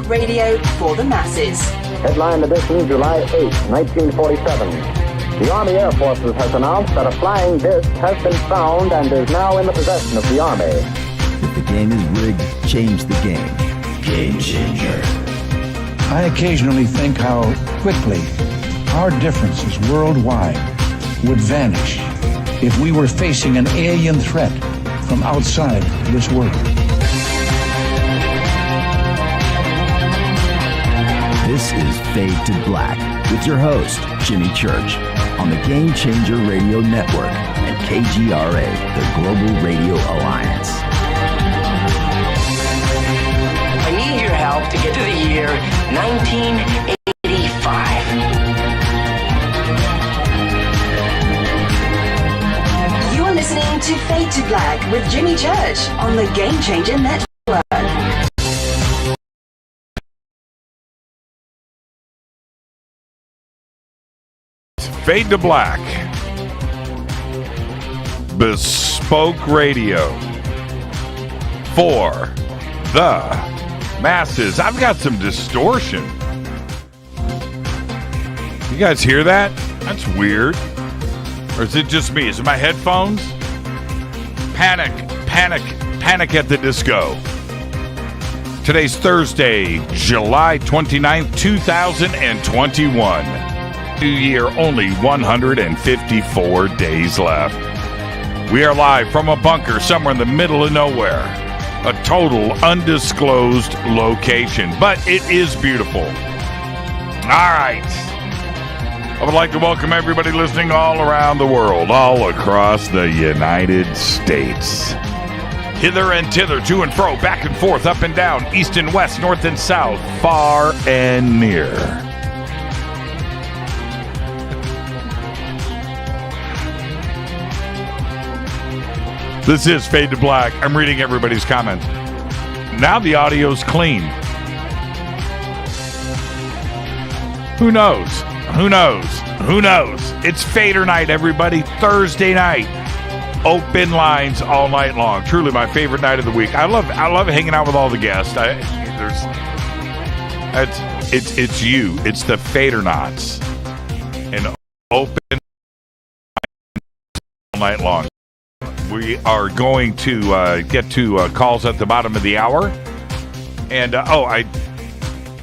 radio for the masses. Headline edition, July 8, 1947. The Army Air Forces has announced that a flying disc has been found and is now in the possession of the Army. If the game is rigged, change the game. Game changer. I occasionally think how quickly our differences worldwide would vanish if we were facing an alien threat from outside this world. This is Fade to Black with your host, Jimmy Church, on the Game Changer Radio Network and KGRA, the Global Radio Alliance. I need your help to get to the year 1985. You're listening to Fade to Black with Jimmy Church on the Game Changer Network. Fade to Black. Bespoke radio for the masses. I've got some distortion. You guys hear that? That's weird. Or is it just me? Is it my headphones? Panic, panic, panic at the disco. Today's Thursday, July 29th, 2021. New year, only 154 days left. We are live from a bunker somewhere in the middle of nowhere. A total undisclosed location, but it is beautiful. All right. I would like to welcome everybody listening all around the world, all across the United States. Hither and thither, to and fro, back and forth, up and down, east and west, north and south, far and near. This is Fade to Black. I'm reading everybody's comments. Now the audio's clean. Who knows? Who knows? Who knows? It's Fadernight, everybody. Thursday night. Open lines all night long. Truly my favorite night of the week. I love hanging out with all the guests. It's you. It's the Fadernauts. And open all night long. We are going to get to calls at the bottom of the hour. And,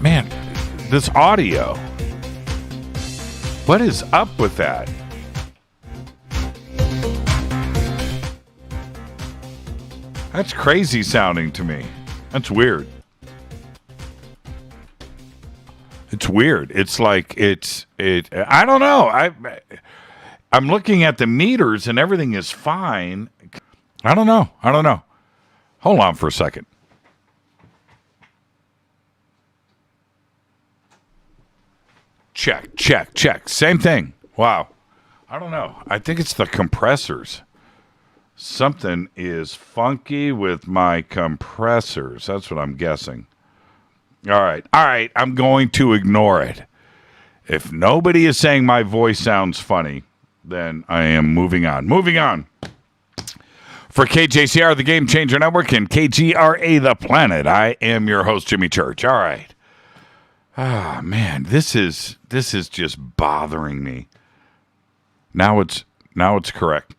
man, this audio. What is up with that? That's crazy sounding to me. That's weird. It's weird. It's like, I don't know. I'm looking at the meters and everything is fine. I don't know. Hold on for a second. Check. Same thing. Wow. I don't know. I think it's the compressors. Something is funky with my compressors. That's what I'm guessing. All right. I'm going to ignore it. If nobody is saying my voice sounds funny, then I am moving on. For KJCR, the Game Changer Network, and KGRA, the Planet, I am your host, Jimmy Church. All right. Ah, man, this is just bothering me. Now it's correct.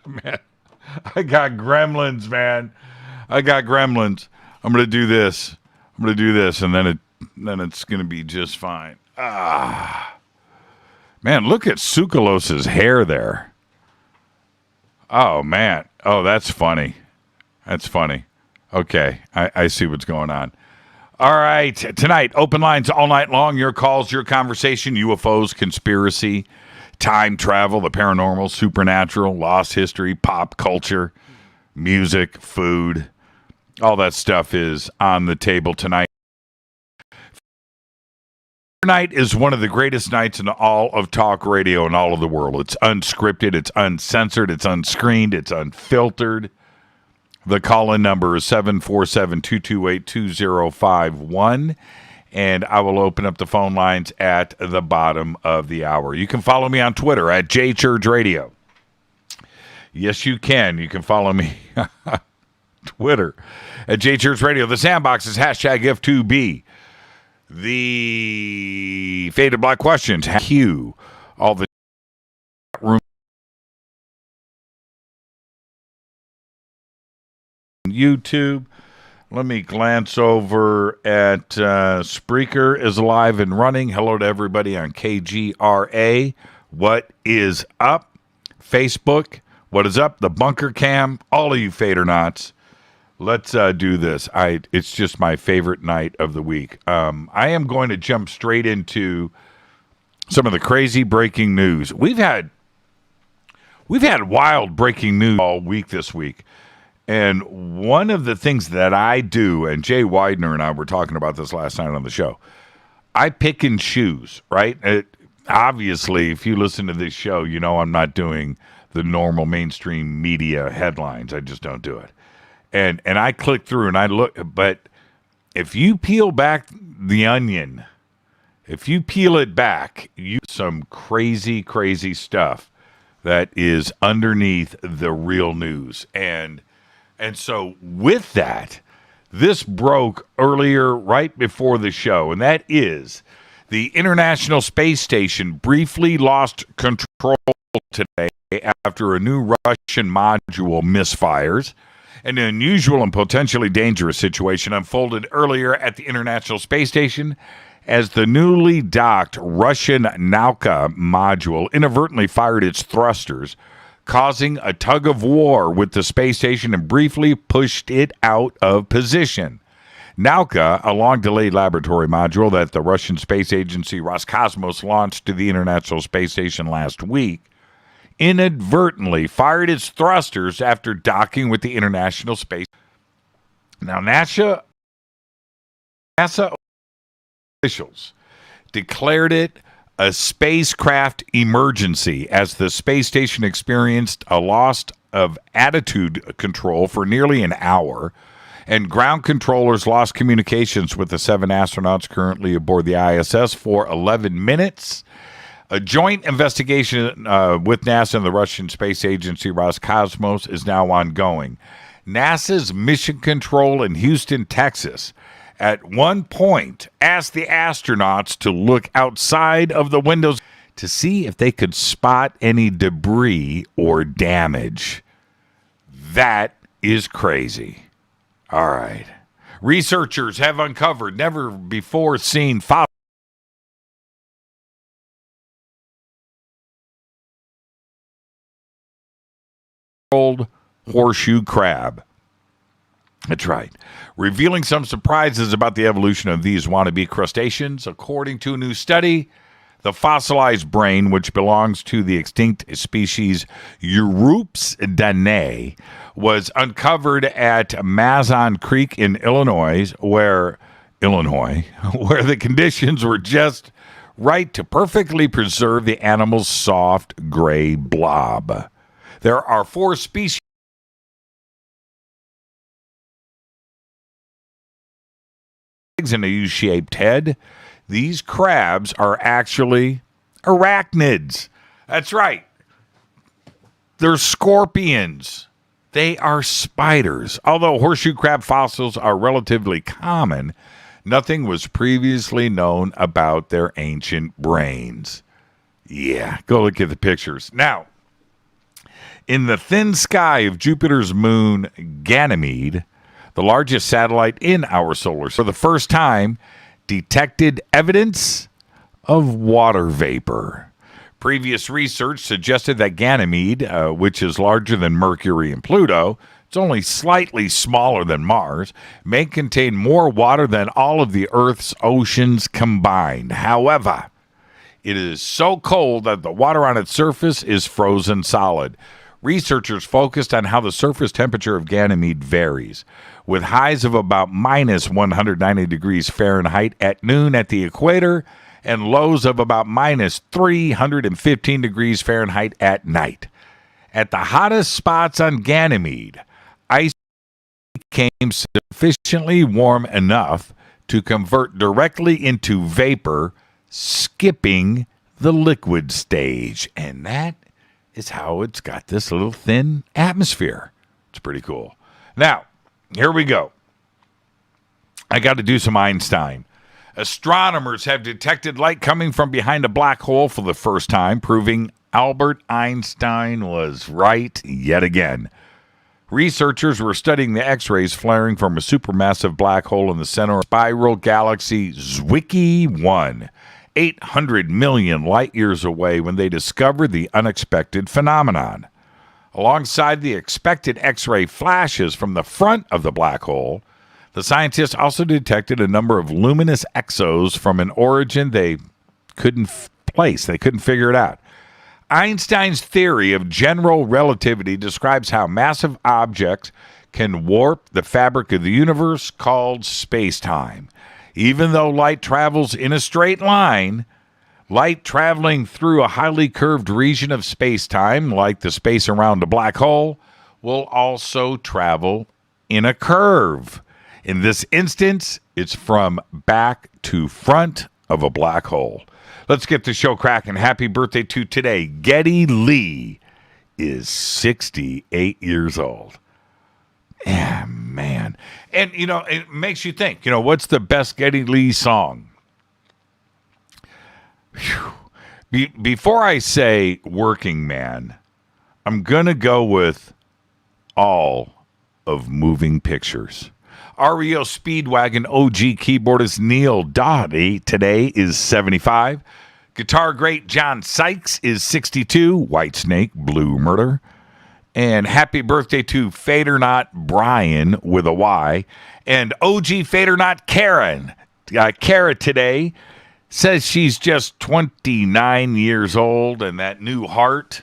Man, I got gremlins, man. I'm going to do this. And then it's going to be just fine. Man, look at Tsoukalos's hair there. Oh, man. Oh, that's funny. Okay, I see what's going on. All right, tonight, open lines all night long. Your calls, your conversation, UFOs, conspiracy, time travel, the paranormal, supernatural, lost history, pop culture, music, food. All that stuff is on the table tonight. Night is one of the greatest nights in all of talk radio in all of the world. It's unscripted, it's uncensored, it's unscreened, it's unfiltered. The call-in number is 747-228-2051, and I will open up the phone lines at the bottom of the hour. You can follow me on Twitter at JChurchRadio. Yes, you can. You can follow me Twitter at JChurch Radio. The Sandbox is hashtag F2B. The Faded Black questions, Q. All the room. YouTube. Let me glance over at Spreaker is live and running. Hello to everybody on KGRA. What is up? Facebook. What is up? The Bunker Cam. All of you Fadernauts. Let's do this. It's just my favorite night of the week. I am going to jump straight into some of the crazy breaking news. We've had wild breaking news all week this week. And one of the things that I do, and Jay Widener and I were talking about this last night on the show, I pick and choose, right? Obviously, if you listen to this show, you know I'm not doing the normal mainstream media headlines. I just don't do it. And I click through and I look, but if you peel back the onion, if you peel it back, you some crazy, crazy stuff that is underneath the real news. And so with that, this broke earlier right before the show, and that is the International Space Station briefly lost control today after a new Russian module misfires. An unusual and potentially dangerous situation unfolded earlier at the International Space Station as the newly docked Russian Nauka module inadvertently fired its thrusters, causing a tug of war with the space station and briefly pushed it out of position. Nauka, a long-delayed laboratory module that the Russian space agency Roscosmos launched to the International Space Station last week, inadvertently fired its thrusters after docking with the International Space. Now, NASA officials declared it a spacecraft emergency as the space station experienced a loss of attitude control for nearly an hour, and ground controllers lost communications with the 7 astronauts currently aboard the ISS for 11 minutes. A joint investigation with NASA and the Russian space agency Roscosmos is now ongoing. NASA's Mission Control in Houston, Texas, at one point asked the astronauts to look outside of the windows to see if they could spot any debris or damage. That is crazy. All right. Researchers have uncovered never before seen fossil horseshoe crab. That's right. Revealing some surprises about the evolution of these wannabe crustaceans. According to a new study, the fossilized brain, which belongs to the extinct species Eurypus danae, was uncovered at Mazon Creek in Illinois, where the conditions were just right to perfectly preserve the animal's soft gray blob. There are 4 species and a U-shaped head. These crabs are actually arachnids. That's right. They're scorpions. They are spiders. Although horseshoe crab fossils are relatively common, nothing was previously known about their ancient brains. Yeah, go look at the pictures. Now, in the thin sky of Jupiter's moon, Ganymede, the largest satellite in our solar system, for the first time, detected evidence of water vapor. Previous research suggested that Ganymede, which is larger than Mercury and Pluto, it's only slightly smaller than Mars, may contain more water than all of the Earth's oceans combined. However, it is so cold that the water on its surface is frozen solid. Researchers focused on how the surface temperature of Ganymede varies, with highs of about minus 190 degrees Fahrenheit at noon at the equator and lows of about minus 315 degrees Fahrenheit at night. At the hottest spots on Ganymede, ice became sufficiently warm enough to convert directly into vapor, skipping the liquid stage. And that is how it's got this little thin atmosphere. It's pretty cool. Now, here we go. I got to do some Einstein. Astronomers have detected light coming from behind a black hole for the first time, proving Albert Einstein was right yet again. Researchers were studying the X-rays flaring from a supermassive black hole in the center of spiral galaxy Zwicky 1, 800 million light years away, when they discovered the unexpected phenomenon. Alongside the expected X-ray flashes from the front of the black hole, the scientists also detected a number of luminous exos from an origin they couldn't place. They couldn't figure it out. Einstein's theory of general relativity describes how massive objects can warp the fabric of the universe, called space-time. Even though light travels in a straight line, light traveling through a highly curved region of space-time, like the space around a black hole, will also travel in a curve. In this instance, it's from back to front of a black hole. Let's get the show cracking. Happy birthday to today. Geddy Lee is 68 years old. Yeah, man. And, you know, it makes you think, you know, what's the best Geddy Lee song? Before I say Working Man, I'm going to go with all of Moving Pictures. REO Speedwagon OG keyboardist Neil Doughty today is 75. Guitar great John Sykes is 62. Whitesnake, Blue Murder. And happy birthday to Fadernight Brian with a Y. And OG Fadernight Karen. Kara today says she's just 29 years old, and that new heart,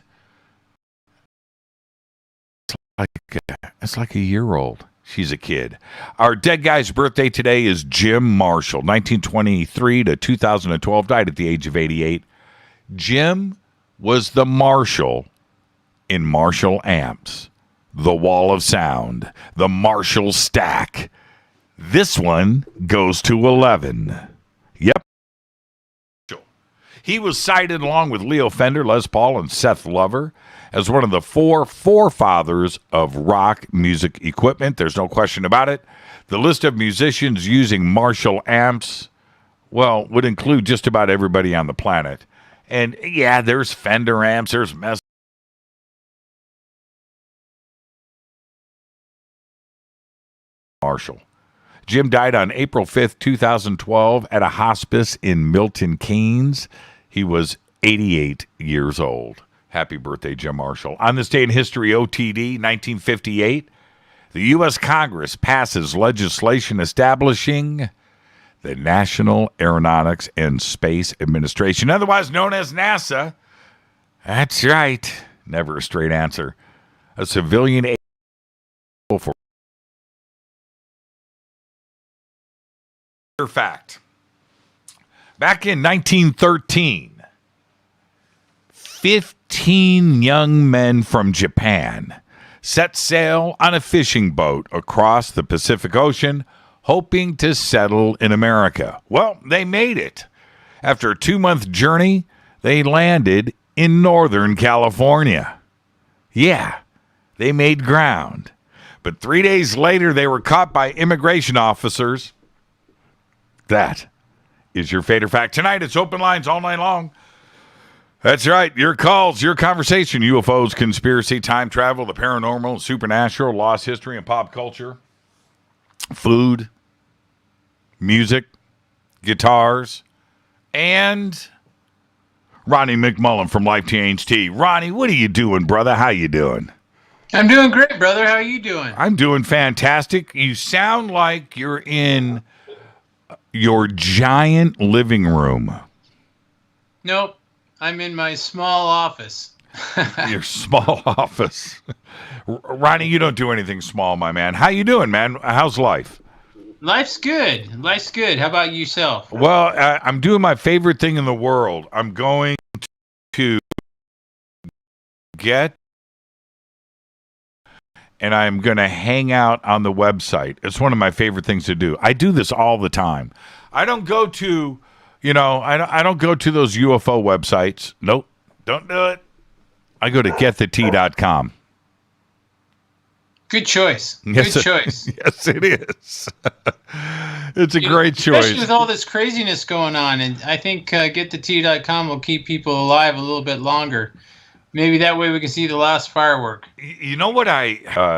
it's like a year old. She's a kid. Our dead guy's birthday today is Jim Marshall, 1923 to 2012, died at the age of 88. Jim was the Marshall in Marshall amps, the Wall of Sound, the Marshall stack. This one goes to 11. Yep. He was cited along with Leo Fender, Les Paul, and Seth Lover as one of the four forefathers of rock music equipment. There's no question about it. The list of musicians using Marshall amps, well, would include just about everybody on the planet. And yeah, there's Fender amps, there's Marshall. Jim died on April 5th, 2012 at a hospice in Milton Keynes. He was 88 years old. Happy birthday, Jim Marshall. On this day in history, OTD, 1958, the U.S. Congress passes legislation establishing the National Aeronautics and Space Administration, otherwise known as NASA. That's right. Never a straight answer. A civilian agency for fact. Back in 1913, 15 young men from Japan set sail on a fishing boat across the Pacific Ocean, hoping to settle in America. Well, they made it. After a 2-month journey, they landed in Northern California. Yeah, they made ground. But 3 days later, they were caught by immigration officers. That is your Fader Fact. Tonight, it's open lines all night long. That's right. Your calls, your conversation. UFOs, conspiracy, time travel, the paranormal, supernatural, lost history, and pop culture. Food, music, guitars, and Ronnie McMullen from Life THT. Ronnie, what are you doing, brother? How you doing? I'm doing great, brother. How are you doing? I'm doing fantastic. You sound like you're in your giant living room. Nope. I'm in my small office. Your small office. Ronnie, you don't do anything small, my man. How you doing, man? How's life? Life's good. Life's good. How about yourself? Well, I'm doing my favorite thing in the world. I'm going to and I'm going to hang out on the website. It's one of my favorite things to do. I do this all the time. I don't go to, I don't go to those UFO websites. Nope, don't do it. I go to getthet.com. Good choice. Yes, Good choice. Yes, it is. It's a great choice. Especially with all this craziness going on. And I think getthetea.com will keep people alive a little bit longer. Maybe that way we can see the last firework. You know what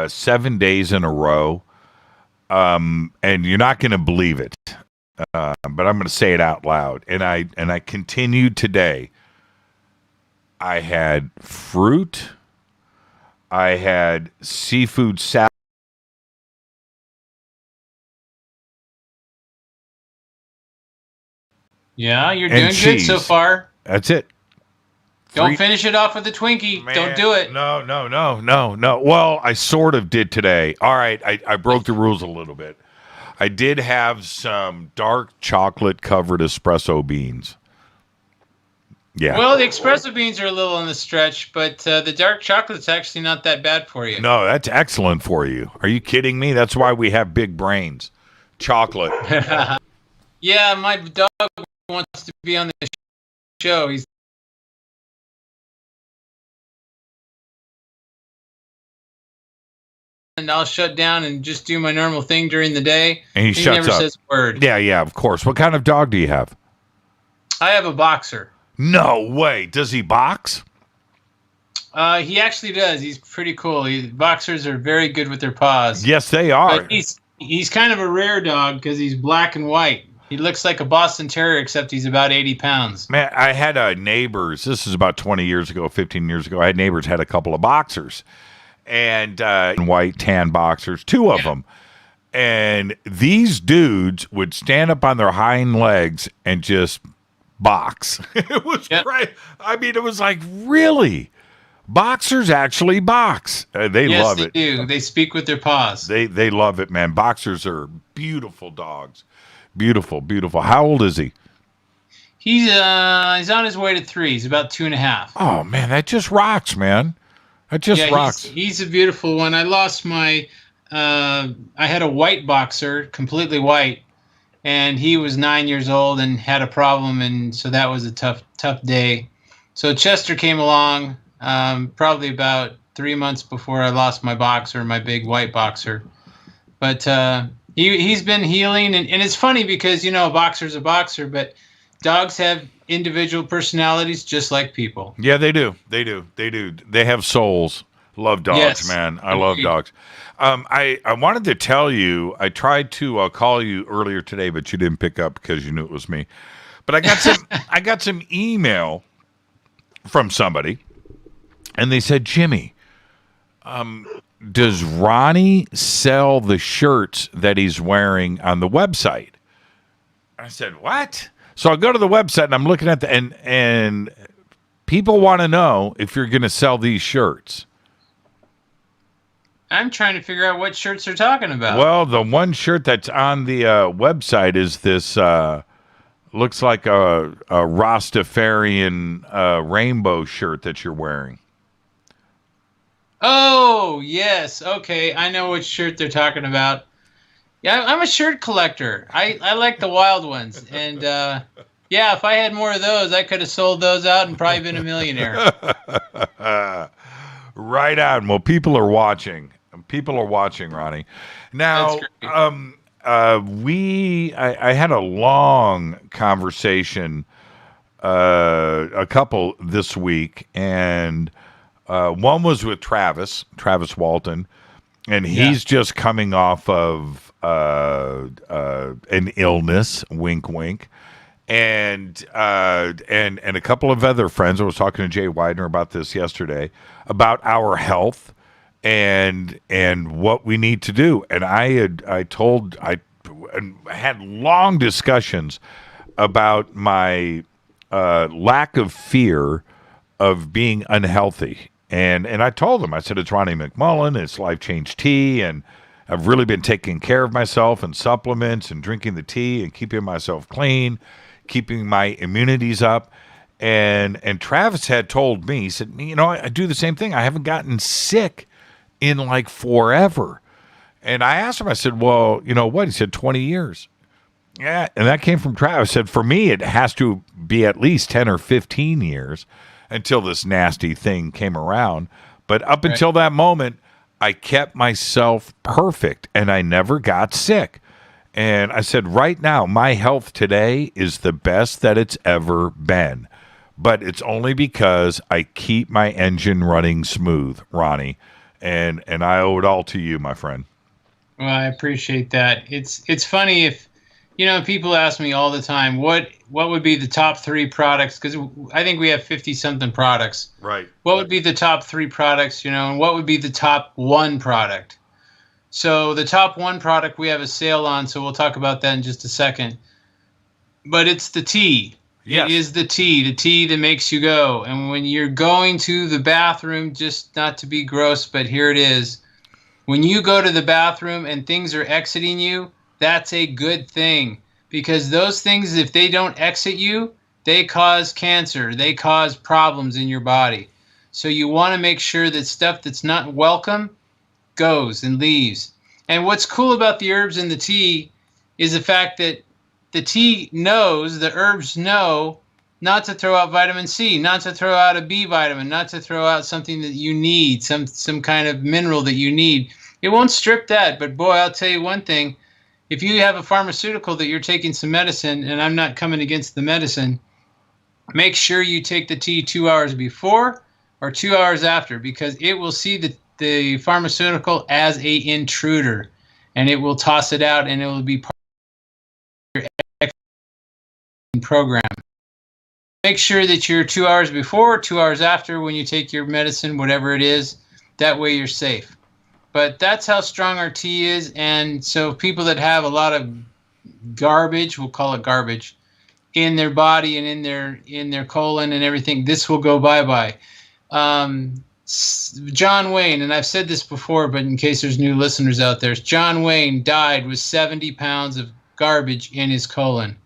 7 days in a row, and you're not going to believe it, but I'm going to say it out loud. And I continued today. I had fruit. I had seafood salad. Yeah, you're And doing cheese. good so far. That's it. Don't finish it off with a Twinkie. Man, Don't do it. No. Well, I sort of did today. All right, I broke the rules a little bit. I did have some dark chocolate covered espresso beans. Yeah. Well, the espresso beans are a little on the stretch, but the dark chocolate's actually not that bad for you. No, that's excellent for you. Are you kidding me? That's why we have big brains. Chocolate. Yeah, my dog wants to be on the show. And I'll shut down and just do my normal thing during the day. And he shuts never up. says a word. Yeah, of course. What kind of dog do you have? I have a boxer. No way. Does he box? He actually does. He's pretty cool. Boxers are very good with their paws. Yes, they are. But he's kind of a rare dog because he's black and white. He looks like a Boston Terrier, except he's about 80 pounds. Man, I had neighbors. This is about 20 years ago, 15 years ago. I had neighbors had a couple of boxers. And white tan boxers, two of them. And these dudes would stand up on their hind legs and just box. It was great. I mean, it was like, really? Boxers actually box. They love it. Yes, they do. They speak with their paws. They love it, man. Boxers are beautiful dogs. Beautiful, beautiful. How old is he? He's on his way to 3. He's about 2.5. Oh, man, that just rocks, man. That just rocks. He's a beautiful one. I lost my I had a white boxer, completely white, and he was 9 years old and had a problem, and so that was a tough day. So Chester came along probably about 3 months before I lost my boxer, my big white boxer. But he's been healing, and it's funny because, a boxer's a boxer, but dogs have individual personalities just like people. Yeah, they do. They have souls. Love dogs, man. I love dogs. I wanted to tell you, I tried to call you earlier today, but you didn't pick up because you knew it was me. But I got some email from somebody, and they said, Jimmy, does Ronnie sell the shirts that he's wearing on the website? I said, what? So I go to the website and I'm looking at and people want to know if you're going to sell these shirts. I'm trying to figure out what shirts they're talking about. Well, the one shirt that's on the website is this, looks like a Rastafarian rainbow shirt that you're wearing. Oh, yes. Okay, I know which shirt they're talking about. Yeah, I'm a shirt collector. I like the wild ones. And, if I had more of those, I could have sold those out and probably been a millionaire. Right on. Well, people are watching. People are watching, Ronnie. Now, I had a long conversation, a couple this week, and one was with Travis Walton, and he's just coming off of an illness, wink, wink, and a couple of other friends. I was talking to Jay Widener about this yesterday, about our health and what we need to do. And I had long discussions about my lack of fear of being unhealthy. And I told them, I said, it's Ronnie McMullen, it's Life Change Tea, and I've really been taking care of myself and supplements and drinking the tea and keeping myself clean, keeping my immunities up. And Travis had told me, he said, I do the same thing. I haven't gotten sick in like forever. And I asked him, I said, well, you know what? He said 20 years. Yeah, and that came from Travis. I said, for me, it has to be at least 10 or 15 years until this nasty thing came around. But up until that moment, I kept myself perfect and I never got sick. And I said, right now, my health today is the best that it's ever been. But it's only because I keep my engine running smooth, Ronnie. And I owe it all to you, my friend. Well, I appreciate that. It's funny if, people ask me all the time, what would be the top 3 products? Because I think we have 50-something products. Right. What would be the top 3 products, and what would be the top 1 product? So the top 1 product we have a sale on, so we'll talk about that in just a second. But it's the tea. Yes. It is the tea that makes you go. And when you're going to the bathroom, just not to be gross, but here it is. When you go to the bathroom and things are exiting you, that's a good thing. Because those things, if they don't exit you, they cause cancer. They cause problems in your body. So you want to make sure that stuff that's not welcome goes and leaves. And what's cool about the herbs in the tea is the fact that the herbs know not to throw out vitamin C, not to throw out a B vitamin, not to throw out something that you need, some kind of mineral that you need. It won't strip that, but boy, I'll tell you one thing. If you have a pharmaceutical that you're taking some medicine, and I'm not coming against the medicine, make sure you take the tea 2 hours before or 2 hours after, because it will see the pharmaceutical as a intruder, and it will toss it out, and it will be part of your program. Make sure that you're 2 hours before, 2 hours after when you take your medicine, whatever it is. That way you're safe. But that's how strong our tea is, and so people that have a lot of garbage, we'll call it garbage, in their body and in their colon and everything, this will go bye-bye. John Wayne, and I've said this before, but in case there's new listeners out there, John Wayne died with 70 pounds of garbage in his colon.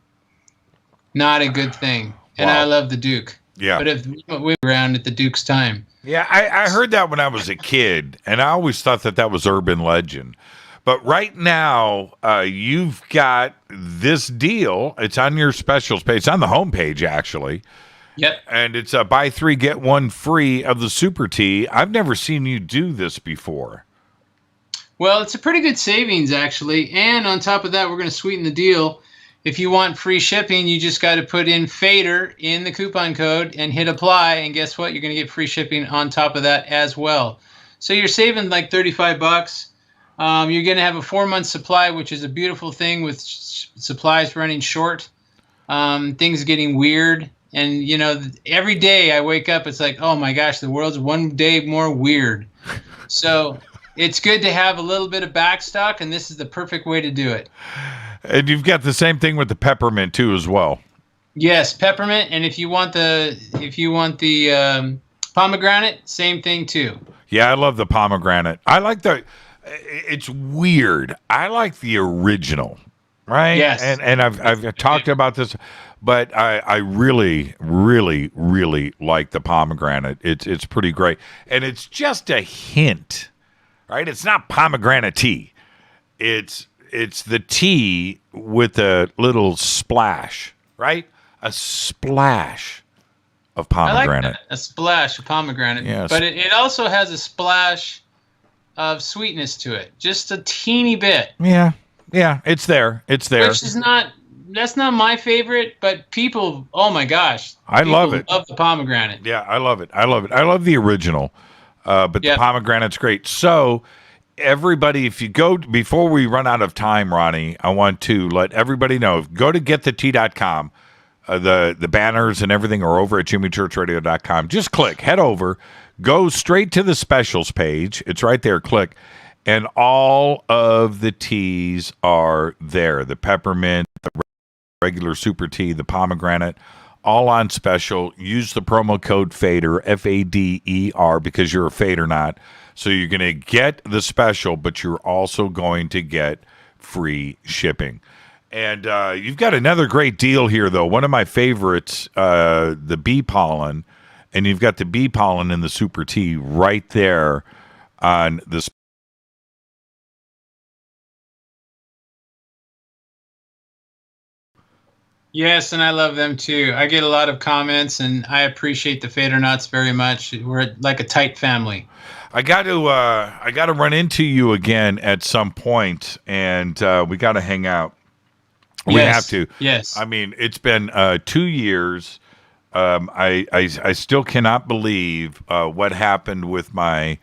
Not a good thing. And Wow. I love the Duke. Yeah. But if we were around at the Duke's time. Yeah, I heard that when I was a kid, and I always thought that was urban legend. But right now, you've got this deal. It's on your specials page. It's on the homepage, actually. Yep. And it's a buy 3, get 1 free of the Super Tea. I've never seen you do this before. Well, it's a pretty good savings, actually. And on top of that, we're going to sweeten the deal. If you want free shipping, you just got to put in Fader in the coupon code and hit apply. And guess what? You're going to get free shipping on top of that as well. So you're saving like $35. You're going to have a 4-month supply, which is a beautiful thing with supplies running short. Things getting weird. And, every day I wake up, it's like, oh my gosh, the world's one day more weird. So it's good to have a little bit of backstock, and this is the perfect way to do it. And you've got the same thing with the peppermint too, as well. Yes, peppermint, and if you want the pomegranate, same thing too. Yeah, I love the pomegranate. I like it's weird. I like the original, right? Yes. And I've talked about this, but I really, really, really like the pomegranate. It's pretty great, and it's just a hint, right? It's not pomegranate tea. It's the tea with a little splash, right? A splash of pomegranate. I like that, a splash of pomegranate. Yes. But it also has a splash of sweetness to it, just a teeny bit. Yeah, it's there. It's there. Which is that's not my favorite, but people, oh my gosh. I love it. Love the pomegranate. Yeah, I love it. I love the original, but the pomegranate's great. So everybody, if you go, before we run out of time, Ronnie, I want to let everybody know, go to getthetea.com. The banners and everything are over at jimmychurchradio.com. Just click, head over, go straight to the specials page. It's right there. Click. And all of the teas are there. The peppermint, the regular super tea, the pomegranate, all on special. Use the promo code FADER, F-A-D-E-R, because you're a Fadernight. So you're going to get the special, but you're also going to get free shipping. And you've got another great deal here, though. One of my favorites, the bee pollen. And you've got the bee pollen in the super tea right there on this. Yes, and I love them too. I get a lot of comments, and I appreciate the Fadernauts very much. We're like a tight family. I got to run into you again at some point, and we got to hang out. We have to. Yes. I mean, it's been 2 years. I still cannot believe what happened with my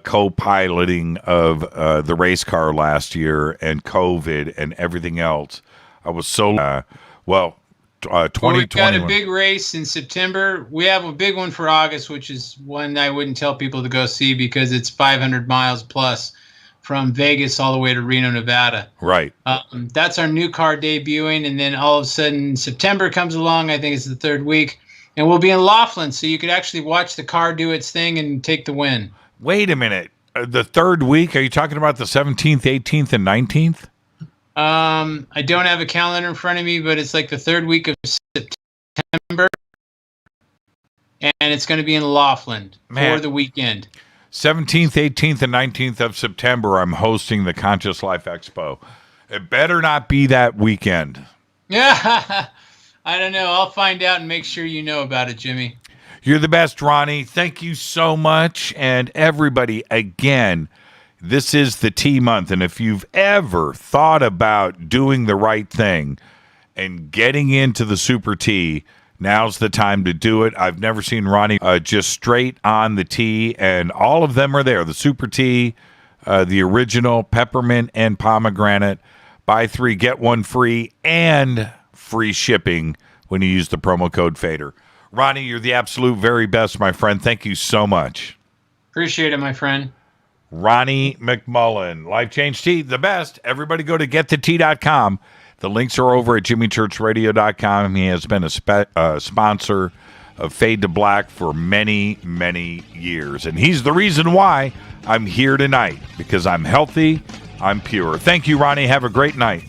co-piloting of the race car last year and COVID and everything else. I was so 2021. We've got a big race in September. We have a big one for August, which is one I wouldn't tell people to go see because it's 500 miles plus from Vegas all the way to Reno, Nevada. Right. That's our new car debuting, and then all of a sudden September comes along. I think it's the third week, and we'll be in Laughlin, so you could actually watch the car do its thing and take the win. Wait a minute. The third week? Are you talking about the 17th, 18th, and 19th? I don't have a calendar in front of me, but it's like the third week of September, and it's going to be in Laughlin for the weekend. 17th, 18th, and 19th of September, I'm hosting the Conscious Life Expo. It better not be that weekend. Yeah, I don't know. I'll find out and make sure you know about it, Jimmy. You're the best, Ronnie. Thank you so much. And everybody, again, this is the T month. And if you've ever thought about doing the right thing and getting into the Super T, now's the time to do it. I've never seen Ronnie just straight on the tea, and all of them are there. The Super Tea, the original, peppermint and pomegranate. Buy 3, get 1 free, and free shipping when you use the promo code FADER. Ronnie, you're the absolute very best, my friend. Thank you so much. Appreciate it, my friend. Ronnie McMullen, Life Change Tea, the best. Everybody go to getthetea.com. The links are over at jimmychurchradio.com. He has been a sponsor of Fade to Black for many, many years. And he's the reason why I'm here tonight, because I'm healthy, I'm pure. Thank you, Ronnie. Have a great night.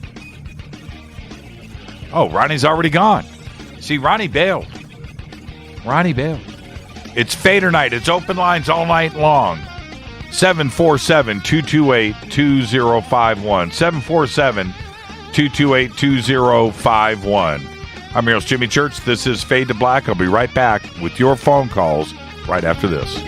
Oh, Ronnie's already gone. See, Ronnie bailed. It's Fadernight. It's open lines all night long. 747-228-2051. 747-228-2051. I'm your host, Jimmy Church. This is Fade to Black. I'll be right back with your phone calls right after this.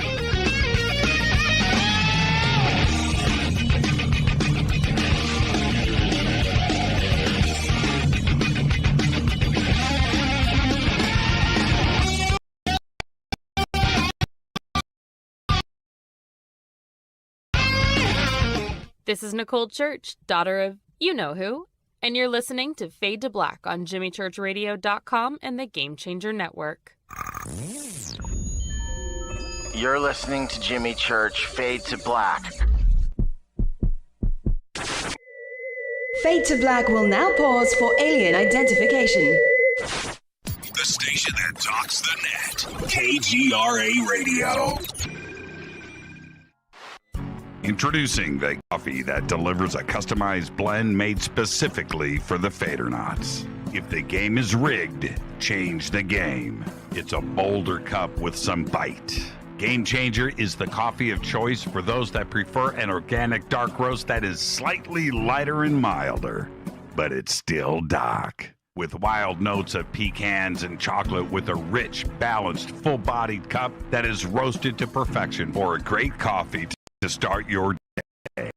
This is Nicole Church, daughter of you-know-who, and you're listening to Fade to Black on jimmychurchradio.com and the Game Changer Network. You're listening to Jimmy Church, Fade to Black. Fade to Black will now pause for alien identification. The station that talks the net. KGRA Radio. Introducing the coffee that delivers a customized blend made specifically for the Fadernauts. If the game is rigged, change the game. It's a bolder cup with some bite. Game Changer is the coffee of choice for those that prefer an organic dark roast that is slightly lighter and milder, but it's still dark. With wild notes of pecans and chocolate with a rich, balanced, full-bodied cup that is roasted to perfection for a great coffee to start your day,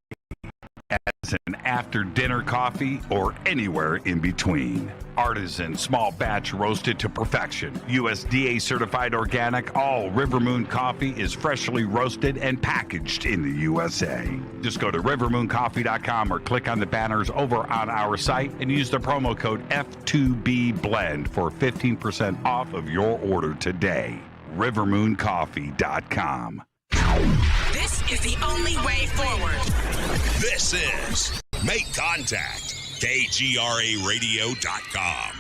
as an after-dinner coffee or anywhere in between. Artisan, small batch roasted to perfection. USDA certified organic, all River Moon coffee is freshly roasted and packaged in the USA. Just go to rivermooncoffee.com or click on the banners over on our site and use the promo code F2BBLEND for 15% off of your order today. rivermooncoffee.com. This is the only way forward. This is Make Contact, KGRARadio.com.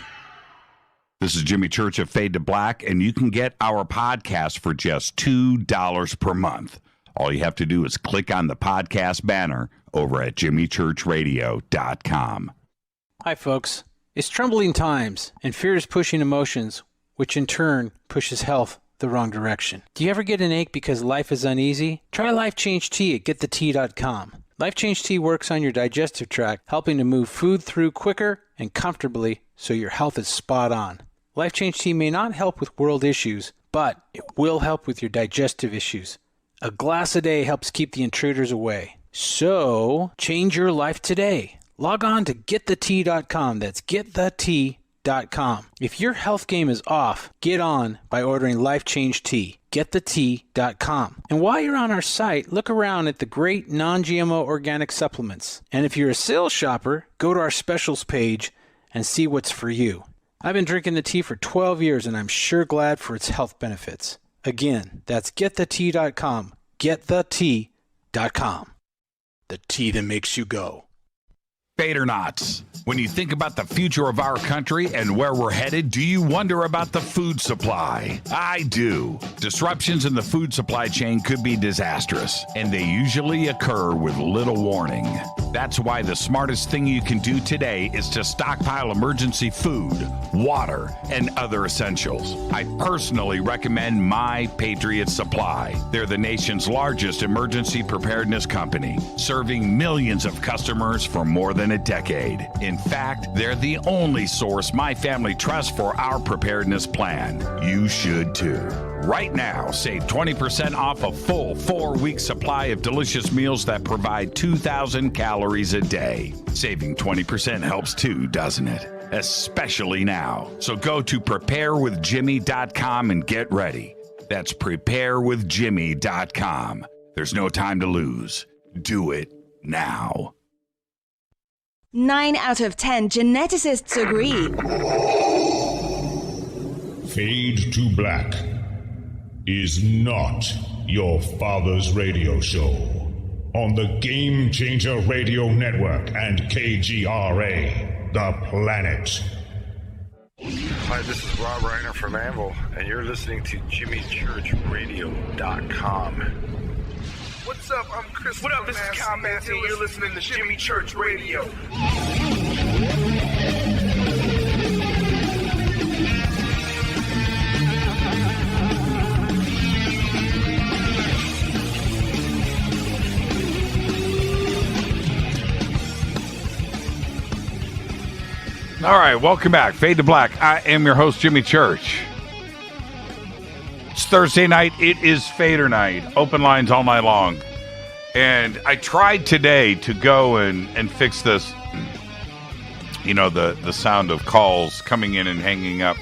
This is Jimmy Church of Fade to Black, and you can get our podcast for just $2 per month. All you have to do is click on the podcast banner over at jimmychurchradio.com. Hi, folks. It's troubling times, and fear is pushing emotions, which in turn pushes health the wrong direction. Do you ever get an ache because life is uneasy? Try Life Change Tea at getthetea.com. Life Change Tea works on your digestive tract, helping to move food through quicker and comfortably so your health is spot on. Life Change Tea may not help with world issues, but it will help with your digestive issues. A glass a day helps keep the intruders away. So, change your life today. Log on to wtih.com. That's wtih.com. If your health game is off, get on by ordering Life Change Tea. wtih.com. And while you're on our site, look around at the great non-GMO organic supplements. And if you're a sales shopper, go to our specials page and see what's for you. I've been drinking the tea for 12 years and I'm sure glad for its health benefits. Again, that's wtih.com. wtih.com. The tea that makes you go. Fadernauts. When you think about the future of our country and where we're headed, do you wonder about the food supply? I do. Disruptions in the food supply chain could be disastrous, and they usually occur with little warning. That's why the smartest thing you can do today is to stockpile emergency food, water, and other essentials. I personally recommend My Patriot Supply. They're the nation's largest emergency preparedness company, serving millions of customers for more than a decade. In fact, they're the only source my family trusts for our preparedness plan. You should too. Right now, save 20% off a full 4-week supply of delicious meals that provide 2,000 calories a day. Saving 20% helps too, doesn't it? Especially now. So go to preparewithjimmy.com and get ready. That's preparewithjimmy.com. There's no time to lose. Do it now. 9 out of 10 geneticists agree. Fade to Black is not your father's radio show on the Game Changer Radio Network and KGRA, The Planet. Hi, this is Rob Reiner from Anvil, and you're listening to JimmyChurchRadio.com. What's up? I'm Chris. What up? This is Kyle Massey, and you're listening to Jimmy Church Radio. All right, welcome back. Fade to Black. I am your host, Jimmy Church. It's Thursday night. It is Fadernight. Open lines all night long. And I tried today to go and fix this, you know, the sound of calls coming in and hanging up.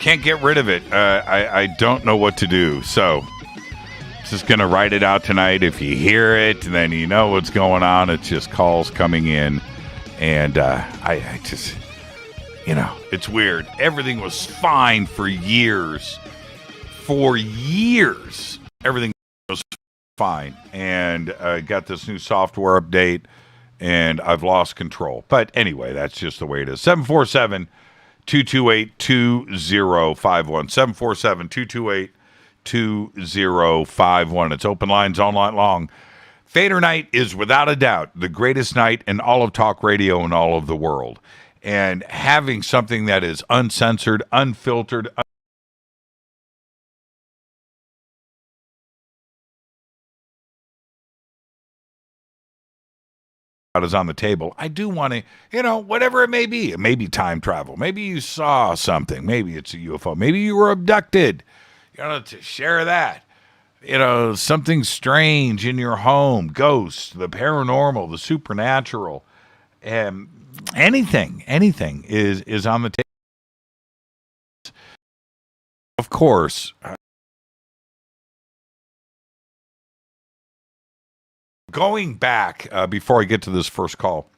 Can't get rid of it. I don't know what to do. So just going to write it out tonight. If you hear it, then you know what's going on. It's just calls coming in. And I just... You know, it's weird. Everything was fine for years. For years, everything was fine. And I got this new software update, and I've lost control. But anyway, that's just the way it is. 747-228-2051. 747-228-2051. It's open lines all night long. Fadernight is, without a doubt, the greatest night in all of talk radio in all of the world. And having something that is uncensored, unfiltered, is on the table. I do want to, you know, whatever it may be. It may be time travel. Maybe you saw something. Maybe it's a UFO. Maybe you were abducted. You know, to share that. You know, something strange in your home. Ghosts, the paranormal, the supernatural. Anything is on the table. Of course, going back before I get to this first call,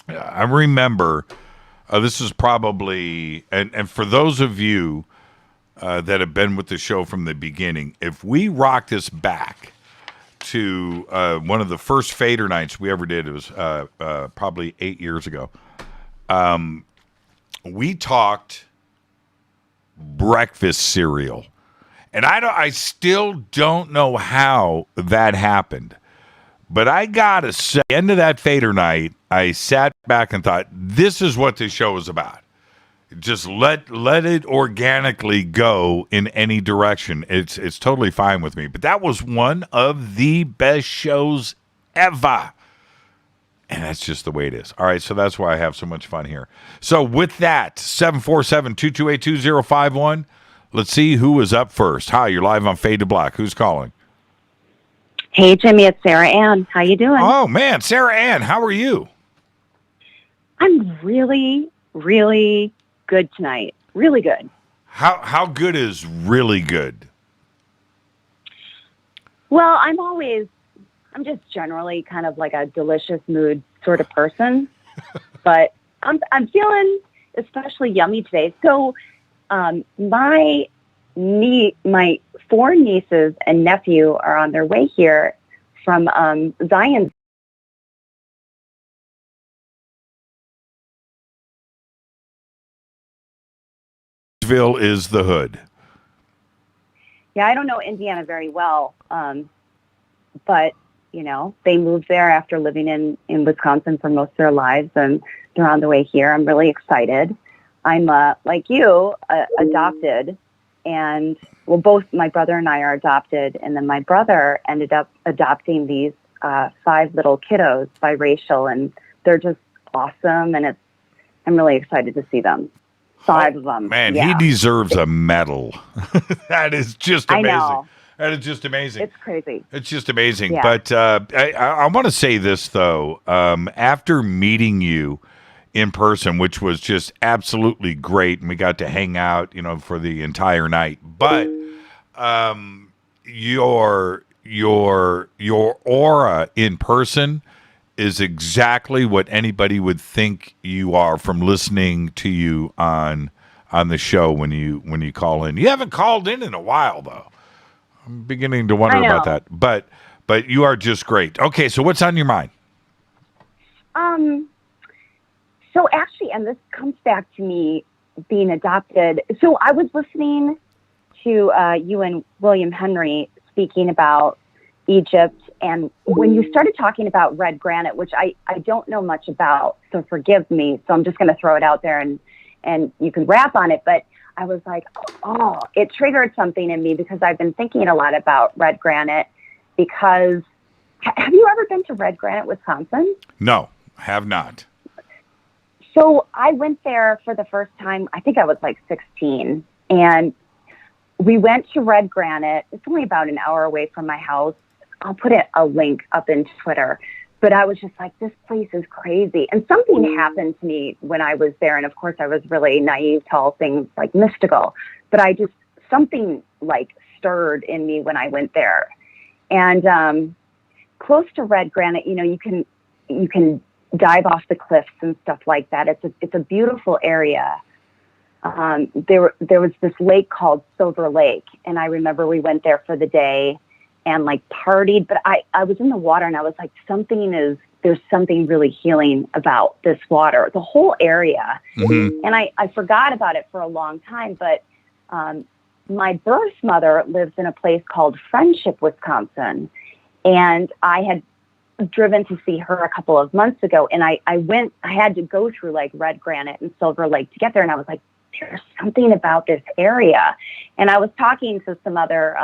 I remember this is probably, and for those of you that have been with the show from the beginning, if we rock this back to one of the first Fader nights we ever did. It was probably 8 years ago. We talked breakfast cereal, and I still don't know how that happened. But I gotta say, at the end of that Fader night, I sat back and thought, this is what this show is about. Just let it organically go in any direction. It's totally fine with me. But that was one of the best shows ever. And that's just the way it is. All right, so that's why I have so much fun here. So with that, 747-228-2051. Let's see who is up first. Hi, you're live on Fade to Black. Who's calling? Hey, Jimmy, it's Sarah Ann. How you doing? Oh, man, Sarah Ann, how are you? I'm really, really good tonight. Really good. How good is really good? Well, I'm just generally kind of like a delicious mood sort of person, but I'm feeling especially yummy today. So, my 4 nieces and nephew are on their way here from Zion. Ville is the hood. Yeah, I don't know Indiana very well, but they moved there after living in Wisconsin for most of their lives, and they're on the way here. I'm really excited. I'm like you, adopted, and both my brother and I are adopted, and then my brother ended up adopting these 5 little kiddos, biracial, and they're just awesome, and I'm really excited to see them. 5 of them. Man, yeah. He deserves a medal. That is just amazing. I know. That is just amazing. It's crazy. It's just amazing. Yeah. But I want to say this, though. After meeting you in person, which was just absolutely great, and we got to hang out, for the entire night. But your aura in person is exactly what anybody would think you are from listening to you on the show when you call in. You haven't called in a while, though. I'm beginning to wonder about that. But you are just great. Okay, so what's on your mind? So actually, and this comes back to me being adopted. So I was listening to you and William Henry speaking about Egypt, and when you started talking about red granite, which I don't know much about, so forgive me. So I'm just going to throw it out there, and you can rap on it. But I was like, oh, it triggered something in me because I've been thinking a lot about red granite. Because have you ever been to Red Granite, Wisconsin? No, have not. So I went there for the first time. I think I was like 16, and we went to Red Granite. It's only about an hour away from my house. I'll put a link up in Twitter. But I was just like, this place is crazy. And something happened to me when I was there. And of course, I was really naive to all things like mystical. But something like stirred in me when I went there. And close to Red Granite, you can dive off the cliffs and stuff like that. It's a beautiful area. There was this lake called Silver Lake. And I remember we went there for the day and like partied, but I was in the water and I was like, there's something really healing about this water, the whole area. Mm-hmm. And I forgot about it for a long time, but my birth mother lives in a place called Friendship, Wisconsin. And I had driven to see her a couple of months ago. And I had to go through like Red Granite and Silver Lake to get there. And I was like, there's something about this area. And I was talking to some other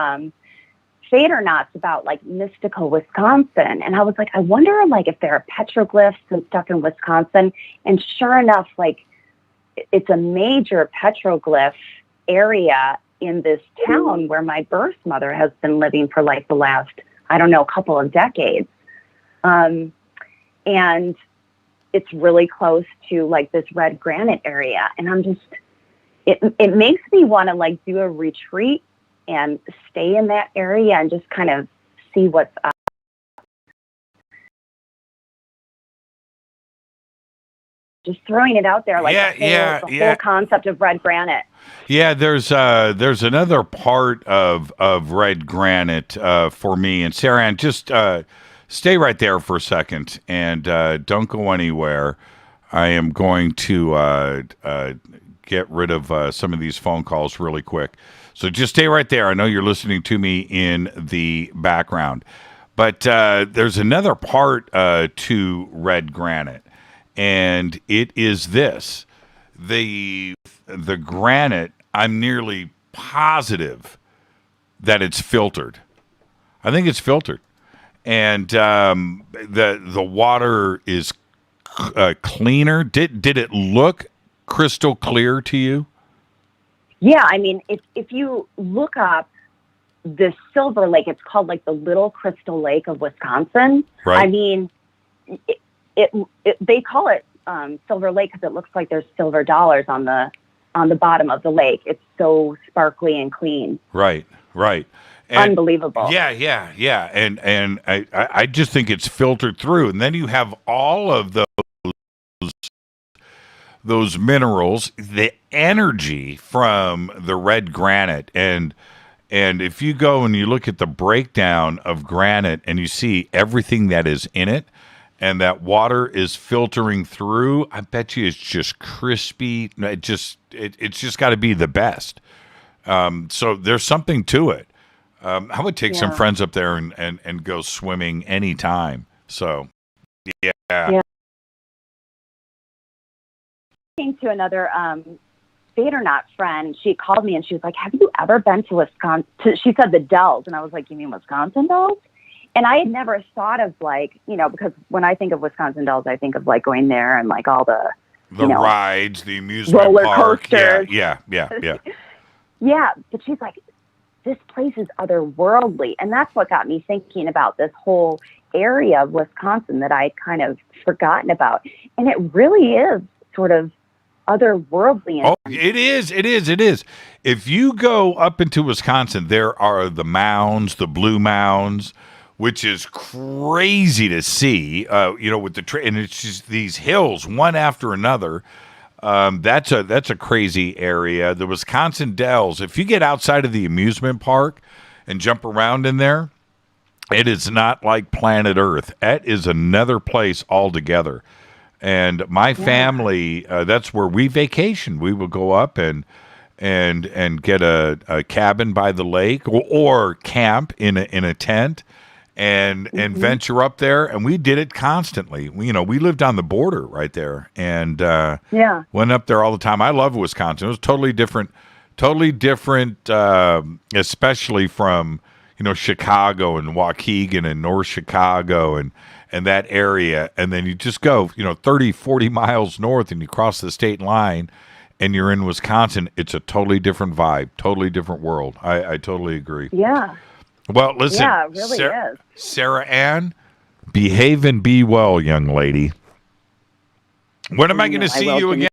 Fadernauts about like mystical Wisconsin. And I was like, I wonder like if there are petroglyphs and stuff in Wisconsin. And sure enough, like it's a major petroglyph area in this town where my birth mother has been living for like the last, I don't know, couple of decades. And it's really close to like this Red Granite area. And I'm just, it makes me want to like do a retreat and stay in that area and just kind of see what's up. Just throwing it out there, like the whole concept of Red Granite. Yeah, there's another part of Red Granite for me. And Sarah Ann, just stay right there for a second and don't go anywhere. I am going to get rid of some of these phone calls really quick. So just stay right there. I know you're listening to me in the background. But there's another part to Red Granite, and it is this. The granite, I'm nearly positive that it's filtered. I think it's filtered. And the water is cleaner. Did it look crystal clear to you? Yeah, I mean, if you look up this silver lake. It's called like the Little Crystal Lake of Wisconsin. Right. I mean, they call it Silver Lake because it looks like there's silver dollars on the bottom of the lake. It's so sparkly and clean. Right. And, unbelievable. Yeah. And I just think it's filtered through. And then you have all of those minerals, the energy from the red granite. And if you go and you look at the breakdown of granite and you see everything that is in it, and that water is filtering through, I bet you it's just crispy. It's just got to be the best. So there's something to it. I would take some friends up there and go swimming anytime. So, yeah. To another Fadernight friend, she called me and she was like, "Have you ever been to Wisconsin?" She said the Dells, and I was like, "You mean Wisconsin Dells?" And I had never thought of like, because when I think of Wisconsin Dells, I think of like going there and like all the rides, the amusement roller park. coasters. Yeah. Yeah, but she's like, this place is otherworldly. And that's what got me thinking about this whole area of Wisconsin that I'd kind of forgotten about. And it really is sort of otherworldly. Oh, it is. If you go up into Wisconsin, there are the mounds, the blue mounds, which is crazy to see, with the and it's just these hills, one after another. That's a crazy area. The Wisconsin Dells, if you get outside of the amusement park and jump around in there, it is not like planet Earth. It is another place altogether. And my family, that's where we vacation. We will go up and get a cabin by the lake or camp in a tent. And venture up there, and we did it constantly. We lived on the border right there, and went up there all the time. I love Wisconsin. It was totally different, especially from Chicago and Waukegan and North Chicago and that area. And then you just go 30, 40 miles north, and you cross the state line, and you're in Wisconsin. It's a totally different vibe, totally different world. I totally agree. Yeah. Well, listen, yeah, it really is. Sarah Ann, behave and be well, young lady. When am I going to see you again?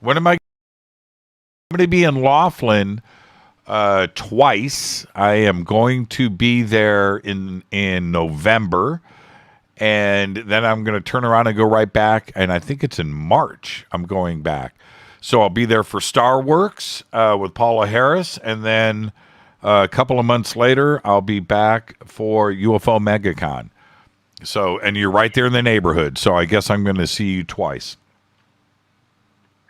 When am I going to be in Laughlin twice? I am going to be there in November, and then I'm going to turn around and go right back, and I think it's in March I'm going back. So I'll be there for Star Works with Paula Harris, and then a couple of months later, I'll be back for UFO MegaCon. So, and you're right there in the neighborhood, so I guess I'm going to see you twice.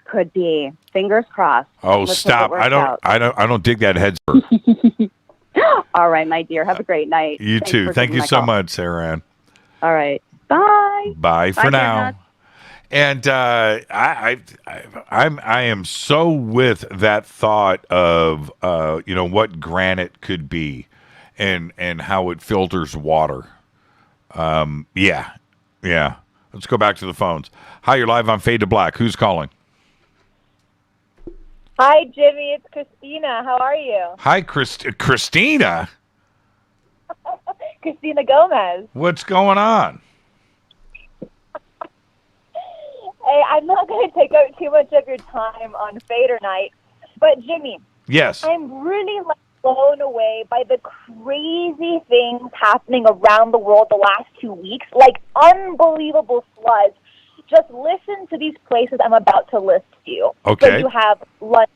Could be. Fingers crossed. Oh, let's stop! I don't dig that head. All right, my dear. Have a great night. You too. Thank you so much, Sarah Ann. All right. Bye. Bye for now. And I am so with that thought of what granite could be, and how it filters water. Yeah. Let's go back to the phones. Hi, you're live on Fade to Black. Who's calling? Hi, Jimmy. It's Christina. How are you? Hi, Christina. Christina Gomez. What's going on? Hey, I'm not going to take out too much of your time on Fadernight, but Jimmy. Yes. I'm really blown away by the crazy things happening around the world the last 2 weeks, like unbelievable floods. Just listen to these places I'm about to list to you. Okay. So you have London,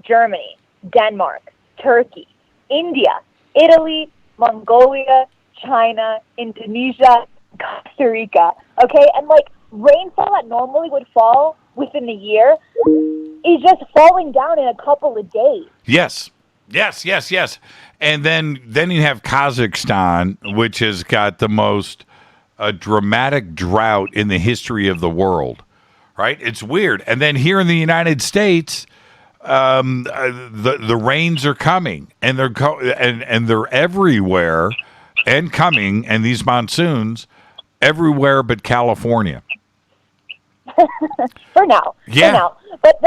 Germany, Denmark, Turkey, India, Italy, Mongolia, China, Indonesia, Costa Rica. Okay, and rainfall that normally would fall within a year is just falling down in a couple of days. Yes. And then you have Kazakhstan, which has got the most dramatic drought in the history of the world. Right? It's weird. And then here in the United States, the rains are coming, and they're everywhere and coming, and these monsoons everywhere but California. For now. Yeah. For now. But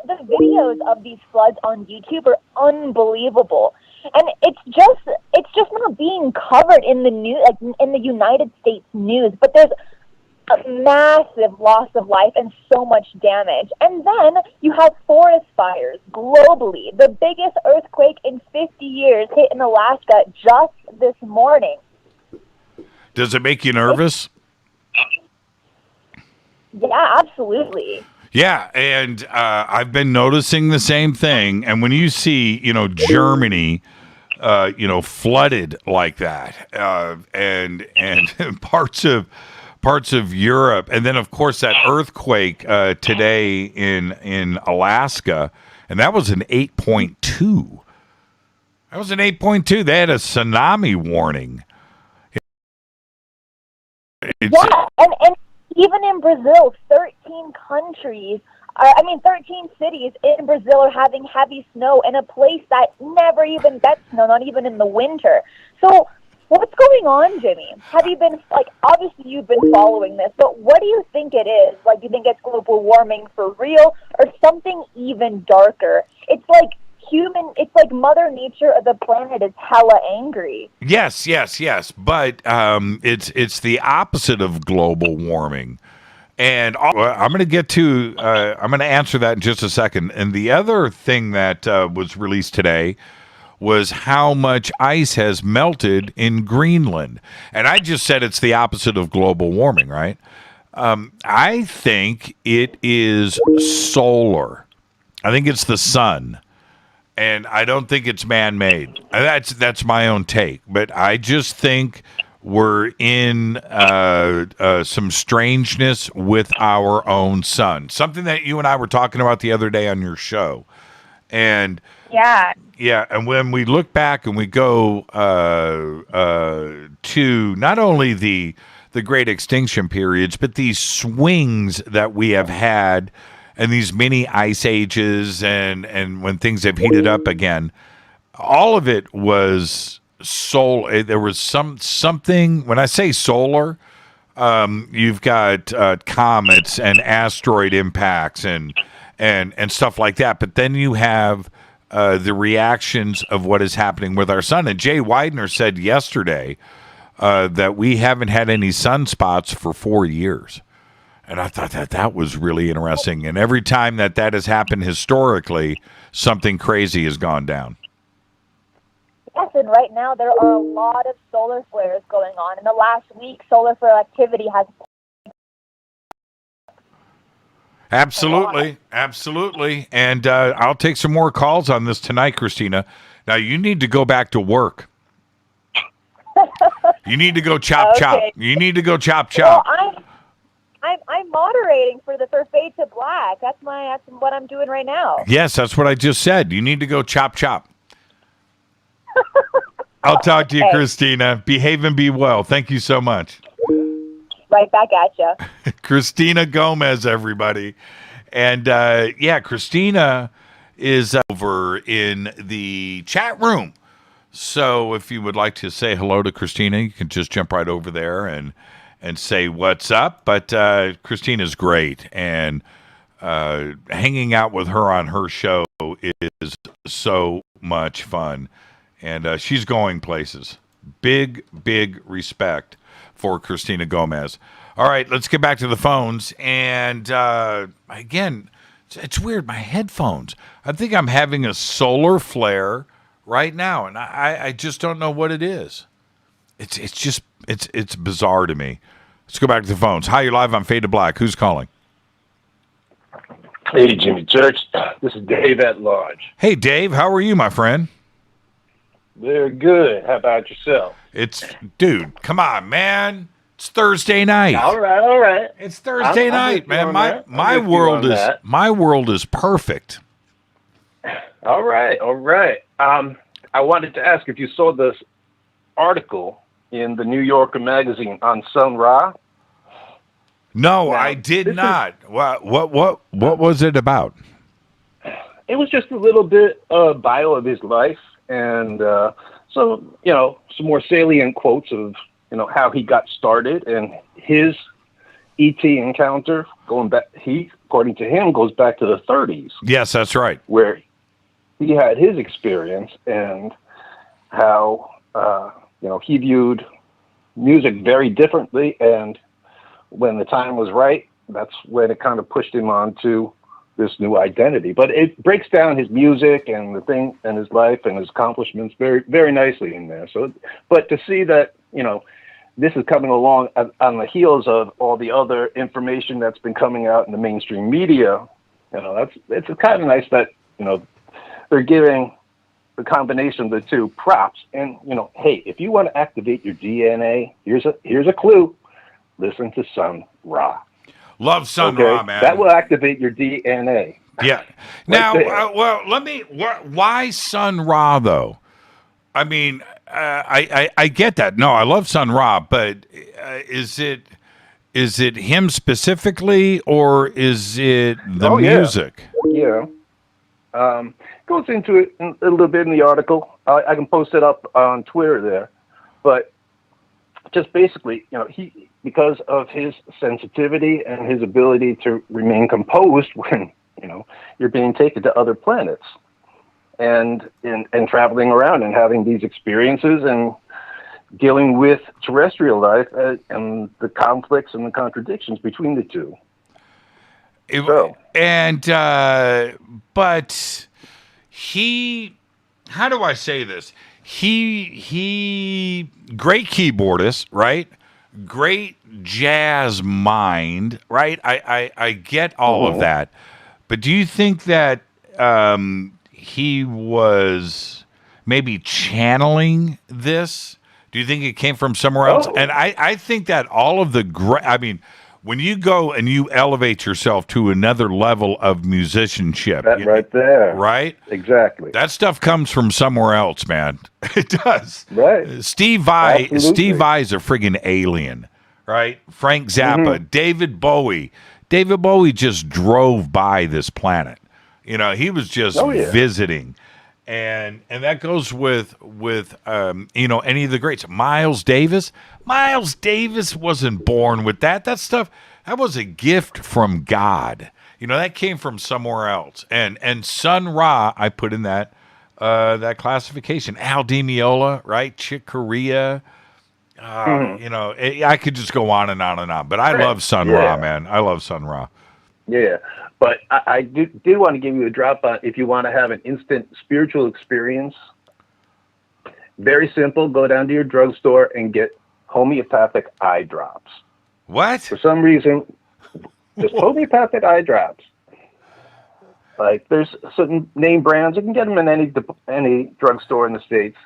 the videos of these floods on YouTube are unbelievable. And it's just not being covered in the news, like in the United States news. But there's a massive loss of life and so much damage. And then you have forest fires globally. The biggest earthquake in 50 years hit in Alaska just this morning. Does it make you nervous? Yeah, absolutely. Yeah, and I've been noticing the same thing. And when you see, Germany, flooded like that, and parts of Europe, and then of course that earthquake today in Alaska, and that was an 8.2. That was an 8.2. They had a tsunami warning. Yeah, and even in Brazil, 13 cities in Brazil are having heavy snow in a place that never even gets snow, not even in the winter. So what's going on, Jimmy? Have you been, obviously you've been following this, but what do you think it is? Do you think it's global warming for real or something even darker? It's like Mother Nature of the planet is hella angry. Yes. But it's the opposite of global warming. And I'm going to answer that in just a second. And the other thing that was released today was how much ice has melted in Greenland. And I just said it's the opposite of global warming, right? I think it is solar. I think it's the sun. And I don't think it's man-made. That's my own take. But I just think we're in some strangeness with our own sun. Something that you and I were talking about the other day on your show. And yeah, and when we look back and we go to not only the great extinction periods, but these swings that we have had and these mini ice ages and when things have heated up again, all of it was solar. There was something, when I say solar, you've got comets and asteroid impacts and stuff like that. But then you have the reactions of what is happening with our sun. And Jay Widener said yesterday that we haven't had any sunspots for 4 years. And I thought that was really interesting. And every time that has happened historically, something crazy has gone down. Yes, and right now there are a lot of solar flares going on. In the last week, solar flare activity has... Absolutely. And I'll take some more calls on this tonight, Christina. Now, you need to go back to work. You need to go chop. You need to go chop. Well, I'm moderating for Fade to Black. That's what I'm doing right now. Yes, that's what I just said. You need to go chop. I'll talk to you, Christina. Behave and be well. Thank you so much. Right back at you. Christina Gomez, everybody. And Christina is over in the chat room. So if you would like to say hello to Christina, you can just jump right over there and say what's up. But Christina's great, and hanging out with her on her show is so much fun, and she's going places. Big respect for Christina Gomez. All right, let's get back to the phones. And again, it's weird. My headphones. I think I'm having a solar flare right now, and I just don't know what it is. It's bizarre to me. Let's go back to the phones. Hi, you're live on Fade to Black. Who's calling? Hey, Jimmy Church. This is Dave at Large. Hey, Dave. How are you, my friend? Very good. How about yourself? Dude, come on, man. It's Thursday night. All right. It's Thursday night, man. My world is perfect. All right. I wanted to ask if you saw this article in the New Yorker magazine on Sun Ra. No, I did not. What was it about? It was just a little bit bio of his life, and some more salient quotes of how he got started and his ET encounter going back. He, according to him, goes back to the 30s. Yes, that's right. Where he had his experience and how he viewed music very differently, and when the time was right, that's when it kind of pushed him onto this new identity. But it breaks down his music and the thing and his life and his accomplishments very, very nicely in there. So, but to see that, this is coming along on the heels of all the other information that's been coming out in the mainstream media, it's kind of nice that, they're giving the combination of the two props. And, hey, if you want to activate your DNA, here's a clue. Listen to Sun Ra. Love Sun Ra, man. That will activate your DNA. Yeah. Now, why Sun Ra, though? I mean, I get that. No, I love Sun Ra, but is it him specifically, or is it the music? Yeah. Goes into it a little bit in the article. I can post it up on Twitter there, but just basically, he, because of his sensitivity and his ability to remain composed when, you're being taken to other planets and traveling around and having these experiences and dealing with terrestrial life and the conflicts and the contradictions between the two. But he, how do I say this? He great keyboardist, right? Great jazz mind, right? I get all of that. But do you think that he was maybe channeling this? Do you think it came from somewhere else? And I think that all of the when you go and you elevate yourself to another level of musicianship, that right there, right? Exactly. That stuff comes from somewhere else, man. It does. Right. Steve Vai is a friggin' alien, right? Frank Zappa, David Bowie. David Bowie just drove by this planet. He was just visiting. And that goes with any of the greats. Miles Davis wasn't born with that. That stuff, that was a gift from God. That came from somewhere else. And Sun Ra, I put in that classification. Al Di Meola, right? Chick Corea. I could just go on and on and on. But I love Sun Ra, man. I love Sun Ra. Yeah. But I did want to give you a drop on if you want to have an instant spiritual experience. Very simple. Go down to your drugstore and get homeopathic eye drops. What? For some reason, just homeopathic eye drops. Like there's certain name brands. You can get them in any drugstore in the States.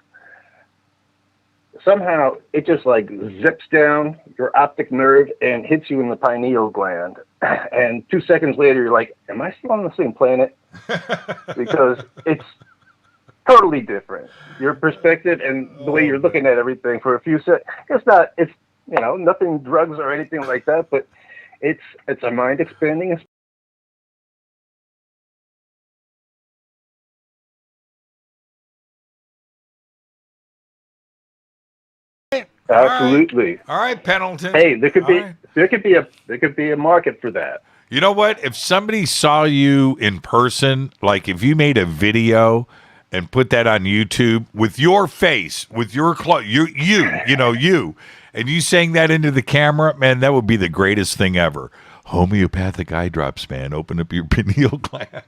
Somehow it just like zips down your optic nerve and hits you in the pineal gland. And 2 seconds later, you're like, am I still on the same planet? Because it's totally different. Your perspective and the way you're looking at everything for a few seconds. It's nothing drugs or anything like that, but it's a mind expanding. Absolutely. All right, Pendleton. Hey, there could be a market for that. You know what? If somebody saw you in person, like if you made a video and put that on YouTube with your face, with your clothes, you, and you sang that into the camera, man, that would be the greatest thing ever. Homeopathic eye drops, man. Open up your pineal gland.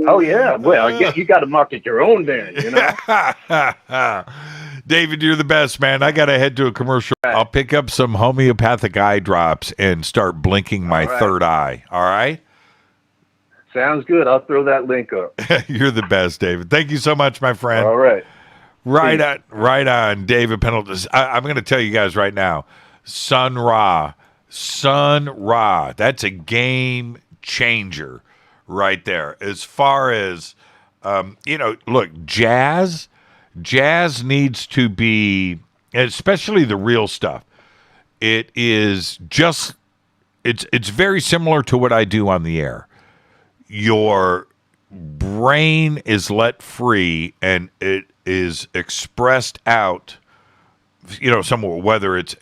Oh yeah, well, I guess you got to market your own then, David, you're the best, man. I got to head to a commercial. I'll pick up some homeopathic eye drops and start blinking my third eye. All right? Sounds good. I'll throw that link up. You're the best, David. Thank you so much, my friend. All right. Right on, David Pendleton. I'm going to tell you guys right now, Sun Ra, that's a game changer right there. As far as, look, jazz needs to be, especially the real stuff. It is just, it's very similar to what I do on the air. Your brain is let free and it is expressed out somewhere, whether it's,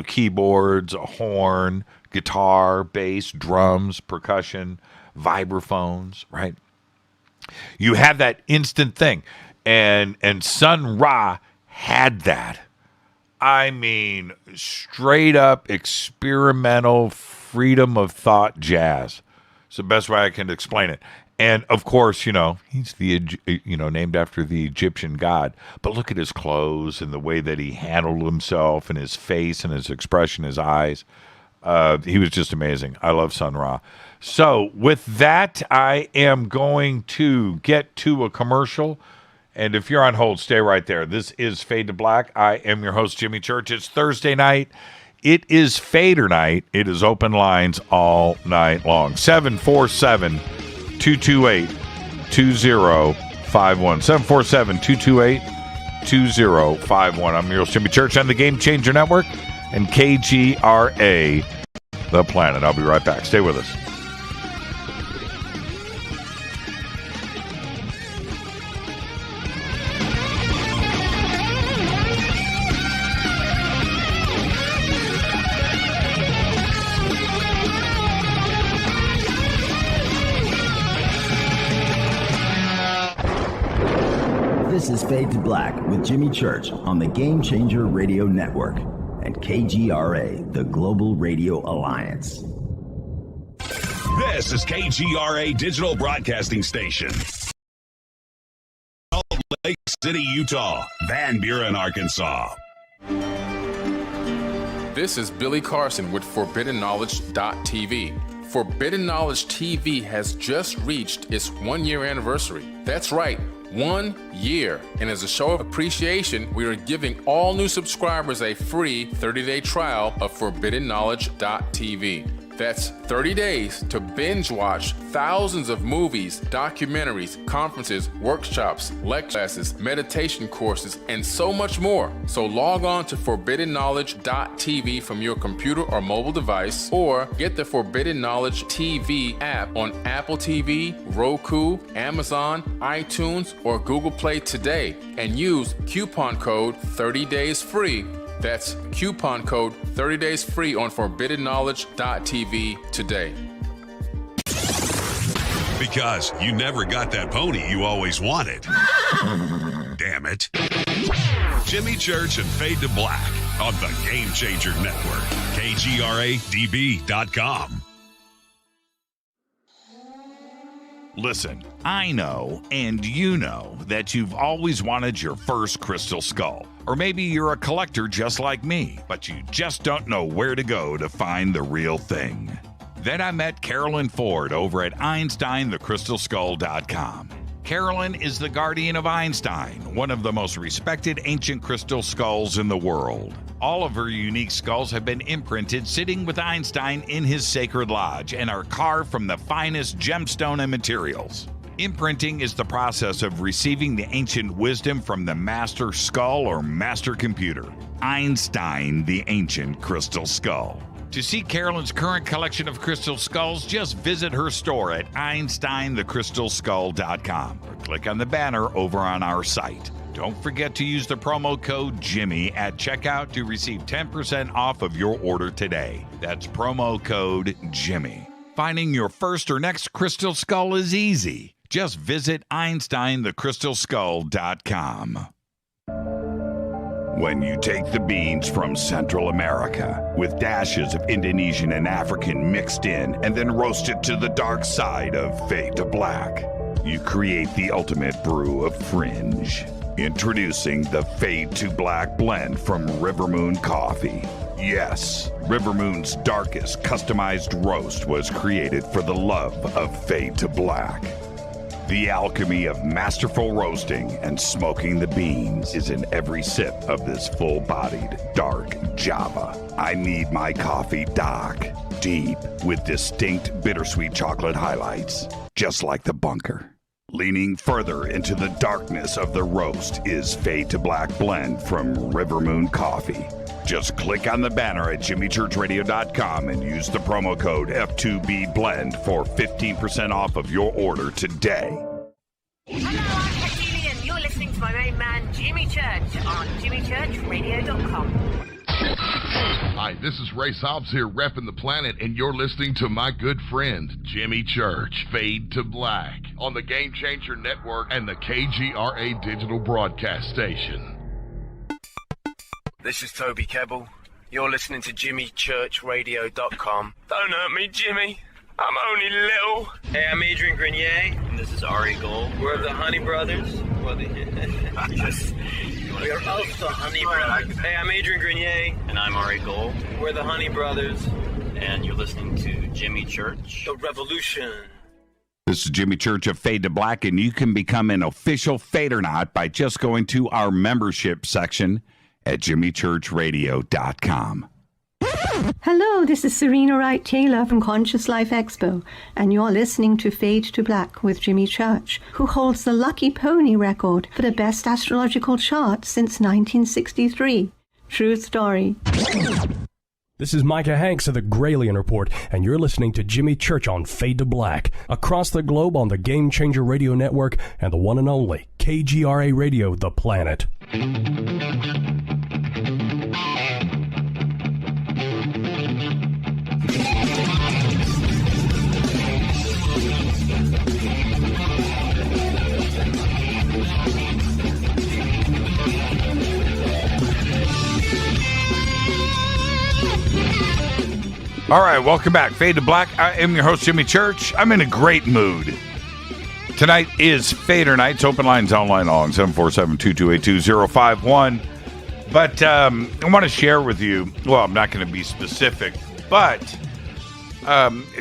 keyboards, a horn, guitar, bass, drums, percussion, vibraphones, right? You have that instant thing. And Sun Ra had that. I mean, straight up experimental freedom of thought jazz. It's the best way I can explain it. And of course, he's named after the Egyptian god. But look at his clothes and the way that he handled himself and his face and his expression, his eyes. He was just amazing. I love Sun Ra. So with that, I am going to get to a commercial. And if you're on hold, stay right there. This is Fade to Black. I am your host, Jimmy Church. It's Thursday night. It is Fadernight. It is open lines all night long. 747-228-2051. 747-228-2051. I'm your host, Jimmy Church on the Game Changer Network and KGRA, The Planet. I'll be right back. Stay with us. This is Fade to Black with Jimmy Church on the Game Changer Radio Network and KGRA, the Global Radio Alliance. This is KGRA Digital Broadcasting Station. Salt Lake City, Utah. Van Buren, Arkansas. This is Billy Carson with ForbiddenKnowledge.tv. Forbidden Knowledge TV has just reached its 1-year anniversary. That's right, 1 year. And as a show of appreciation, we are giving all new subscribers a free 30-day trial of ForbiddenKnowledge.tv. That's 30 days to binge watch thousands of movies, documentaries, conferences, workshops, lectures, meditation courses, and so much more. So log on to ForbiddenKnowledge.tv from your computer or mobile device, or get the Forbidden Knowledge TV app on Apple TV, Roku, Amazon, iTunes, or Google Play today, and use coupon code 30daysfree. That's coupon code 30 days free on ForbiddenKnowledge.tv today. Because you never got that pony you always wanted. Damn it. Jimmy Church and Fade to Black on the Game Changer Network. KGRADB.com. Listen, I know, and you know, that you've always wanted your first crystal skull. Or maybe you're a collector just like me, but you just don't know where to go to find the real thing. Then I met Carolyn Ford over at EinsteinTheCrystalSkull.com. Carolyn is the guardian of Einstein, one of the most respected ancient crystal skulls in the world. All of her unique skulls have been imprinted sitting with Einstein in his sacred lodge and are carved from the finest gemstone and materials. Imprinting is the process of receiving the ancient wisdom from the master skull or master computer. Einstein, the ancient crystal skull. To see Carolyn's current collection of crystal skulls, just visit her store at EinsteinTheCrystalSkull.com or click on the banner over on our site. Don't forget to use the promo code Jimmy at checkout to receive 10% off of your order today. That's promo code Jimmy. Finding your first or next crystal skull is easy. Just visit EinsteinTheCrystalSkull.com. When you take the beans from Central America with dashes of Indonesian and African mixed in and then roast it to the dark side of Fade to Black, you create the ultimate brew of fringe. Introducing the Fade to Black blend from Rivermoon Coffee. Yes, Rivermoon's darkest customized roast was created for the love of Fade to Black. The alchemy of masterful roasting and smoking the beans is in every sip of this full-bodied, dark Java. I need my coffee dark, deep, with distinct bittersweet chocolate highlights, just like the bunker. Leaning further into the darkness of the roast is Fade to Black blend from Rivermoon Coffee. Just click on the banner at jimmychurchradio.com and use the promo code F2BBLEND for 15% off of your order today. Hello, I'm Katie and you're listening to my main man, Jimmy Church, on jimmychurchradio.com. Hi, this is Ray Hobbs here, repping the planet, and you're listening to my good friend, Jimmy Church, Fade to Black, on the Game Changer Network and the KGRA digital broadcast station. This is Toby Kebbell. You're listening to jimmychurchradio.com. Don't hurt me, Jimmy. I'm only little. Hey, I'm Adrian Grenier. And this is Ari Gold. We're the Honey Brothers. We are also Honey Brothers. Hey, I'm Adrian Grenier. And I'm Ari Gold. We're the Honey Brothers. And you're listening to Jimmy Church. The Revolution. This is Jimmy Church of Fade to Black, and you can become an official Fadernight by just going to our membership section at jimmychurchradio.com. Hello, this is Serena Wright Taylor from Conscious Life Expo, and you're listening to Fade to Black with Jimmy Church, who holds the Lucky Pony record for the best astrological chart since 1963. True story. This is Micah Hanks of the Gralien Report, and you're listening to Jimmy Church on Fade to Black, across the globe on the Game Changer Radio Network and the one and only KGRA Radio, The Planet. All right, welcome back. Fade to Black. I am your host, Jimmy Church. I'm in a great mood. Tonight is Fadernight. Open lines online long, 747-228-2051. But I want to share with you, well, I'm not going to be specific, but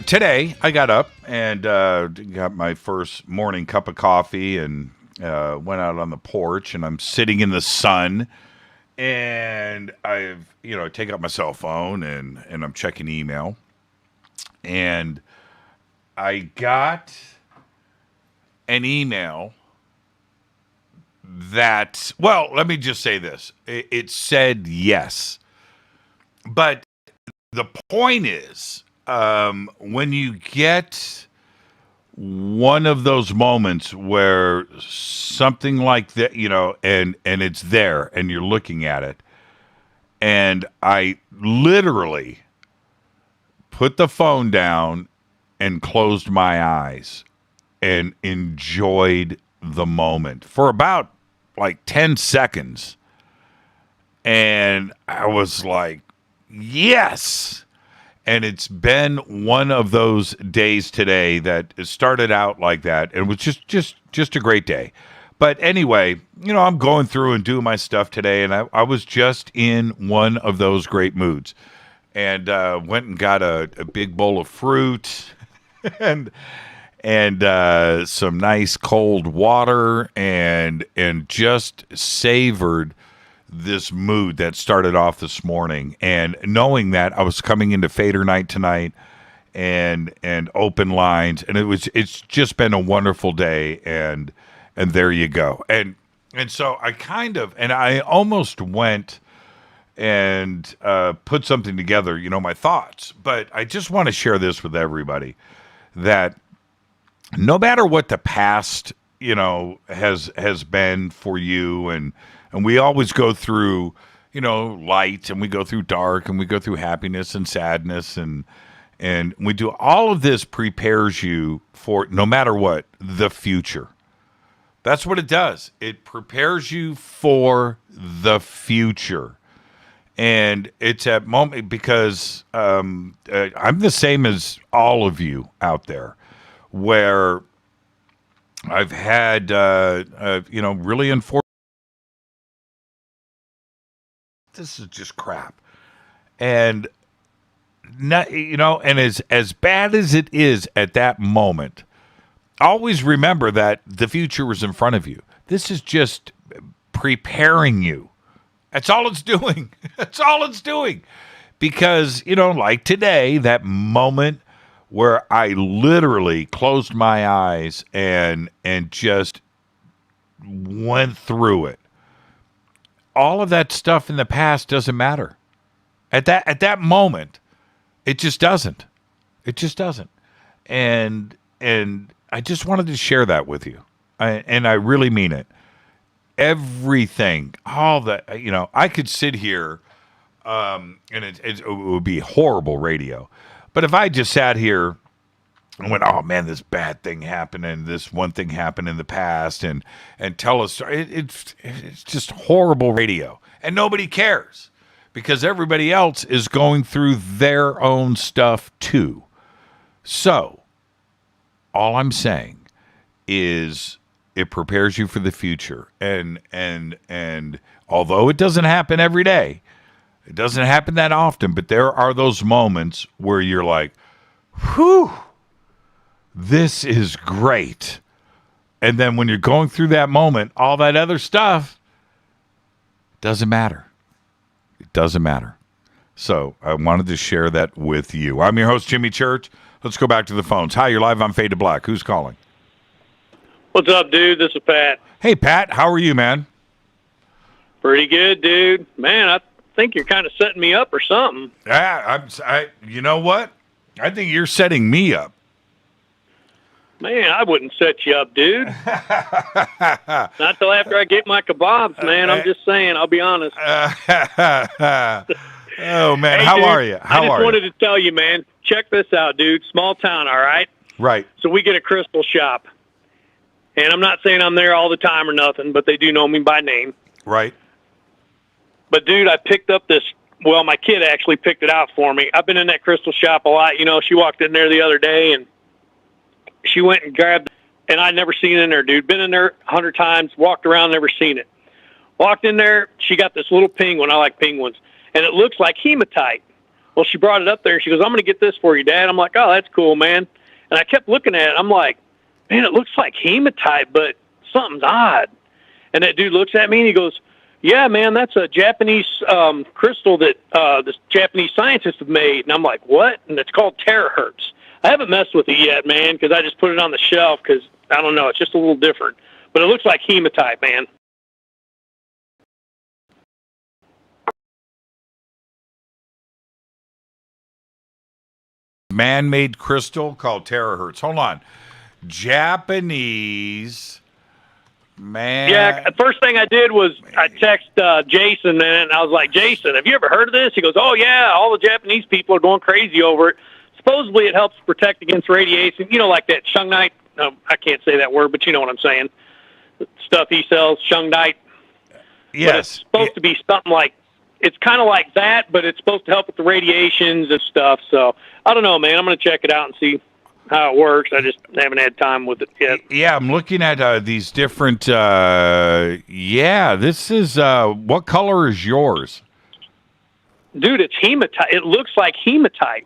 today I got up and got my first morning cup of coffee and went out on the porch, and I'm sitting in the sun. And I've, take out my cell phone and I'm checking email. And I got an email that, well, let me just say this. It said yes. But the point is, when you get one of those moments where something like that, and it's there and you're looking at it, and I literally put the phone down and closed my eyes and enjoyed the moment for about like 10 seconds. And I was like, yes. And it's been one of those days today that started out like that. And it was just a great day. But anyway, I'm going through and doing my stuff today. And I was just in one of those great moods. And went and got a big bowl of fruit and some nice cold water and just savored this mood that started off this morning, and knowing that I was coming into Fadernight tonight and open lines, and it's just been a wonderful day, and there you go. And so I almost went and put something together, my thoughts, but I just want to share this with everybody, that no matter what the past, has been for you, and we always go through, light, and we go through dark, and we go through happiness and sadness, and we do all of this prepares you for, no matter what, the future. That's what it does. It prepares you for the future. And it's at moment, because I'm the same as all of you out there, where I've had, really unfortunate. This is just crap. And, and as bad as it is at that moment, always remember that the future is in front of you. This is just preparing you. That's all it's doing. That's all it's doing. Because, like today, that moment where I literally closed my eyes and just went through it. All of that stuff in the past doesn't matter. At that moment, it just doesn't. It just doesn't. And I just wanted to share that with you. And I really mean it. everything, all that, I could sit here, and it would be horrible radio. But if I just sat here and went, oh man, this bad thing happened and this one thing happened in the past, and tell us, it's just horrible radio, and nobody cares because everybody else is going through their own stuff too. So all I'm saying is it prepares you for the future, and although it doesn't happen every day, it doesn't happen that often, but there are those moments where you're like, whew, this is great. And then when you're going through that moment, all that other stuff doesn't matter. It doesn't matter. So I wanted to share that with you. I'm your host, Jimmy Church. Let's go back to the phones. Hi, you're live on Fade to Black. Who's calling? What's up, dude? This is Pat. Hey, Pat. How are you, man? Pretty good, dude. Man, I think you're kind of setting me up or something. Yeah, you know what? I think you're setting me up. Man, I wouldn't set you up, dude. Not till after I get my kebabs, man. I'm just saying. I'll be honest. Oh, man. Hey, how dude, are you? I just wanted to tell you, man. Check this out, dude. Small town, all right? Right. So we get a crystal shop. And I'm not saying I'm there all the time or nothing, but they do know me by name. Right. But, dude, I picked up this. Well, my kid actually picked it out for me. I've been in that crystal shop a lot. She walked in there the other day, and she went and grabbed it, and I'd never seen it in there, dude. Been in there 100 times, walked around, never seen it. Walked in there, she got this little penguin. I like penguins. And it looks like hematite. Well, she brought it up there, and she goes, I'm going to get this for you, Dad. I'm like, oh, that's cool, man. And I kept looking at it. I'm like, man, it looks like hematite, but something's odd. And that dude looks at me, and he goes, yeah, man, that's a Japanese crystal that this Japanese scientists have made. And I'm like, what? And it's called terahertz. I haven't messed with it yet, man, because I just put it on the shelf because, I don't know, it's just a little different. But it looks like hematite, man. Man-made crystal called terahertz. Hold on. Japanese man. Yeah, the first thing I did was I texted Jason, and I was like, Jason, have you ever heard of this? He goes, oh, yeah, all the Japanese people are going crazy over it. Supposedly it helps protect against radiation, like that shungite. I can't say that word, but you know what I'm saying. The stuff he sells, shungite. Yes. But it's supposed to be something like, it's kind of like that, but it's supposed to help with the radiations and stuff. So I don't know, man. I'm going to check it out and see how it works. I just haven't had time with it yet. Yeah, I'm looking at these different, this is, what color is yours? Dude, it's hematite. It looks like hematite.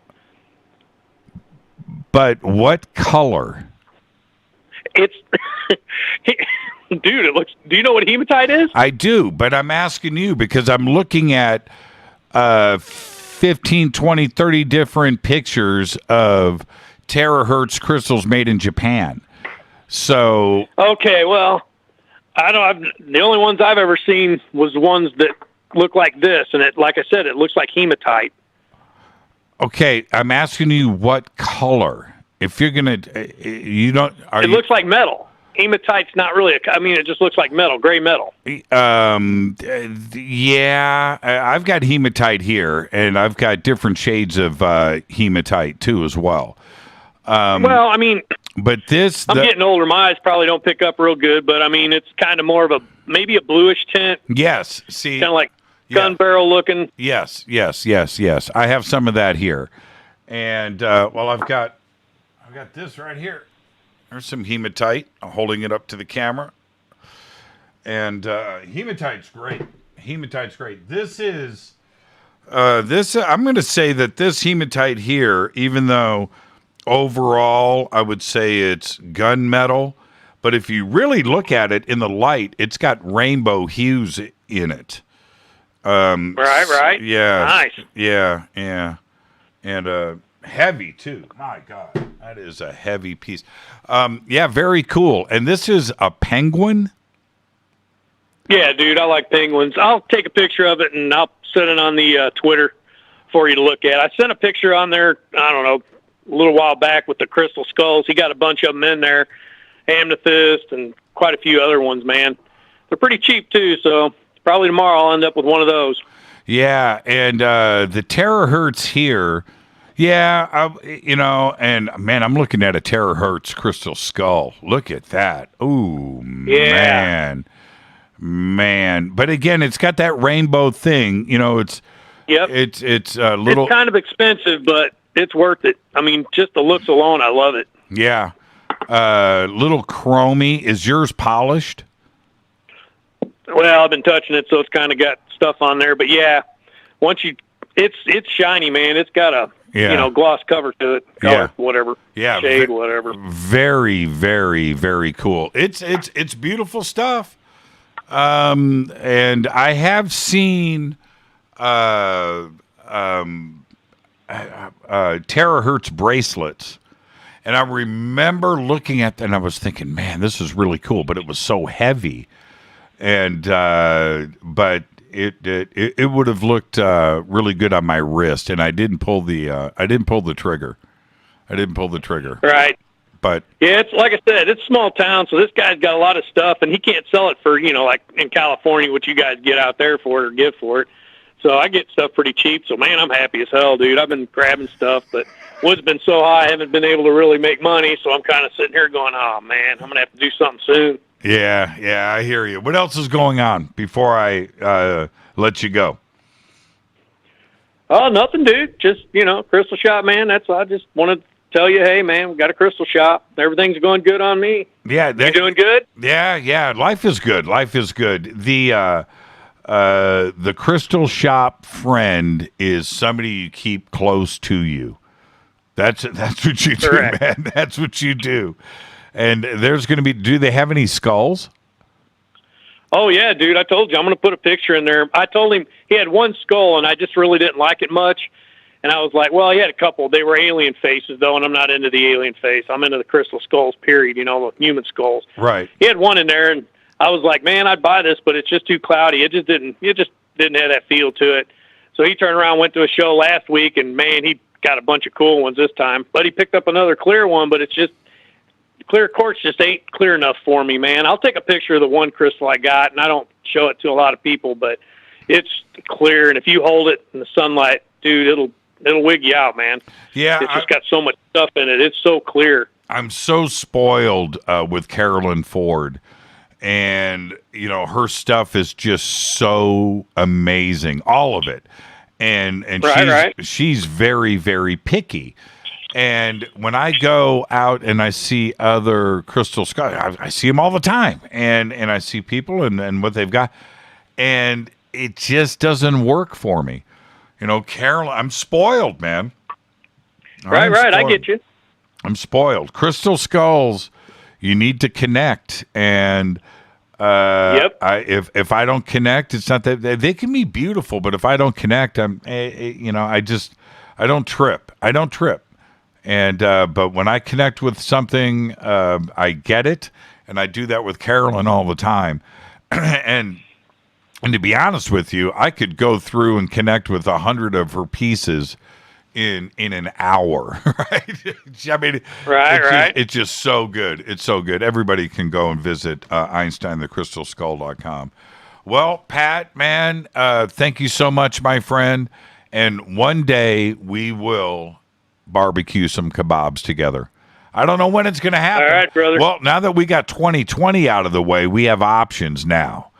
But what color? It's, dude, it looks, do you know what hematite is? I do, but I'm asking you because I'm looking at 15, 20, 30 different pictures of terahertz crystals made in Japan. So okay, well, the only ones I've ever seen was the ones that look like this, and it, like I said, it looks like hematite. Okay, I'm asking you what color. If you're gonna, you don't. It looks like metal. Hematite's not really. It just looks like metal, gray metal. Yeah, I've got hematite here, and I've got different shades of hematite too, as well. But this, I'm getting older. My eyes probably don't pick up real good, but it's kind of more of maybe a bluish tint. Yes, see, kind of like gun barrel looking. Yes. I have some of that here, and I've got this right here. There's some hematite. I'm holding it up to the camera, and hematite's great. This is I'm going to say that this hematite here, even though overall I would say it's gunmetal, but if you really look at it in the light, it's got rainbow hues in it. Right. Yeah. Nice. Yeah. And heavy too. My God, that is a heavy piece. Very cool. And this is a penguin? Yeah, dude, I like penguins. I'll take a picture of it and I'll send it on the Twitter for you to look at. I sent a picture on there, I don't know, a little while back with the crystal skulls. He got a bunch of them in there, amethyst and quite a few other ones, man. they're pretty cheap too. So probably tomorrow I'll end up with one of those. Yeah, and the terahertz here, and man, I'm looking at a terahertz crystal skull. Look at that. Ooh, man. But again, it's got that rainbow thing. It's it's a little. It's kind of expensive, but it's worth it. I mean, just the looks alone, I love it. Yeah, little chromy. Is yours polished? Well, I've been touching it, so it's kind of got stuff on there. But yeah, it's shiny, man. It's got a gloss cover to it, color, whatever, shade, whatever. Very, very, very cool. It's beautiful stuff. And I have seen terahertz bracelets. And I remember looking at them and I was thinking, man, this is really cool, but it was so heavy. And but it would have looked really good on my wrist, and I didn't pull the trigger. Right. But yeah, it's like I said, it's a small town, so this guy's got a lot of stuff, and he can't sell it for like in California, what you guys get out there for it or give for it. So I get stuff pretty cheap. So man, I'm happy as hell, dude. I've been grabbing stuff, but wood's been so high, I haven't been able to really make money. So I'm kind of sitting here going, oh man, I'm gonna have to do something soon. Yeah, I hear you. What else is going on before I let you go? Oh, nothing, dude. Just, crystal shop, man. I just wanted to tell you, hey, man, we got a crystal shop. Everything's going good on me. Yeah. You doing good? Yeah. Life is good. The crystal shop friend is somebody you keep close to you. That's what you do, Correct. Man. That's what you do. And there's going to be, do they have any skulls? Oh, yeah, dude. I told you I'm going to put a picture in there. I told him he had one skull, and I just really didn't like it much. And I was like, well, he had a couple. They were alien faces, though, and I'm not into the alien face. I'm into the crystal skulls, period, the human skulls. Right. He had one in there, and I was like, man, I'd buy this, but it's just too cloudy. It just didn't have that feel to it. So he turned around, went to a show last week, and, man, he got a bunch of cool ones this time. But he picked up another clear one, but it's just, clear quartz just ain't clear enough for me, man. I'll take a picture of the one crystal I got, and I don't show it to a lot of people, but it's clear, and if you hold it in the sunlight, dude, it'll wig you out, man. Yeah. It's just got so much stuff in it. It's so clear. I'm so spoiled with Carolyn Ford, and, her stuff is just so amazing, all of it. And she's very, very picky. And when I go out and I see other crystal skulls, I see them all the time. And I see people and what they've got. And it just doesn't work for me. Carolyn, I'm spoiled, man. Right. I get you. I'm spoiled. Crystal skulls, you need to connect. And yep. If I don't connect, it's not that they can be beautiful, but if I don't connect, I don't trip. And but when I connect with something, I get it, and I do that with Carolyn all the time. and to be honest with you, I could go through and connect with 100 of her pieces in an hour, right? I mean, it's just so good. It's so good. Everybody can go and visit EinsteinTheCrystalSkull.com. Well, Pat, man, thank you so much, my friend. And one day we will barbecue some kebabs together. I don't know when it's going to happen. All right, brother. Well, now that we got 2020 out of the way, we have options now.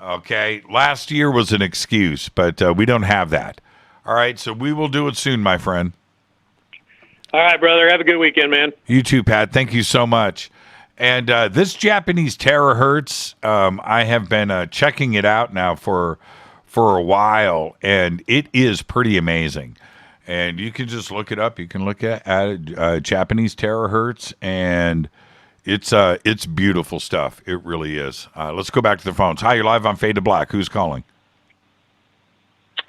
Okay? Last year was an excuse, but we don't have that. All right, so we will do it soon, my friend. All right, brother. Have a good weekend, man. You too, Pat. Thank you so much. And this Japanese terahertz, I have been checking it out now for a while, and it is pretty amazing. And you can just look it up. You can look at Japanese terahertz, and it's beautiful stuff. It really is. Let's go back to the phones. Hi, you're live on Fade to Black. Who's calling?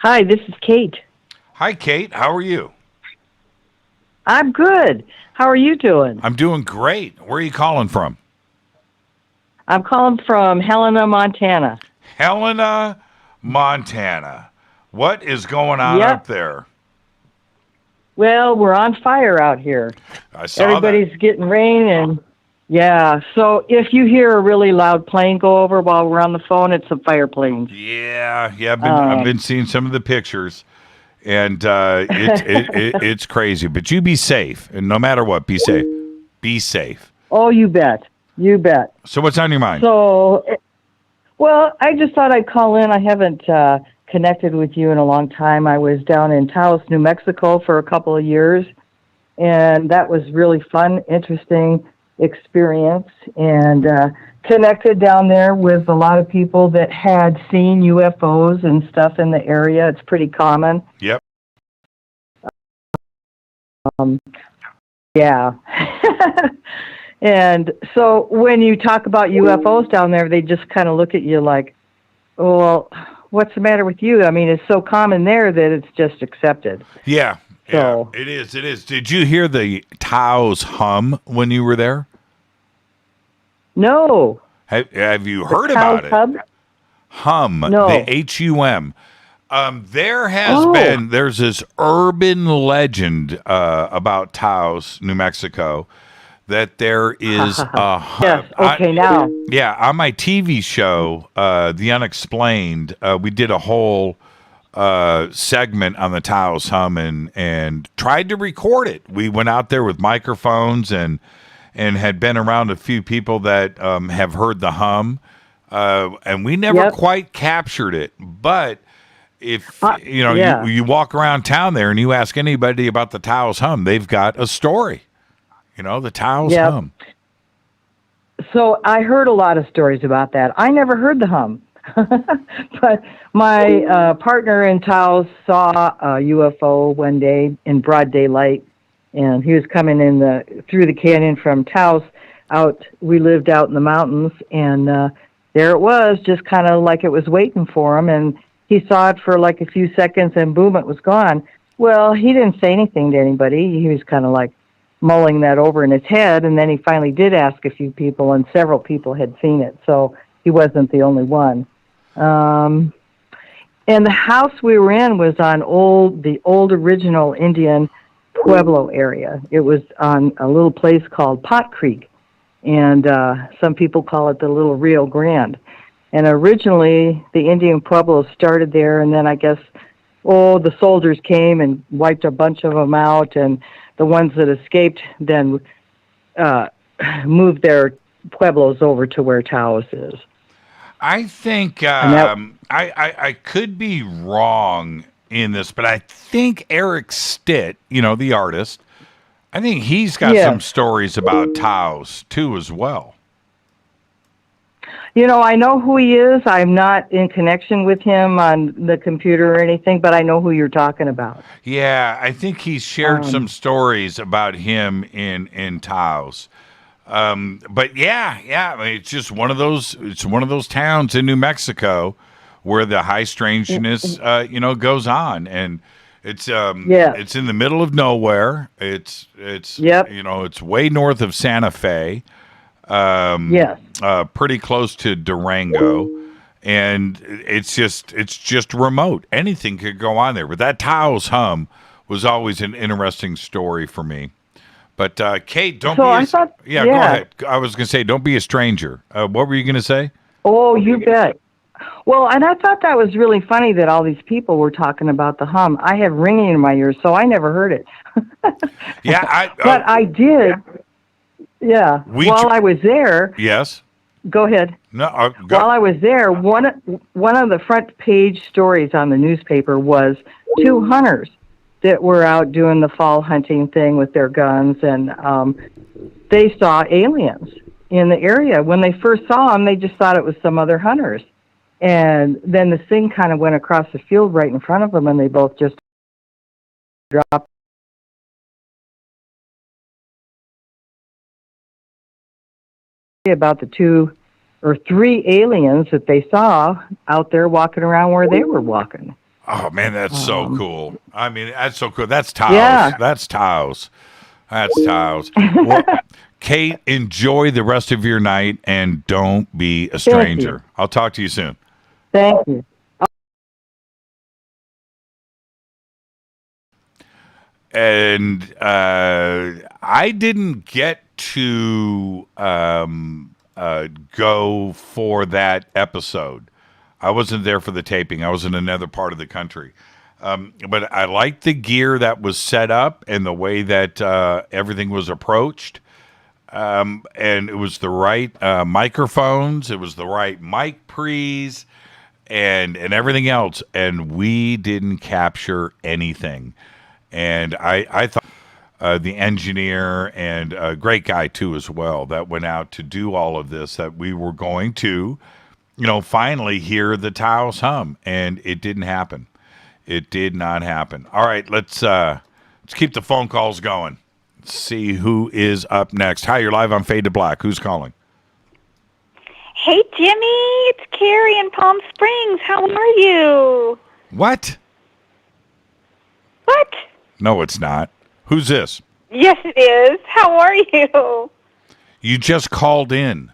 Hi, this is Kate. Hi, Kate. How are you? I'm good. How are you doing? I'm doing great. Where are you calling from? I'm calling from Helena, Montana. Helena, Montana. What is going on up there? Well, we're on fire out here. I saw Everybody's getting rain, and Yeah, so if you hear a really loud plane go over while we're on the phone, it's a fire plane. Yeah. I've been seeing some of the pictures, and it's crazy. But you be safe, and no matter what, be safe. Be safe. Oh, you bet. You bet. So what's on your mind? So, well, I just thought I'd call in. I haven't connected with you in a long time. I was down in Taos, New Mexico for a couple of years, and that was really fun, interesting experience, and connected down there with a lot of people that had seen UFOs and stuff in the area. It's pretty common. Yep. Yeah. And so when you talk about UFOs down there, they just kind of look at you like, oh, well, what's the matter with you? I mean, it's so common there that it's just accepted. Yeah. So, yeah, it is. Did you hear the Taos hum when you were there? No. Have you heard about it? Hum. No. The H-U-M. There's this urban legend about Taos, New Mexico, that there is a hum. Yes, okay, now. Yeah, on my TV show, The Unexplained, we did a whole segment on the Taos hum and tried to record it. We went out there with microphones and had been around a few people that have heard the hum, and we never quite captured it. But if you walk around town there and you ask anybody about the Taos hum, they've got a story. The Taos hum. So I heard a lot of stories about that. I never heard the hum. But my partner in Taos saw a UFO one day in broad daylight, and he was coming through the canyon from Taos out. We lived out in the mountains, and there it was, just kind of like it was waiting for him, and he saw it for like a few seconds, and boom, it was gone. Well, he didn't say anything to anybody. He was kind of like mulling that over in his head, and then he finally did ask a few people, and several people had seen it, so he wasn't the only one. And the house we were in was on the old original Indian Pueblo area. It was on a little place called Pot Creek, and some people call it the Little Rio Grande. And originally, the Indian Pueblo started there, and then I guess, the soldiers came and wiped a bunch of them out, and the ones that escaped then moved their pueblos over to where Taos is. I think I could be wrong in this, but I think Eric Stitt, the artist, I think he's got some stories about Taos too as well. I know who he is. I'm not in connection with him on the computer or anything, but I know who you're talking about. Yeah, I think he's shared some stories about him in Taos. But yeah, I mean, it's just one of those towns in New Mexico where the high strangeness, goes on, and it's in the middle of nowhere. It's it's way north of Santa Fe. Pretty close to Durango, and it's just remote. Anything could go on there, but that Taos hum was always an interesting story for me. But Kate, go ahead. I was going to say, don't be a stranger. What were you going to say? Oh, you bet. Well, and I thought that was really funny that all these people were talking about the hum. I have ringing in my ears, so I never heard it. But I did. Yeah. While I was there. Yes. Go ahead. No. While I was there, one of the front page stories on the newspaper was 2 hunters that were out doing the fall hunting thing with their guns, and they saw aliens in the area. When they first saw them, they just thought it was some other hunters. And then this thing kind of went across the field right in front of them, and they both just dropped. About the 2 or 3 aliens that they saw out there walking around where they were walking. Oh man, that's so cool. I mean, that's so cool. That's Taos. Yeah. That's Taos. That's Taos. Well, Kate, enjoy the rest of your night and don't be a stranger. I'll talk to you soon. Thank you. And I didn't get to go for that episode. I wasn't there for the taping. I was in another part of the country. But I liked the gear that was set up and the way that everything was approached. And it was the right microphones. It was the right mic pre's and everything else. And we didn't capture anything. And I thought the engineer and a great guy, too, as well, that went out to do all of this, that we were going to, finally hear the tiles hum. And it didn't happen. It did not happen. All right, let's keep the phone calls going. Let's see who is up next. Hi, you're live on Fade to Black. Who's calling? Hey, Jimmy. It's Carrie in Palm Springs. How are you? What? What? No, it's not. Who's this? Yes, it is. How are you? You just called in.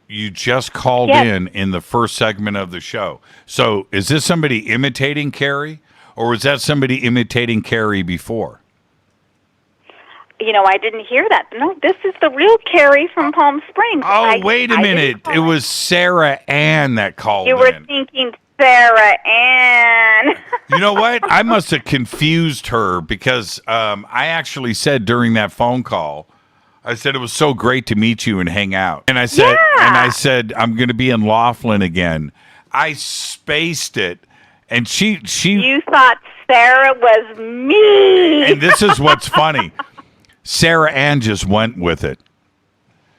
You just called in the first segment of the show. So is this somebody imitating Carrie, or was that somebody imitating Carrie before? I didn't hear that. No, this is the real Carrie from Palm Springs. Oh, wait a minute. It was Sarah Ann that called in. You were thinking Sarah Ann. You know what? I must have confused her because I actually said during that phone call, I said it was so great to meet you and hang out. And I said, I'm going to be in Laughlin again. I spaced it, and she. You thought Sarah was me. And this is what's funny. Sarah Ann just went with it.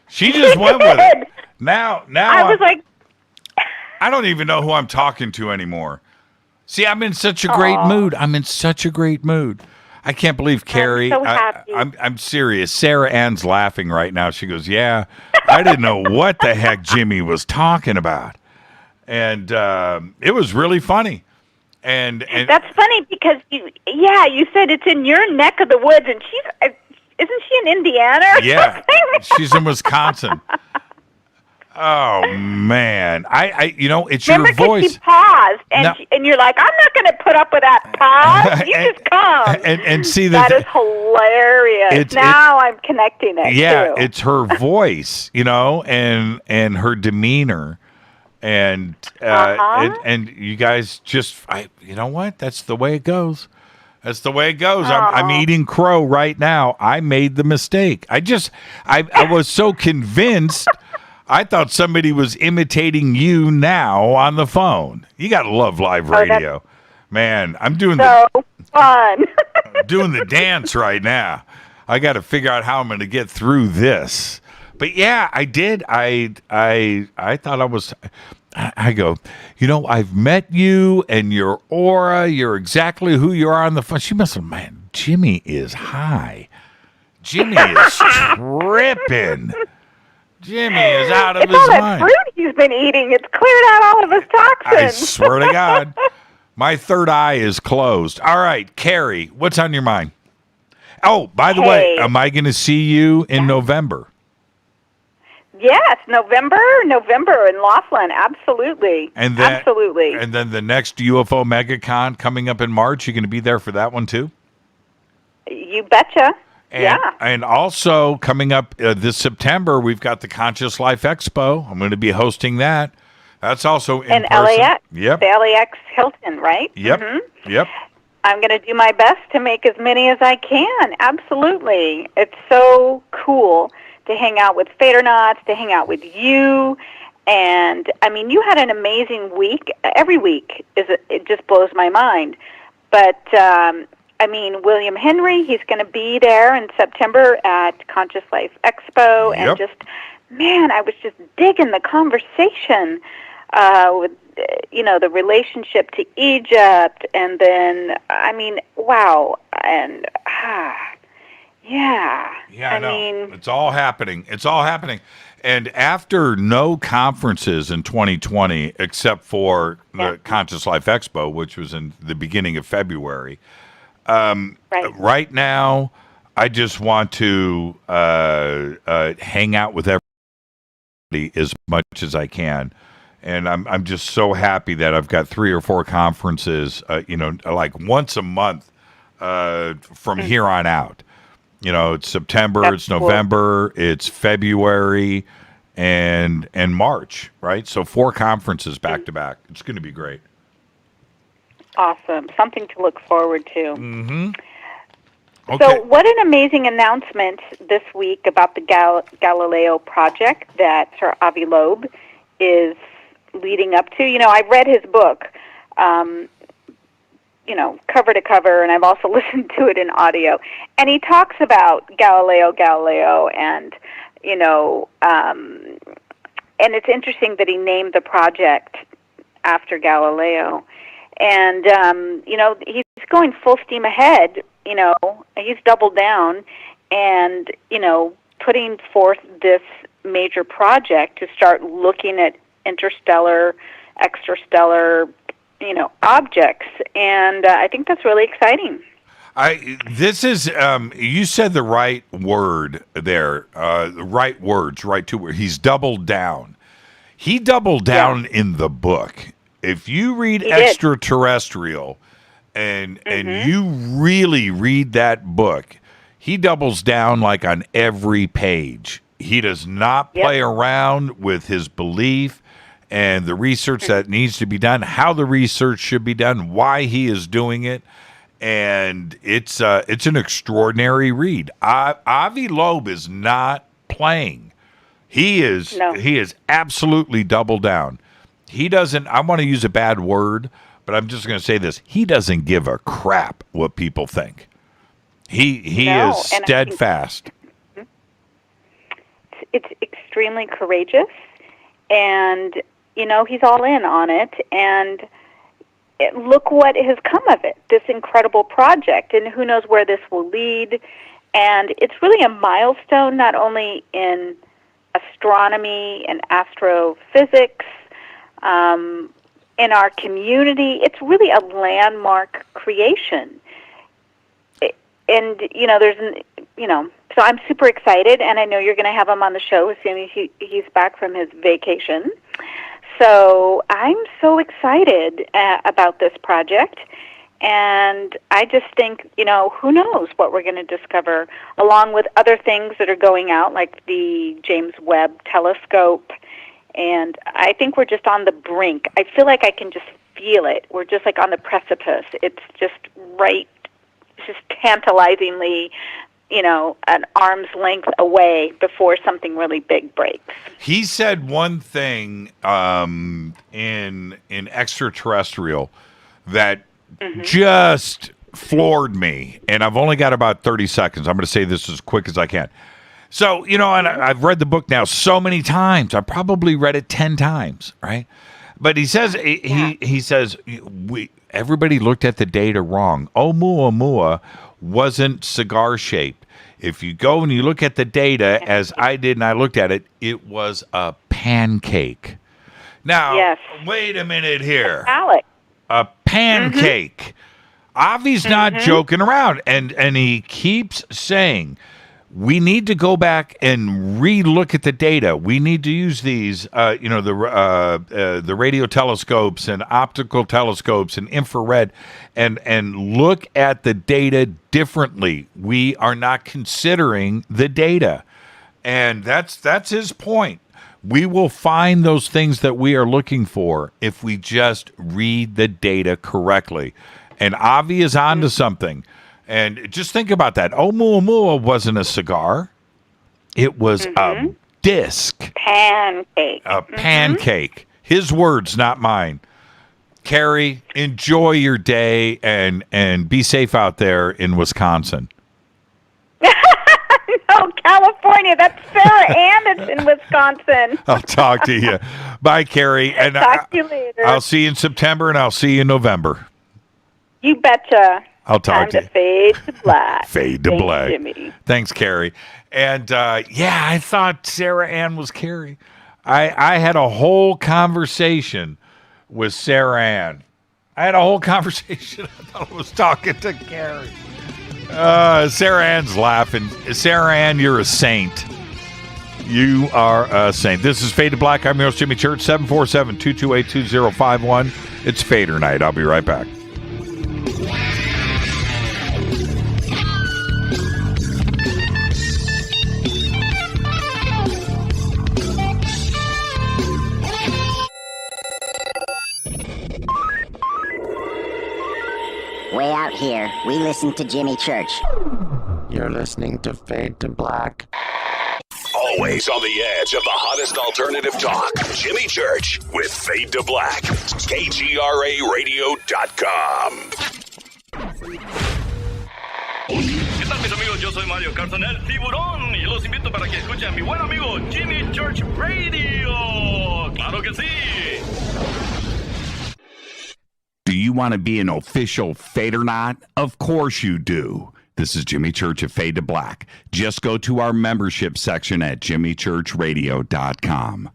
She just went with it. Now I was like, I don't even know who I'm talking to anymore. See, I'm in such a great mood. I can't believe Carrie. I'm so happy. I'm serious. Sarah Ann's laughing right now. She goes, "Yeah, I didn't know what the heck Jimmy was talking about," and it was really funny. And that's funny because you said it's in your neck of the woods, and isn't she in Indiana? Yeah, she's in Wisconsin. Oh man, it's Remember, your voice. She paused, and you're like, I'm not going to put up with that pause. You just come. And see that is hilarious. Now I'm connecting it. Yeah, too. It's her voice, and her demeanor, and you guys just, you know what? That's the way it goes. That's the way it goes. I'm eating crow right now. I made the mistake. I was so convinced. I thought somebody was imitating you now on the phone. You got to love live radio. Man, I'm doing fun. doing the dance right now. I got to figure out how I'm going to get through this. But yeah, I did. I thought I go, I've met you and your aura. You're exactly who you are on the phone. She must have, man, Jimmy is high. Jimmy is tripping. Jimmy is out of his mind. It's all that fruit he's been eating. It's cleared out all of his toxins. I swear to God. My third eye is closed. All right, Carrie, what's on your mind? Oh, by the way, am I going to see you in November? Yes, November in Laughlin, absolutely. Absolutely. And then the next UFO MegaCon coming up in March, you're going to be there for that one too? You betcha. And also coming up this September, we've got the Conscious Life Expo. I'm going to be hosting that. That's also in person. LAX. Yep. The LAX Hilton, right? Yep. Mm-hmm. Yep. I'm going to do my best to make as many as I can. Absolutely. It's so cool to hang out with Fadernauts, to hang out with you. And, you had an amazing week. Every week, it just blows my mind. But, William Henry, he's going to be there in September at Conscious Life Expo. Yep. And I was just digging the conversation with, the relationship to Egypt. And then, wow. And, yeah. Yeah, I know. It's all happening. And after no conferences in 2020, except for the Conscious Life Expo, which was in the beginning of February, right now, I just want to hang out with everybody as much as I can. And I'm just so happy that I've got 3 or 4 conferences, like once a month from here on out. It's September, it's November, it's February, and March, right? So 4 conferences back to back. It's going to be great. Awesome. Something to look forward to. Mm-hmm. Okay. So what an amazing announcement this week about the Galileo project that Sir Avi Loeb is leading up to. I read his book, cover to cover, and I've also listened to it in audio. And he talks about Galileo, and, and it's interesting that he named the project after Galileo. And, he's going full steam ahead, he's doubled down and, putting forth this major project to start looking at interstellar, extrastellar, objects. And I think that's really exciting. This is, you said the right word there, the right words, right two words. He's doubled down. He doubled down in the book. If you read Extraterrestrial and you really read that book, he doubles down like on every page. He does not play around with his belief and the research that needs to be done, how the research should be done, why he is doing it. And it's an extraordinary read. Avi Loeb is not playing. He is absolutely doubled down. He doesn't, I want to use a bad word, but I'm just going to say this. He doesn't give a crap what people think. He is steadfast. It's extremely courageous, and, he's all in on it, and look what has come of it, this incredible project, and who knows where this will lead. And it's really a milestone, not only in astronomy and astrophysics, in our community. It's really a landmark creation. And, so I'm super excited, and I know you're going to have him on the show as soon as he's back from his vacation. So I'm so excited about this project, and I just think, who knows what we're going to discover, along with other things that are going out, like the James Webb Telescope. And I think we're just on the brink. I feel like I can just feel it. We're just like on the precipice. It's just right, just tantalizingly, an arm's length away before something really big breaks. He said one thing in Extraterrestrial that just floored me, and I've only got about 30 seconds. I'm going to say this as quick as I can. So, and I've read the book now so many times. I probably read it 10 times, right? But he says, he says, everybody looked at the data wrong. Oumuamua wasn't cigar-shaped. If you go and you look at the data, as I did and I looked at it, it was a pancake. Now, wait a minute here. A pancake. Avi's not joking around. And he keeps saying, we need to go back and re-look at the data. We need to use these, the radio telescopes and optical telescopes and infrared, and look at the data differently. We are not considering the data, and that's his point. We will find those things that we are looking for if we just read the data correctly. And Avi is onto something. And just think about that. Oumuamua wasn't a cigar. It was a disc. Pancake. A pancake. His words, not mine. Carrie, enjoy your day and be safe out there in Wisconsin. No, California. That's Sarah Ann that's in Wisconsin. I'll talk to you. Bye, Carrie. And talk to you later. I'll see you in September, and I'll see you in November. You betcha. I'll talk to you. Fade to black. Fade to black. Jimmy. Thanks, Carrie. And I thought Sarah Ann was Carrie. I had a whole conversation with Sarah Ann. I thought I was talking to Carrie. Sarah Ann's laughing. Sarah Ann, you're a saint. You are a saint. This is Fade to Black. I'm your host, Jimmy Church, 747-228-2051. It's Fadernight. I'll be right back. Way out here, we listen to Jimmy Church. You're listening to Fade to Black. Always on the edge of the hottest alternative talk. Jimmy Church with Fade to Black. KGRARadio.com. ¿Qué tal, mis amigos? Yo soy Mario Carson, el tiburón, y los invito para que escuchen a mi buen amigo Jimmy Church Radio. ¡Claro que sí! Do you want to be an official Fadernaut? Of course you do. This is Jimmy Church of Fade to Black. Just go to our membership section at jimmychurchradio.com.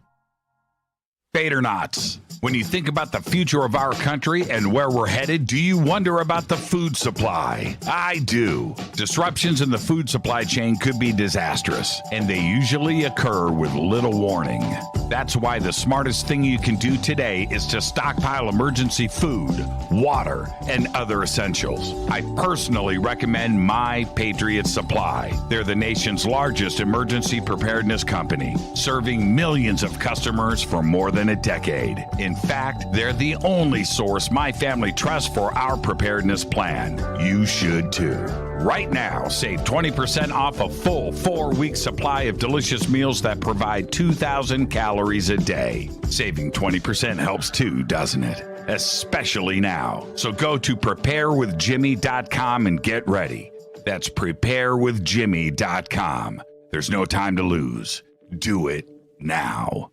Fadernauts. When you think about the future of our country and where we're headed, do you wonder about the food supply? I do. Disruptions in the food supply chain could be disastrous, and they usually occur with little warning. That's why the smartest thing you can do today is to stockpile emergency food, water, and other essentials. I personally recommend My Patriot Supply. They're the nation's largest emergency preparedness company, serving millions of customers for more than a decade. In fact, they're the only source my family trusts for our preparedness plan. You should too. Right now, save 20% off a full 4-week supply of delicious meals that provide 2,000 calories a day. Saving 20% helps too, doesn't it? Especially now. So go to preparewithjimmy.com and get ready. That's preparewithjimmy.com. There's no time to lose. Do it now.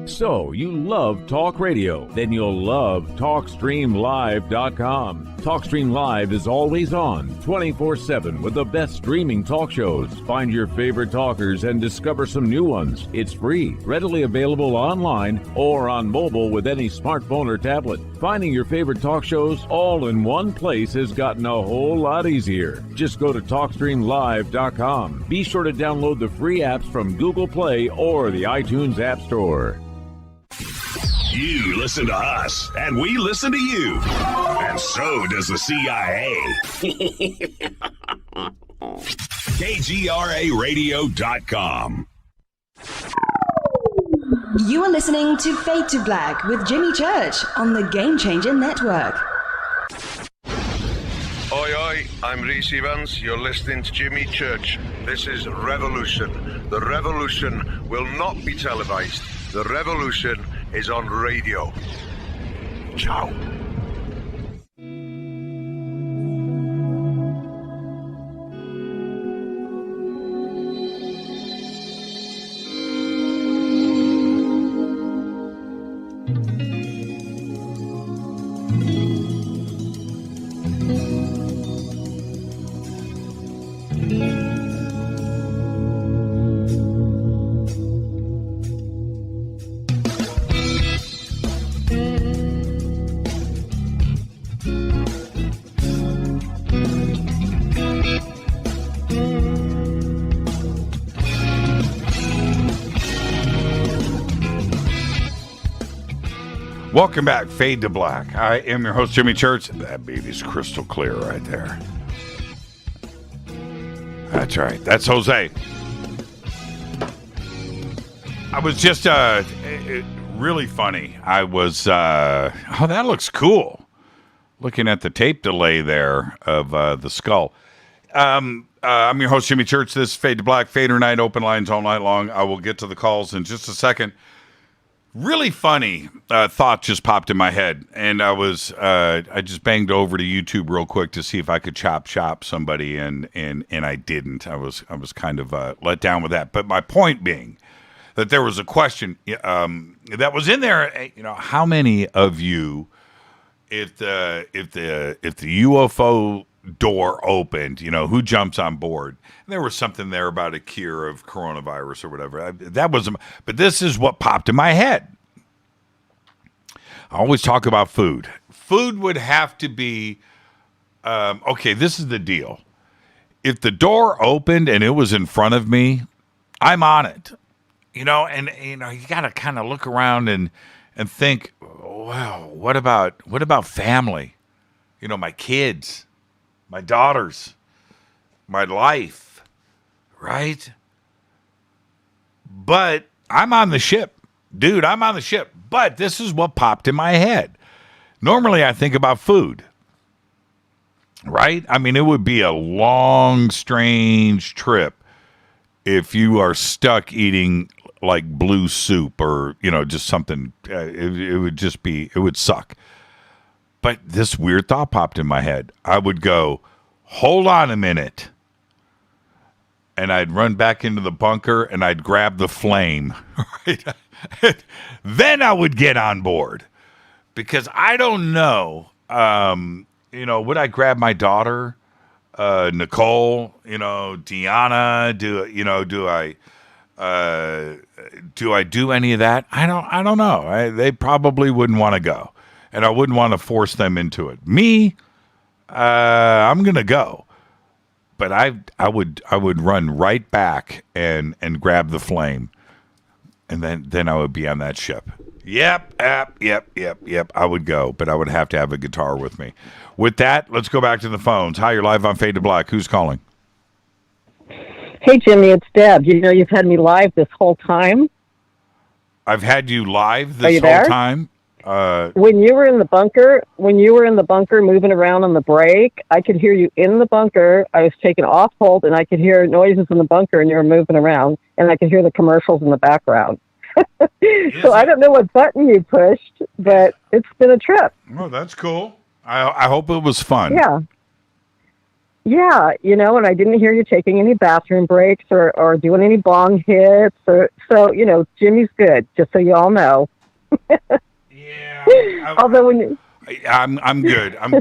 So, you love talk radio? Then you'll love TalkStreamLive.com. TalkStream Live is always on, 24/7 with the best streaming talk shows. Find your favorite talkers and discover some new ones. It's free, readily available online or on mobile with any smartphone or tablet. Finding your favorite talk shows all in one place has gotten a whole lot easier. Just go to TalkStreamLive.com. Be sure to download the free apps from Google Play or the iTunes App Store. You listen to us, and we listen to you. And so does the CIA. KGRARadio.com. You are listening to Fade to Black with Jimmy Church on the Game Changer Network. Oi, oi, I'm Reese Evans. You're listening to Jimmy Church. This is Revolution. The revolution will not be televised. The revolution is on radio. Ciao. Welcome back, Fade to Black. I am your host, Jimmy Church. That baby's crystal clear right there. That's right. That's Jose. I was just really funny. I was, oh, that looks cool. Looking at the tape delay there of the skull. I'm your host, Jimmy Church. This is Fade to Black, Fadernight, open lines all night long. I will get to the calls in just a second. Really funny thought just popped in my head, and I just banged over to YouTube real quick to see if I could chop somebody, and I didn't. I was kind of let down with that. But my point being that there was a question that was in there. You know, how many of you, if the UFO door opened, you know, who jumps on board? And there was something there about a cure of coronavirus or whatever. But this is what popped in my head. I always talk about food. Food would have to be, okay, this is the deal. If the door opened and it was in front of me, I'm on it. You know, and you got to kind of look around and think, wow, what about family? You know, my kids, my daughters, my life, right? But I'm on the ship. Dude, I'm on the ship. But this is what popped in my head. Normally I think about food, right? I mean, it would be a long, strange trip if you are stuck eating like blue soup or, just something. It would suck. But this weird thought popped in my head. I would go, hold on a minute. And I'd run back into the bunker and I'd grab the flame. Right? Then I would get on board. Because I don't know, would I grab my daughter, Nicole, Deanna? Do I do any of that? I don't know. They probably wouldn't want to go, and I wouldn't want to force them into it. Me, I'm gonna go, but I would run right back and grab the flame, and then I would be on that ship. Yep. I would go, but I would have to have a guitar with me. With that, let's go back to the phones. Hi, you're live on Fade to Black. Who's calling? Hey, Jimmy, it's Deb. You've had me live this whole time. I've had you live this whole time. When you were in the bunker, moving around on the break, I could hear you in the bunker. I was taken off hold, and I could hear noises in the bunker, and you were moving around, and I could hear the commercials in the background. So I don't know what button you pushed, but it's been a trip. Oh, that's cool. I hope it was fun. Yeah, and I didn't hear you taking any bathroom breaks or doing any bong hits. So, Jimmy's good, just so you all know. Yeah. Although when you... I'm good. I'm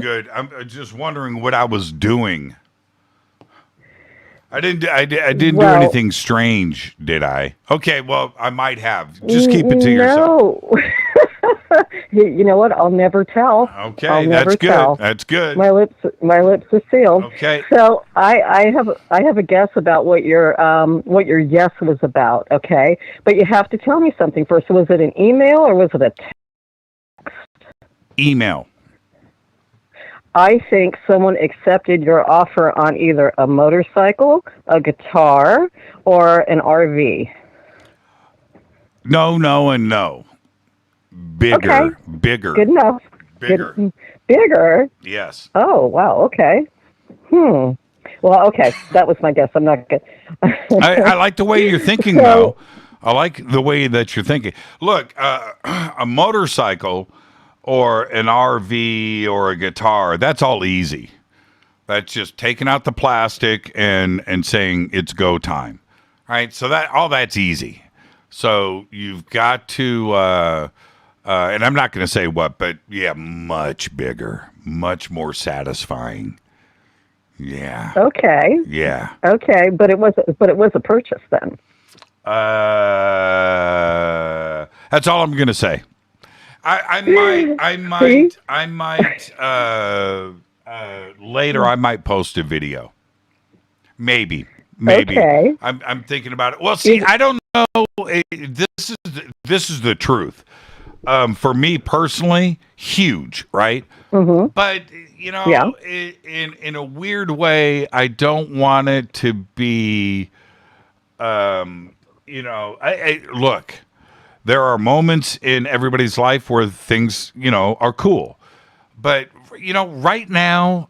just wondering what I was doing. I didn't do anything strange, did I? Okay, well, I might have. Just keep it to yourself. No. You know what? I'll never tell. Okay, that's good. Tell. That's good. My lips are sealed. Okay. So I have a guess about what your yes was about. Okay, but you have to tell me something first. Was it an email or was it a text? Email. I think someone accepted your offer on either a motorcycle, a guitar, or an RV. No, and no. Bigger. Okay. Bigger. Good enough. Bigger. Bigger? Yes. Oh, wow. Okay. Well, okay. That was my guess. I'm not good. I like the way you're thinking, though. I like the way that you're thinking. Look, a motorcycle or an RV or a guitar, that's all easy. That's just taking out the plastic and saying it's go time. All right, so that's easy. So you've got to, and I'm not going to say what, but yeah, much bigger, much more satisfying. Yeah. Okay. Yeah. Okay, but it was a purchase then. That's all I'm going to say. I might later I might post a video. Maybe. Okay. I'm thinking about it. Well, see, I don't know. This is the truth. For me personally, huge, right? Mm-hmm. But in a weird way, I don't want it to be. Look. There are moments in everybody's life where things, are cool. But, right now,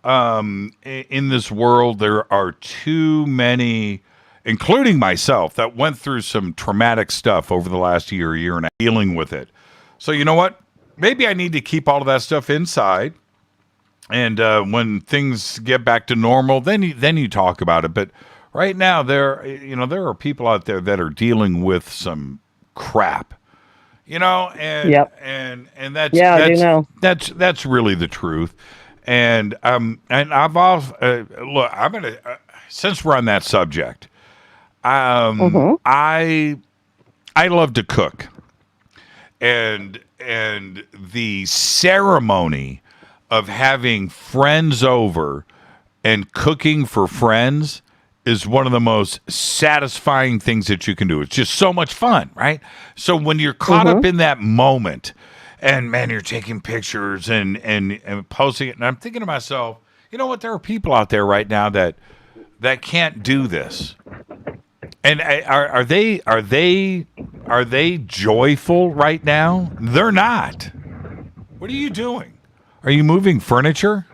in this world, there are too many, including myself, that went through some traumatic stuff over the last year and a half, dealing with it. So, you know what? Maybe I need to keep all of that stuff inside. And when things get back to normal, then you talk about it. But right now, there are people out there that are dealing with some crap. And yep. and I do know. That's really the truth. And I've also look. I'm gonna since we're on that subject. I love to cook, and the ceremony of having friends over and cooking for friends is one of the most satisfying things that you can do. It's just so much fun, right? So when you're caught up in that moment, and man, you're taking pictures and posting it, and I'm thinking to myself, you know what? There are people out there right now that can't do this. And are they joyful right now? They're not. What are you doing? Are you moving furniture?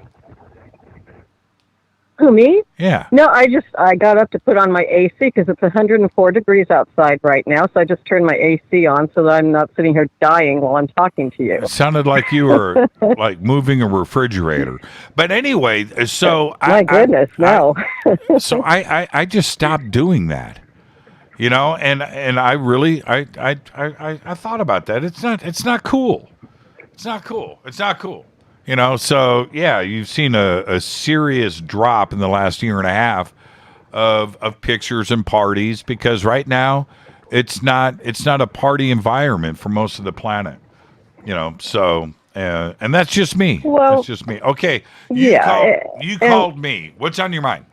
Who, me? Yeah. No, I got up to put on my AC because it's 104 degrees outside right now. So I just turned my AC on so that I'm not sitting here dying while I'm talking to you. It sounded like you were like moving a refrigerator. But anyway, so my goodness, no. So I just stopped doing that. You know, and I really I thought about that. It's not cool. It's not cool. You know, so yeah, you've seen a serious drop in the last year and a half of pictures and parties because right now it's not a party environment for most of the planet. You know, so and that's just me. Well, that's just me. Okay, you called me. What's on your mind?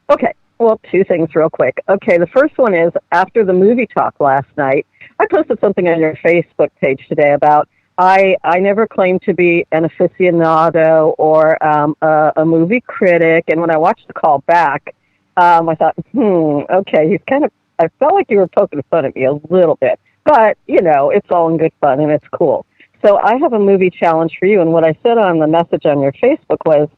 Okay. Well, two things real quick. Okay, the first one is after the movie talk last night, I posted something on your Facebook page today about I never claimed to be an aficionado or a movie critic, and when I watched the call back, I thought, okay, I felt like you were poking fun at me a little bit, but, you know, it's all in good fun and it's cool. So I have a movie challenge for you, and what I said on the message on your Facebook was,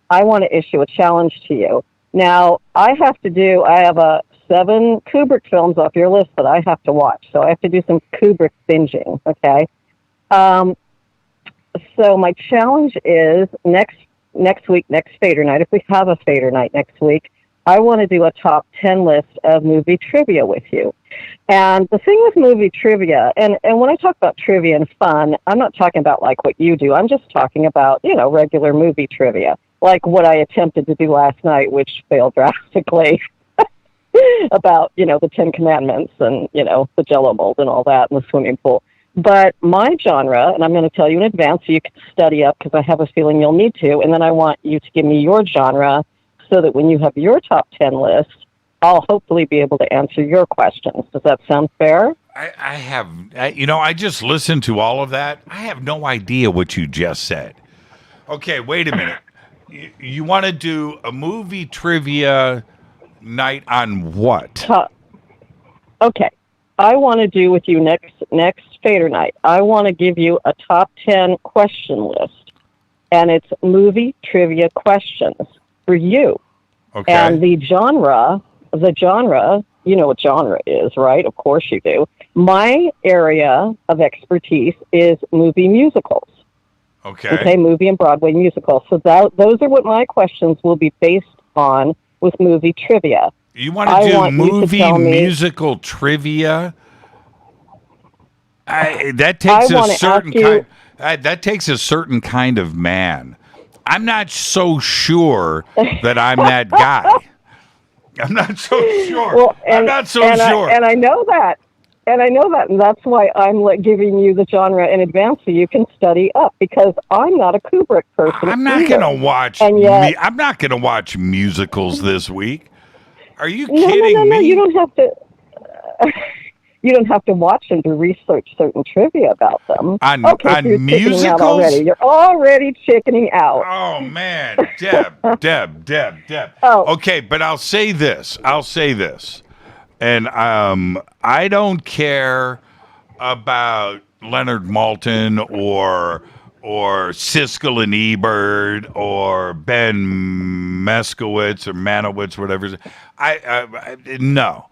I want to issue a challenge to you. Now, I have 7 Kubrick films off your list that I have to watch, so I have to do some Kubrick binging, okay? So my challenge is next week, next Fadernight, if we have a Fadernight next week, I want to do a top 10 list of movie trivia with you. And the thing with movie trivia, and when I talk about trivia and fun, I'm not talking about like what you do. I'm just talking about, you know, regular movie trivia, like what I attempted to do last night, which failed drastically, about, you know, the 10 Commandments and, you know, the Jell-O mold and all that in the swimming pool. But my genre, and I'm going to tell you in advance so you can study up because I have a feeling you'll need to, and then I want you to give me your genre so that when you have your top 10 list, I'll hopefully be able to answer your questions. Does that sound fair? I just listened to all of that. I have no idea what you just said. Okay, wait a minute. You want to do a movie trivia night on what? Okay. I want to do with you next Fadernight. I want to give you a top 10 question list, and it's movie trivia questions for you. Okay. And the genre, you know what genre is, right? Of course you do. My area of expertise is movie musicals. Okay, movie and Broadway musicals. So those are what my questions will be based on with movie trivia. You want to do movie musical trivia? That takes a certain kind of man. I'm not so sure that I'm that guy. I'm not so sure. Well, I'm not so sure. And I know that. And that's why I'm giving you the genre in advance so you can study up, because I'm not a Kubrick person. I'm not going to watch. I'm not going to watch musicals this week. Are you kidding me? No. You don't have to. You don't have to watch them to research certain trivia about them. On musicals? You're already chickening out. Oh, man. Deb. Oh. Okay, but I'll say this. And I don't care about Leonard Maltin or Siskel and Ebert or Ben Moskowitz or Manowitz, whatever. No.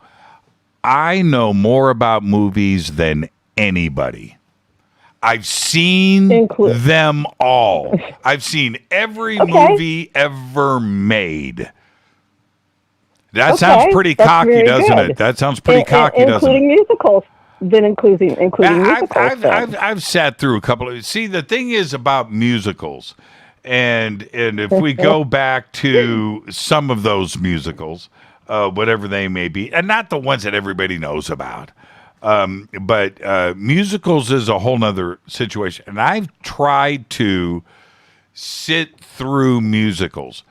I know more about movies than anybody. I've seen them all. I've seen every movie ever made. That sounds pretty cocky, doesn't it? That sounds pretty cocky, doesn't it? Including musicals. Then including musicals. I've sat through a couple of. See, the thing is about musicals, and if we go back to some of those musicals, whatever they may be, and not the ones that everybody knows about, but musicals is a whole nother situation. And I've tried to sit through musicals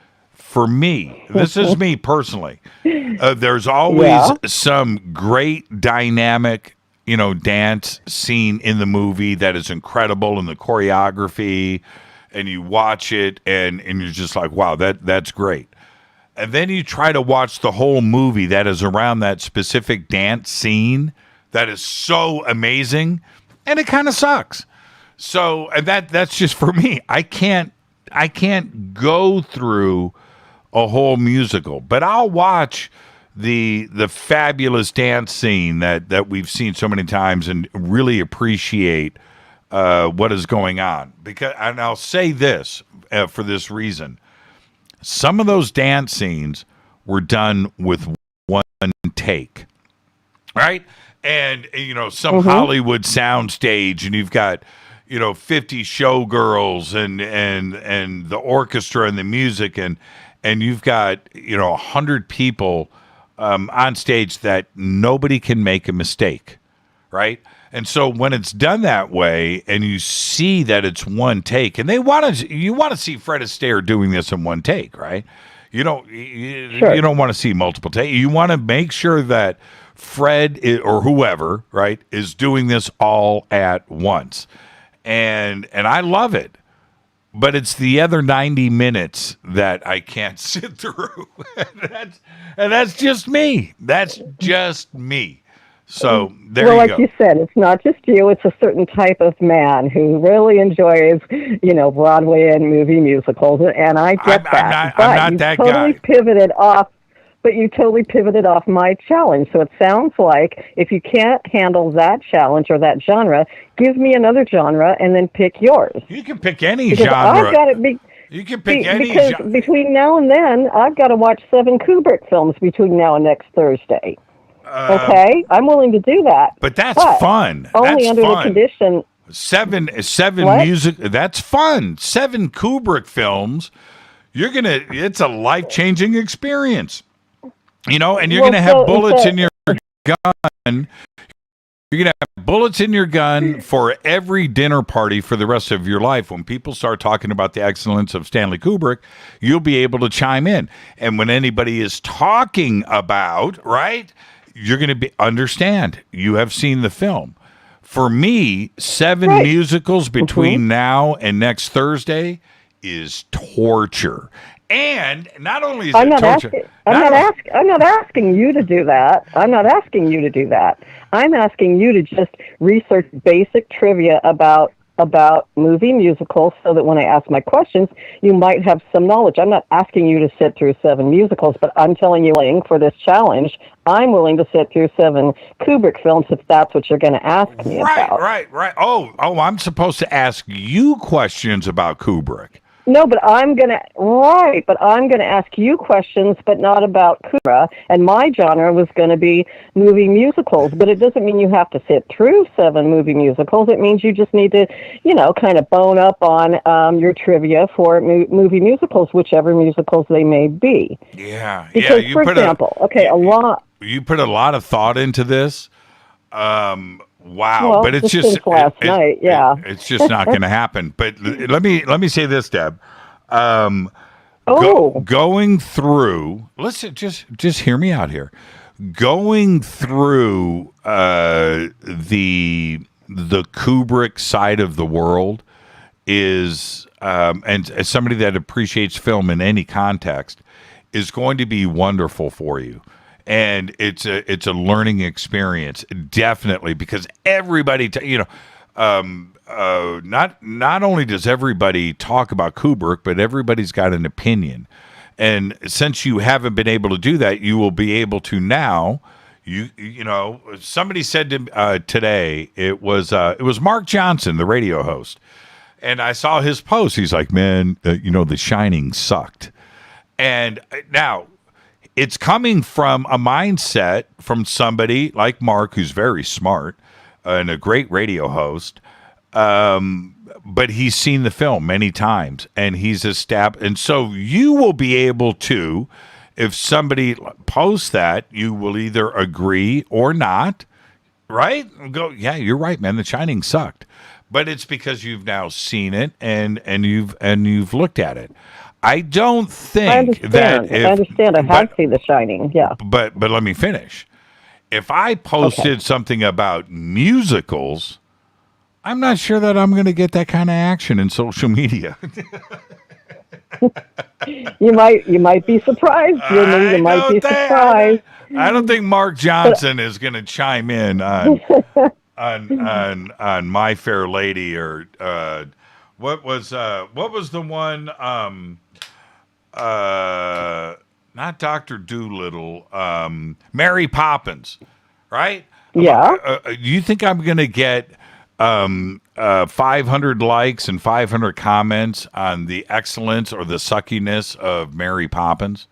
for me, this is me personally, there's always some great dynamic, dance scene in the movie that is incredible in the choreography, and you watch it and you're just like, wow, that's great. And then you try to watch the whole movie that is around that specific dance scene that is so amazing, and it kind of sucks. So, and that's just for me. I can't go through a whole musical, but I'll watch the fabulous dance scene that we've seen so many times and really appreciate what is going on. And I'll say this for this reason: some of those dance scenes were done with one take, right? And some Hollywood soundstage, and you've got 50 showgirls and the orchestra and the music, and you've got 100 people on stage that nobody can make a mistake, right? And so when it's done that way, and you see that it's one take, and you want to see Fred Astaire doing this in one take, right? You don't want to see multiple takes. You want to make sure that Fred or whoever, right, is doing this all at once. And I love it, but it's the other 90 minutes that I can't sit through. and that's just me. That's just me. So there you go. Well, like you said, it's not just you. It's a certain type of man who really enjoys, Broadway and movie musicals, and I get that. I'm not that guy. But you totally pivoted off my challenge. So it sounds like if you can't handle that challenge or that genre, give me another genre and then pick yours. You can pick any genre. You can pick any genre. Because between now and then, I've got to watch 7 Kubrick films between now and next Thursday. Okay? I'm willing to do that. But that's fun. Only under the condition. Seven music. That's fun. 7 Kubrick films. It's a life-changing experience. And you're going to have bullets in your gun. You're going to have bullets in your gun for every dinner party for the rest of your life. When people start talking about the excellence of Stanley Kubrick, you'll be able to chime in. And when anybody is talking about, right, you're going to understand. You have seen the film. For me, 7 musicals between now and next Thursday is torture. And not only is it torture, I'm not asking you to do that. I'm asking you to just research basic trivia about movie musicals, so that when I ask my questions, you might have some knowledge. I'm not asking you to sit through 7 musicals, but I'm telling you, for this challenge, I'm willing to sit through 7 Kubrick films if that's what you're going to ask me about. Right. Oh, I'm supposed to ask you questions about Kubrick. No, but I'm going to ask you questions, but not about Kubrick. And my genre was going to be movie musicals, but it doesn't mean you have to sit through 7 movie musicals. It means you just need to, kind of bone up on your trivia for movie musicals, whichever musicals they may be. Yeah. Because, for example, you put a lot of thought into this. Wow, well, but it's just last night. Yeah, it's just not going to happen. But let me say this, Deb. Going through, listen, just hear me out here. Going through the Kubrick side of the world is, and as somebody that appreciates film in any context, is going to be wonderful for you. And it's a learning experience, definitely, because everybody, not only does everybody talk about Kubrick, but everybody's got an opinion. And since you haven't been able to do that, you will be able to now. Somebody said today, it was Mark Johnson, the radio host, and I saw his post. He's like, man, The Shining sucked. And now, it's coming from a mindset from somebody like Mark, who's very smart and a great radio host, but he's seen the film many times, and he's established. And so you will be able to, if somebody posts that, you will either agree or not, right? Go, yeah, you're right, man. The Shining sucked, but it's because you've now seen it and you've looked at it. I don't think I understand. that if, I understand. I have seen The Shining. Yeah. But let me finish. If I posted something about musicals, I'm not sure that I'm going to get that kind of action in social media. You might be surprised, Jimmy. You might be surprised. I don't think Mark Johnson is going to chime in on My Fair Lady or what was the one not Dr. Doolittle, Mary Poppins, right? Yeah. Do you think I'm going to get 500 likes and 500 comments on the excellence or the suckiness of Mary Poppins?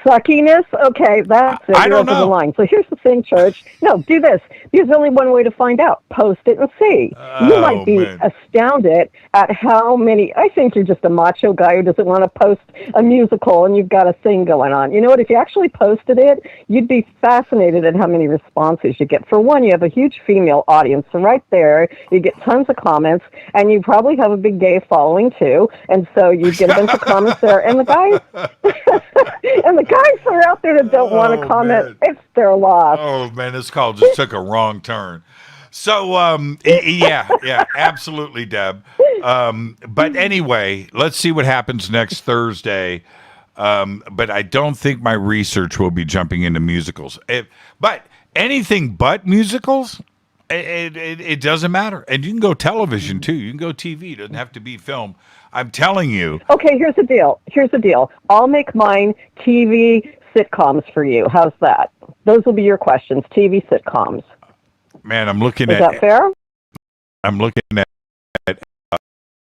Suckiness? Okay, that's it. I don't know. The line. So here's the thing, Church. No, do this. There's only one way to find out. Post it and see. You might be astounded at how many. I think you're just a macho guy who doesn't want to post a musical and you've got a thing going on. You know what? If you actually posted it, you'd be fascinated at how many responses you get. For one, you have a huge female audience. So right there, you get tons of comments, and you probably have a big gay following too. And so you get a bunch of comments there. And the guys, and the guys who are out there that don't want to comment, it's their loss. Oh man, this call just took a wrong turn. So yeah, absolutely, Deb. But anyway, let's see what happens next Thursday. But I don't think my research will be jumping into musicals. But anything but musicals, it doesn't matter. And you can go television too. You can go TV. It doesn't have to be film. I'm telling you. Okay, here's the deal. I'll make mine TV sitcoms for you. How's that? Those will be your questions. TV sitcoms. Man, I'm looking at. Is that fair? I'm looking at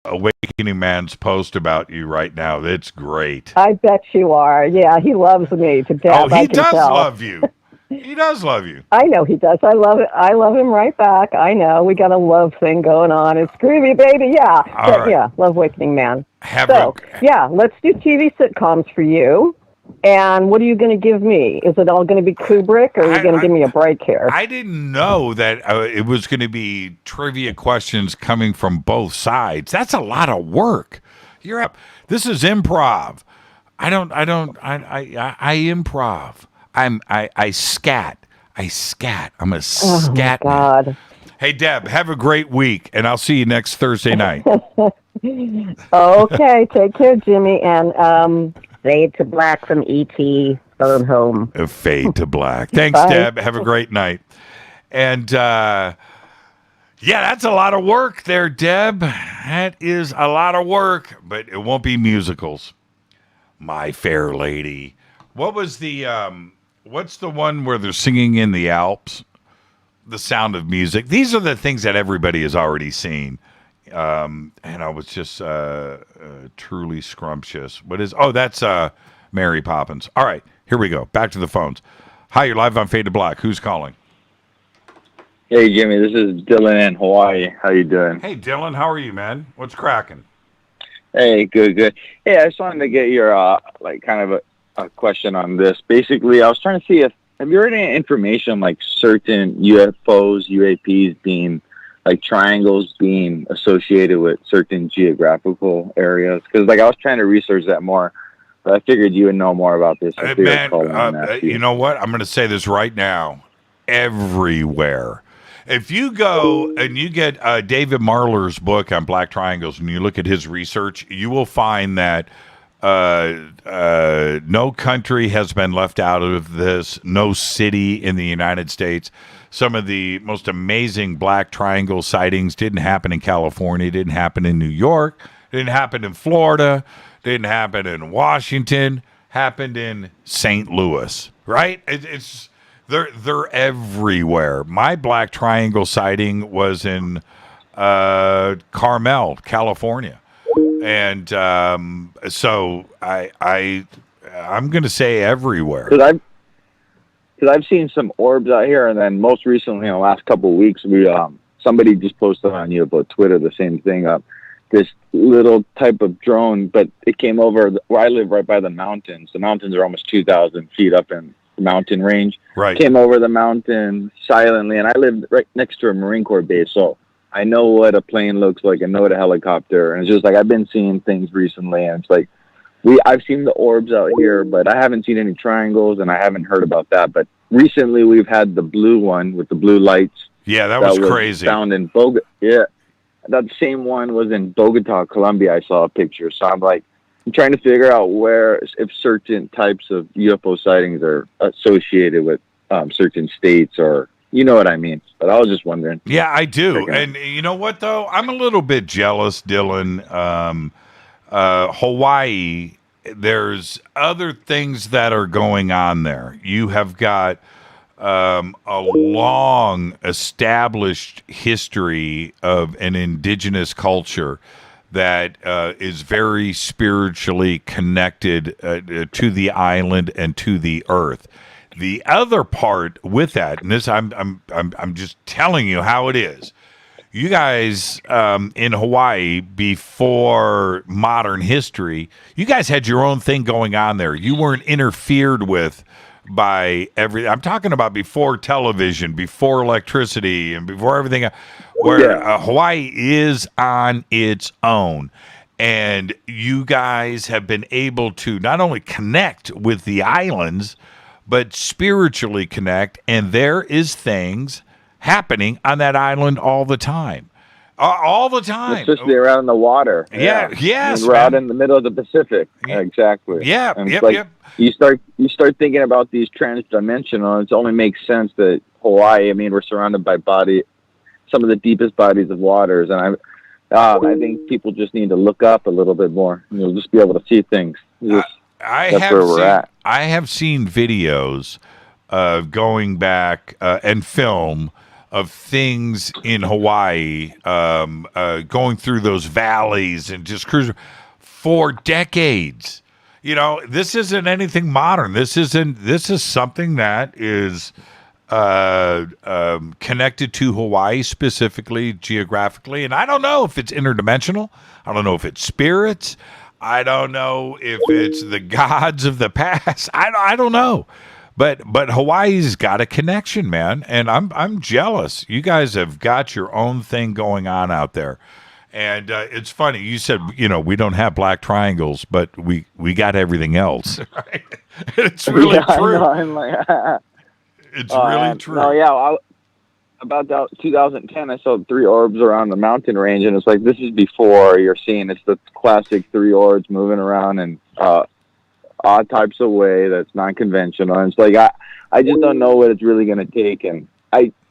Awakening Man's post about you right now. It's great. I bet you are. Yeah, he loves me to death. Oh, he does love you. He does love you. I know he does. I love it. I love him right back. I know. We got a love thing going on. It's groovy, baby. Yeah. All right. Yeah, love Awakening Man. Yeah, let's do TV sitcoms for you. And what are you going to give me? Is it all going to be Kubrick, or are you going to give me a break here? I didn't know that it was going to be trivia questions coming from both sides. That's a lot of work. You're up. This is improv. I improv. I scat. I'm a scat. Oh, my God. Hey, Deb, have a great week, and I'll see you next Thursday night. Okay, take care, Jimmy, and fade to black from E.T. Phone home. Fade to black. Thanks, Deb. Have a great night. And, yeah, that's a lot of work there, Deb. That is a lot of work, but it won't be musicals. My Fair Lady. What was the, what's the one where they're singing in the Alps? The Sound of Music. These are the things that everybody has already seen. And I was just truly scrumptious. That's Mary Poppins. All right, here we go. Back to the phones. Hi, you're live on Fade to Black. Who's calling? Hey, Jimmy, this is Dylan in Hawaii. How you doing? Hey, Dylan, how are you, man? What's cracking? Hey, good. Hey, I just wanted to get your kind of a question on this. Basically, I was trying to see have you heard any information like certain UFOs, UAPs being like triangles being associated with certain geographical areas? Because I was trying to research that more, but I figured you would know more about this. Man, you know what? I'm going to say this right now. Everywhere. If you go and you get David Marler's book on black triangles and you look at his research, you will find that no country has been left out of this, no city in the United States. Some of the most amazing black triangle sightings didn't happen in California, didn't happen in New York, didn't happen in Florida, didn't happen in Washington, happened in St. Louis, right? They're everywhere. My black triangle sighting was in Carmel, California. And so I'm going to say everywhere. Because I've seen some orbs out here, and then most recently in the last couple of weeks, somebody just posted on Twitter the same thing. This little type of drone, but it came over where I live, right by the mountains. The mountains are almost 2,000 feet up in the mountain range. Right. Came over the mountain silently, and I live right next to a Marine Corps base, so I know what a plane looks like. I know what a helicopter, and it's just I've been seeing things recently, and it's I've seen the orbs out here, but I haven't seen any triangles, and I haven't heard about that. But recently, we've had the blue one with the blue lights. Yeah, that was crazy. Found in Bogota. Yeah, that same one was in Bogota, Colombia. I saw a picture, so I'm trying to figure out if certain types of UFO sightings are associated with certain states, or you know what I mean. But I was just wondering. Yeah, I do. And you know what, though? I'm a little bit jealous, Dylan. Hawaii, there's other things that are going on there. You have got a long established history of an indigenous culture that is very spiritually connected to the island and to the earth. The other part with that, and this I'm just telling you how it is. You guys in Hawaii, before modern history, you guys had your own thing going on there. You weren't interfered with by everything. I'm talking about before television, before electricity, and before everything. Where Hawaii is on its own. And you guys have been able to not only connect with the islands, but spiritually connect. And there is things happening on that island all the time. All the time. Especially around the water. Yeah. Yes. We're out in the middle of the Pacific. Yeah. Exactly. Yeah. And you start thinking about these transdimensional, it only makes sense that Hawaii, I mean, we're surrounded by some of the deepest bodies of waters. And I think people just need to look up a little bit more. You'll just be able to see things. That's where we're at. I have seen videos going back and film of things in Hawaii, going through those valleys and just cruising for decades. You know, this isn't anything modern. This is something that is connected to Hawaii specifically, geographically. And I don't know if it's interdimensional. I don't know if it's spirits. I don't know if it's the gods of the past. I don't know. But Hawaii's got a connection, man, and I'm jealous. You guys have got your own thing going on out there, and it's funny. You said we don't have black triangles, but we got everything else. Right? It's really true. It's really true. No, yeah. About 2010, I saw 3 orbs around the mountain range, and it's like this is before you're seeing. It's the classic 3 orbs moving around and odd types of way that's non-conventional. And it's like I just don't know what it's really going to take, and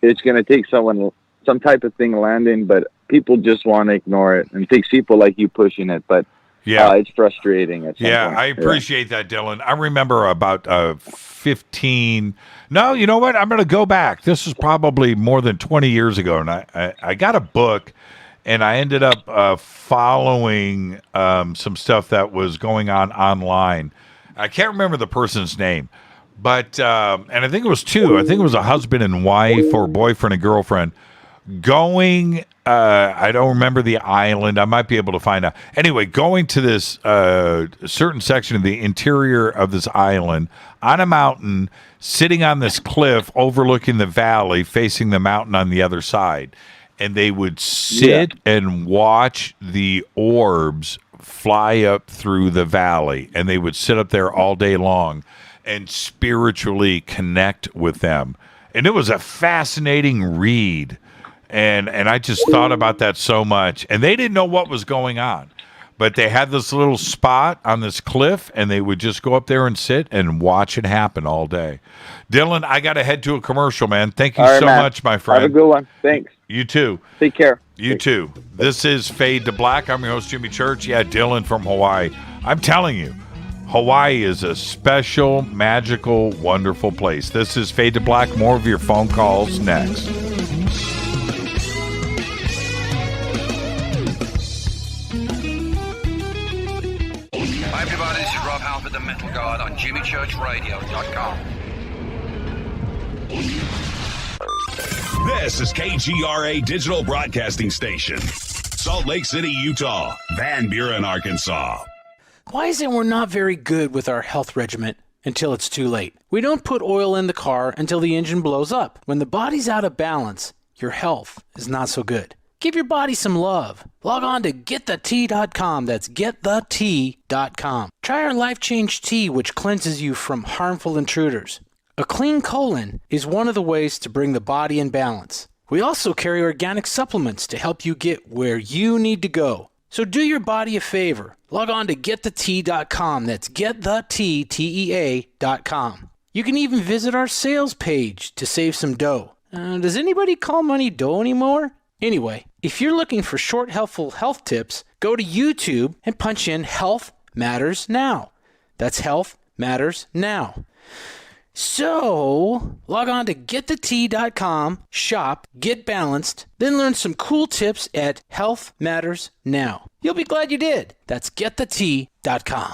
it's going to take some type of thing landing, but people just want to ignore it, and it takes people like you pushing it. But it's frustrating. At some point. I appreciate that, Dylan. I remember about 15. No, you know what? I'm going to go back. This is probably more than 20 years ago, and I got a book. And I ended up following some stuff that was going on online. I can't remember the person's name, but and I think it was 2. I think it was a husband and wife or boyfriend and girlfriend going. I don't remember the island. I might be able to find out. Anyway, going to this certain section of the interior of this island on a mountain, sitting on this cliff overlooking the valley, facing the mountain on the other side. And they would sit and watch the orbs fly up through the valley. And they would sit up there all day long and spiritually connect with them. And it was a fascinating read. And I just thought about that so much. And they didn't know what was going on. But they had this little spot on this cliff, and they would just go up there and sit and watch it happen all day. Dylan, I got to head to a commercial, man. Thank you much, my friend. Have a good one. Thanks. You too. Take care. You too. This is Fade to Black. I'm your host, Jimmy Church. Yeah, Dylan from Hawaii. I'm telling you, Hawaii is a special, magical, wonderful place. This is Fade to Black. More of your phone calls next. Hi everybody, this is Rob Halford, the Metal God on JimmyChurchRadio.com. This is KGRA Digital Broadcasting Station, Salt Lake City, Utah, Van Buren, Arkansas. Why is it we're not very good with our health regimen until it's too late? We don't put oil in the car until the engine blows up. When the body's out of balance, your health is not so good. Give your body some love. Log on to wtih.com. That's wtih.com. Try our Life Change Tea, which cleanses you from harmful intruders. A clean colon is one of the ways to bring the body in balance. We also carry organic supplements to help you get where you need to go. So do your body a favor. Log on to wtih.com. That's wtih.com. You can even visit our sales page to save some dough. Does anybody call money dough anymore? Anyway, if you're looking for short, helpful health tips, go to YouTube and punch in Health Matters Now. That's Health Matters Now. So, log on to wtih.com, shop, get balanced, then learn some cool tips at Health Matters Now. You'll be glad you did. That's wtih.com.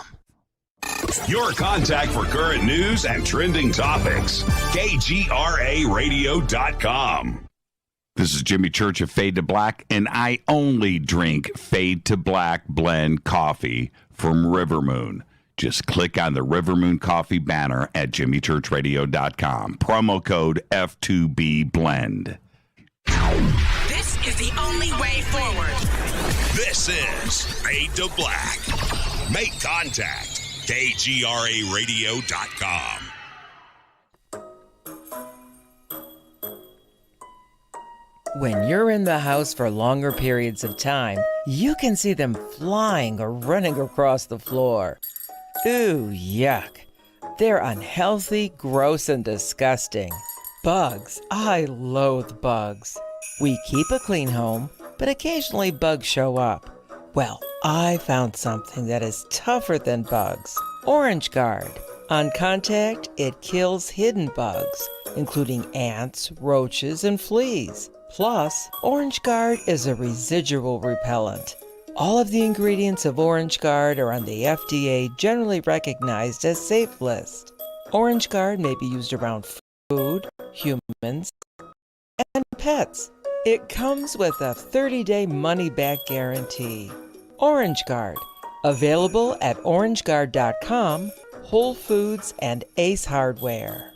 Your contact for current news and trending topics. KGRAradio.com. This is Jimmy Church of Fade to Black, and I only drink Fade to Black blend coffee from Rivermoon. Just click on the Rivermoon Coffee banner at jimmychurchradio.com. Promo code F2B Blend. This is the only way forward. This is Fade to Black. Make contact. KGRAradio.com. When you're in the house for longer periods of time, you can see them flying or running across the floor. Ooh, yuck. They're unhealthy, gross, and disgusting. Bugs. I loathe bugs. We keep a clean home, but occasionally bugs show up. Well, I found something that is tougher than bugs. Orange Guard. On contact, it kills hidden bugs, including ants, roaches, and fleas. Plus, Orange Guard is a residual repellent. All of the ingredients of Orange Guard are on the FDA generally recognized as safe list. Orange Guard may be used around food, humans, and pets. It comes with a 30-day money-back guarantee. Orange Guard, available at orangeguard.com, Whole Foods, and Ace Hardware.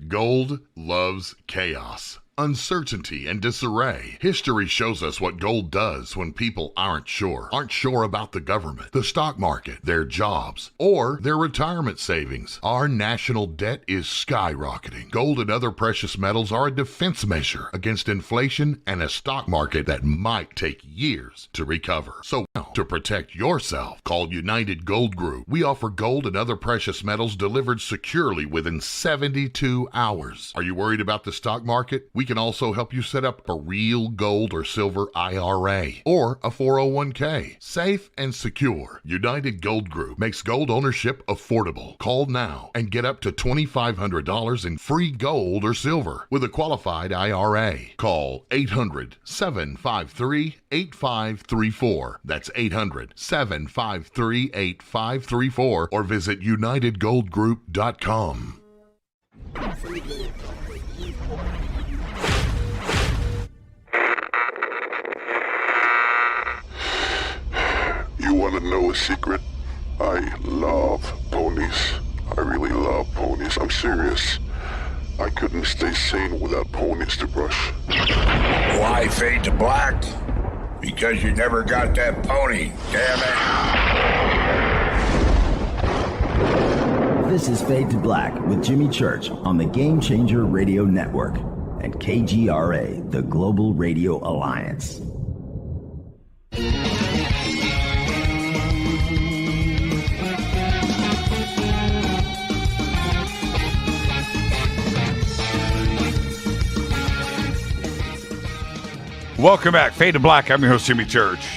Gold loves chaos, uncertainty, and disarray. History shows us what gold does when people aren't sure about the government, the stock market, their jobs, or their retirement savings. Our national debt is skyrocketing. Gold and other precious metals are a defense measure against inflation and a stock market that might take years to recover. So now, to protect yourself, call United Gold Group. We offer gold and other precious metals delivered securely within 72 hours. Are you worried about the stock market? We can also help you set up a real gold or silver IRA or a 401k. Safe and secure. United Gold Group makes gold ownership affordable. Call now and get up to $2,500 in free gold or silver with a qualified IRA. Call 800-753-8534. That's 800-753-8534 or visit unitedgoldgroup.com. You want to know a secret? I love ponies. I really love ponies. I'm serious. I couldn't stay sane without ponies to brush. Why fade to black? Because you never got that pony, damn it. This is Fade to Black with Jimmy Church on the Game Changer Radio Network and KGRA, the Global Radio Alliance. Welcome back. Fade to Black. I'm your host, Jimmy Church.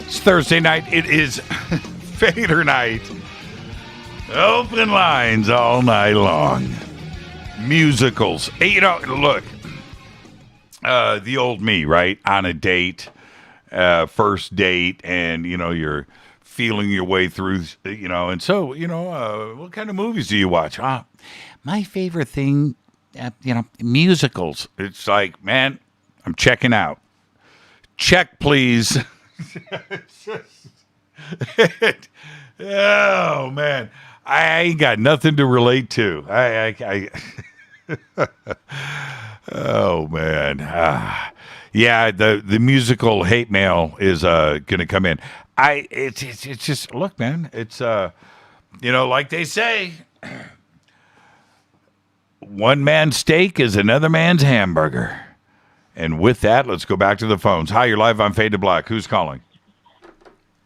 It's Thursday night. It is Fadernight. Open lines all night long. Musicals. Hey, you know, look. The old me, right? On a date, first date, and, you know, you're feeling your way through, you know, and so, you know, what kind of movies do you watch? My favorite thing, you know, musicals. It's like, man, I'm checking out. Check, please. Oh, man. I ain't got nothing to relate to. Oh, man. Yeah, the musical hate mail is going to come in. It's just, look, man, it's like they say, one man's steak is another man's hamburger. And with that, let's go back to the phones. Hi, you're live on Fade to Black. Who's calling?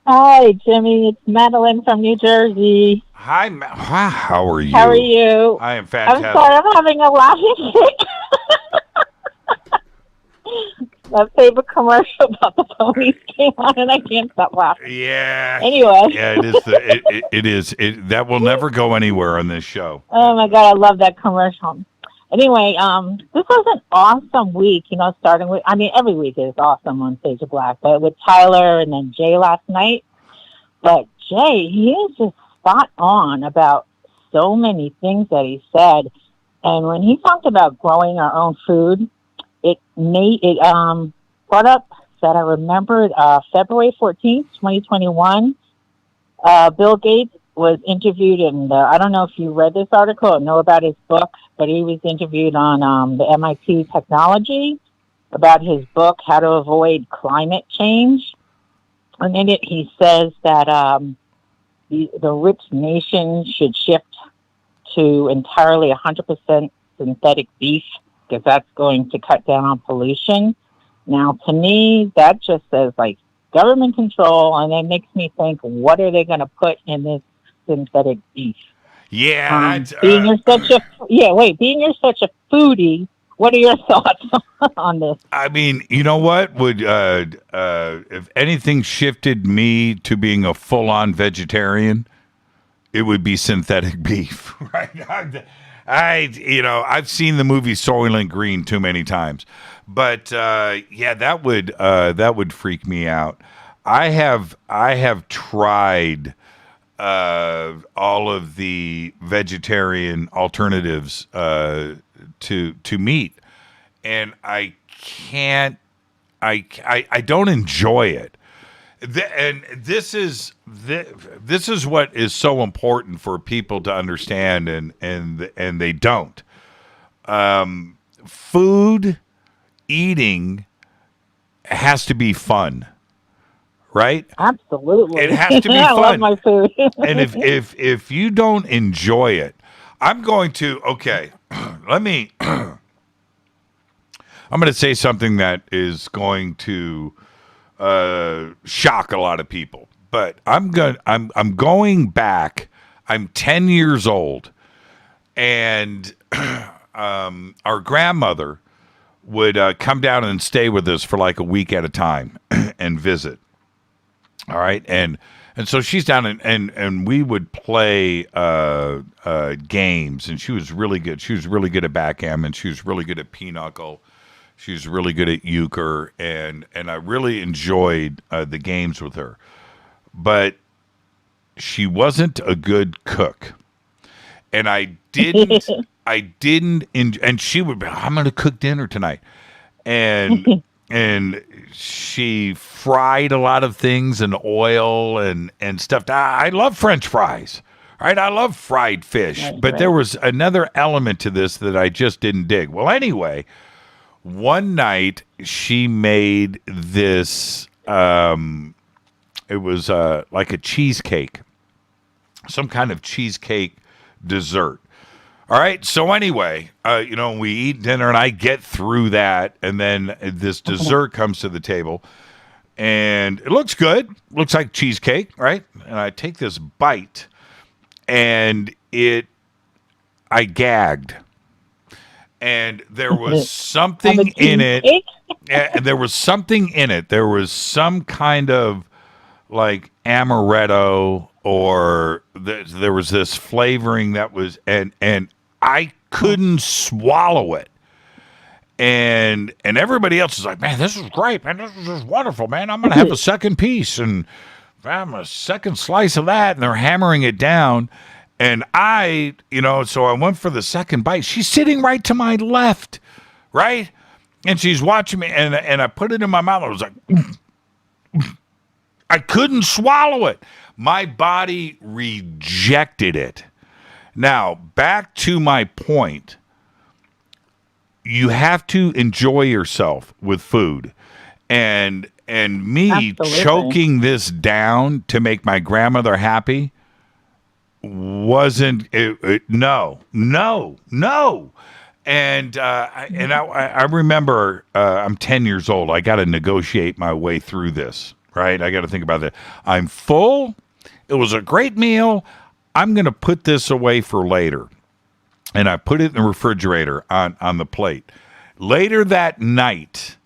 Hi, Jimmy. It's Madeline from New Jersey. Hi, how are you? How are you? I am fantastic. I'm sorry, I'm having a laughing fit. My favorite commercial about the ponies came on, and I can't stop laughing. Yeah. Anyway. Yeah, it is. That will never go anywhere on this show. Oh, my God, I love that commercial. Anyway, this was an awesome week, starting with, every week is awesome on Stage of Black, but with Tyler and then Jay last night. But Jay, he is just spot on about so many things that he said. And when he talked about growing our own food, it brought up that I remembered February 14th, 2021, Bill Gates was interviewed, and I don't know if you read this article or know about his book, but he was interviewed on the MIT Technology about his book, How to Avoid Climate Change. And in it, he says that the rich nations should shift to entirely 100% synthetic beef, because that's going to cut down on pollution. Now, to me, that just says, government control, and it makes me think, what are they going to put in this synthetic beef? Yeah. Being you're such a foodie, what are your thoughts on this? I mean, you know what? Would if anything shifted me to being a full-on vegetarian, it would be synthetic beef, right? I've seen the movie Soylent Green too many times, but that would freak me out. I have tried all of the vegetarian alternatives to meat, and I can't. I don't enjoy it. And this is what is so important for people to understand, and they don't. Food eating has to be fun, right? Absolutely, it has to be I fun. love my food. And if you don't enjoy it, I'm going to I'm going to say something that is going to shock a lot of people, but I'm going back. I'm 10 years old, and our grandmother would come down and stay with us for like a week at a time and visit. All right, and so she's down and we would play games, and she was really good. She was really good at backgammon. She was really good at pinochle. She was really good at euchre, and I really enjoyed the games with her. But she wasn't a good cook, and I didn't. And she would be, I'm going to cook dinner tonight, and she fried a lot of things in oil and stuff. I love French fries. Right, I love fried fish, but there was another element to this that I just didn't dig. Well, anyway. One night she made this, it was like a cheesecake, some kind of cheesecake dessert. All right. So anyway, we eat dinner and I get through that. And then this dessert comes to the table and it looks good. Looks like cheesecake. Right. And I take this bite and I gagged. And there was something in it. And there was something in it. There was some kind of like amaretto, or there was this flavoring that was, and I couldn't swallow it. And everybody else is like, man, this is great, man. This is just wonderful, man. I'm going to have a second piece and a second slice of that. And they're hammering it down. And so I went for the second bite. She's sitting right to my left, right? And she's watching me, and I put it in my mouth. I was like, I couldn't swallow it. My body rejected it. Now, back to my point. you have to enjoy yourself with food. And me Absolutely. choking this down to make my grandmother happy wasn't no. And I remember I'm 10 years old. I got to negotiate my way through this, right? I got to think about that. I'm full. It was a great meal. I'm going to put this away for later. And I put it in the refrigerator on the plate. Later that night,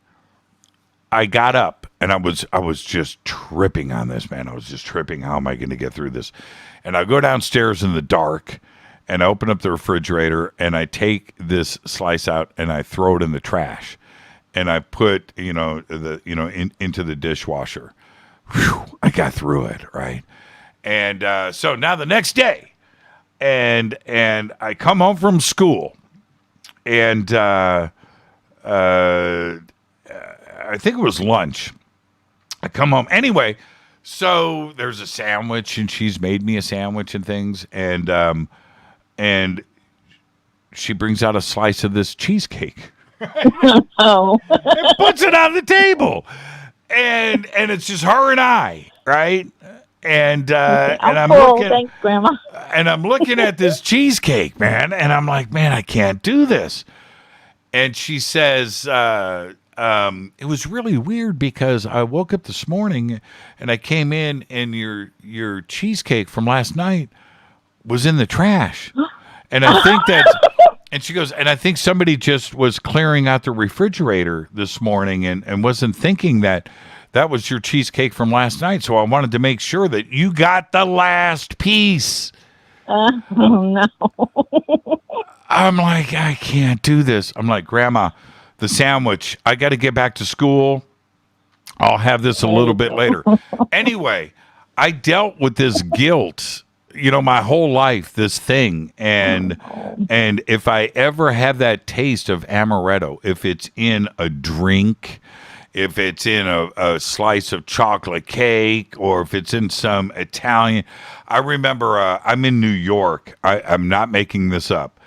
I got up and I was just tripping on this, man. I was just tripping. How am I going to get through this? And I go downstairs in the dark and I open up the refrigerator and I take this slice out and I throw it in the trash. And I put, into the dishwasher. Whew, I got through it, right? And so now the next day, and I come home from school, and I think it was lunch. I come home anyway. So there's a sandwich, and she's made me a sandwich and things, and she brings out a slice of this cheesecake. Oh, and puts it on the table, and it's just her and I, right? And I'm looking, thanks, Grandma. And I'm looking at this cheesecake, man, and I'm like, man, I can't do this. And she says, it was really weird because I woke up this morning and I came in and your cheesecake from last night was in the trash. And I think and she goes, and I think somebody just was clearing out the refrigerator this morning and wasn't thinking that was your cheesecake from last night. So I wanted to make sure that you got the last piece. No. I'm like, I can't do this. I'm like, Grandma, the sandwich, I got to get back to school. I'll have this a little bit later. Anyway, I dealt with this guilt, my whole life, this thing. And if I ever have that taste of amaretto, if it's in a drink, if it's in a slice of chocolate cake, or if it's in some Italian. I remember I'm in New York. I'm not making this up.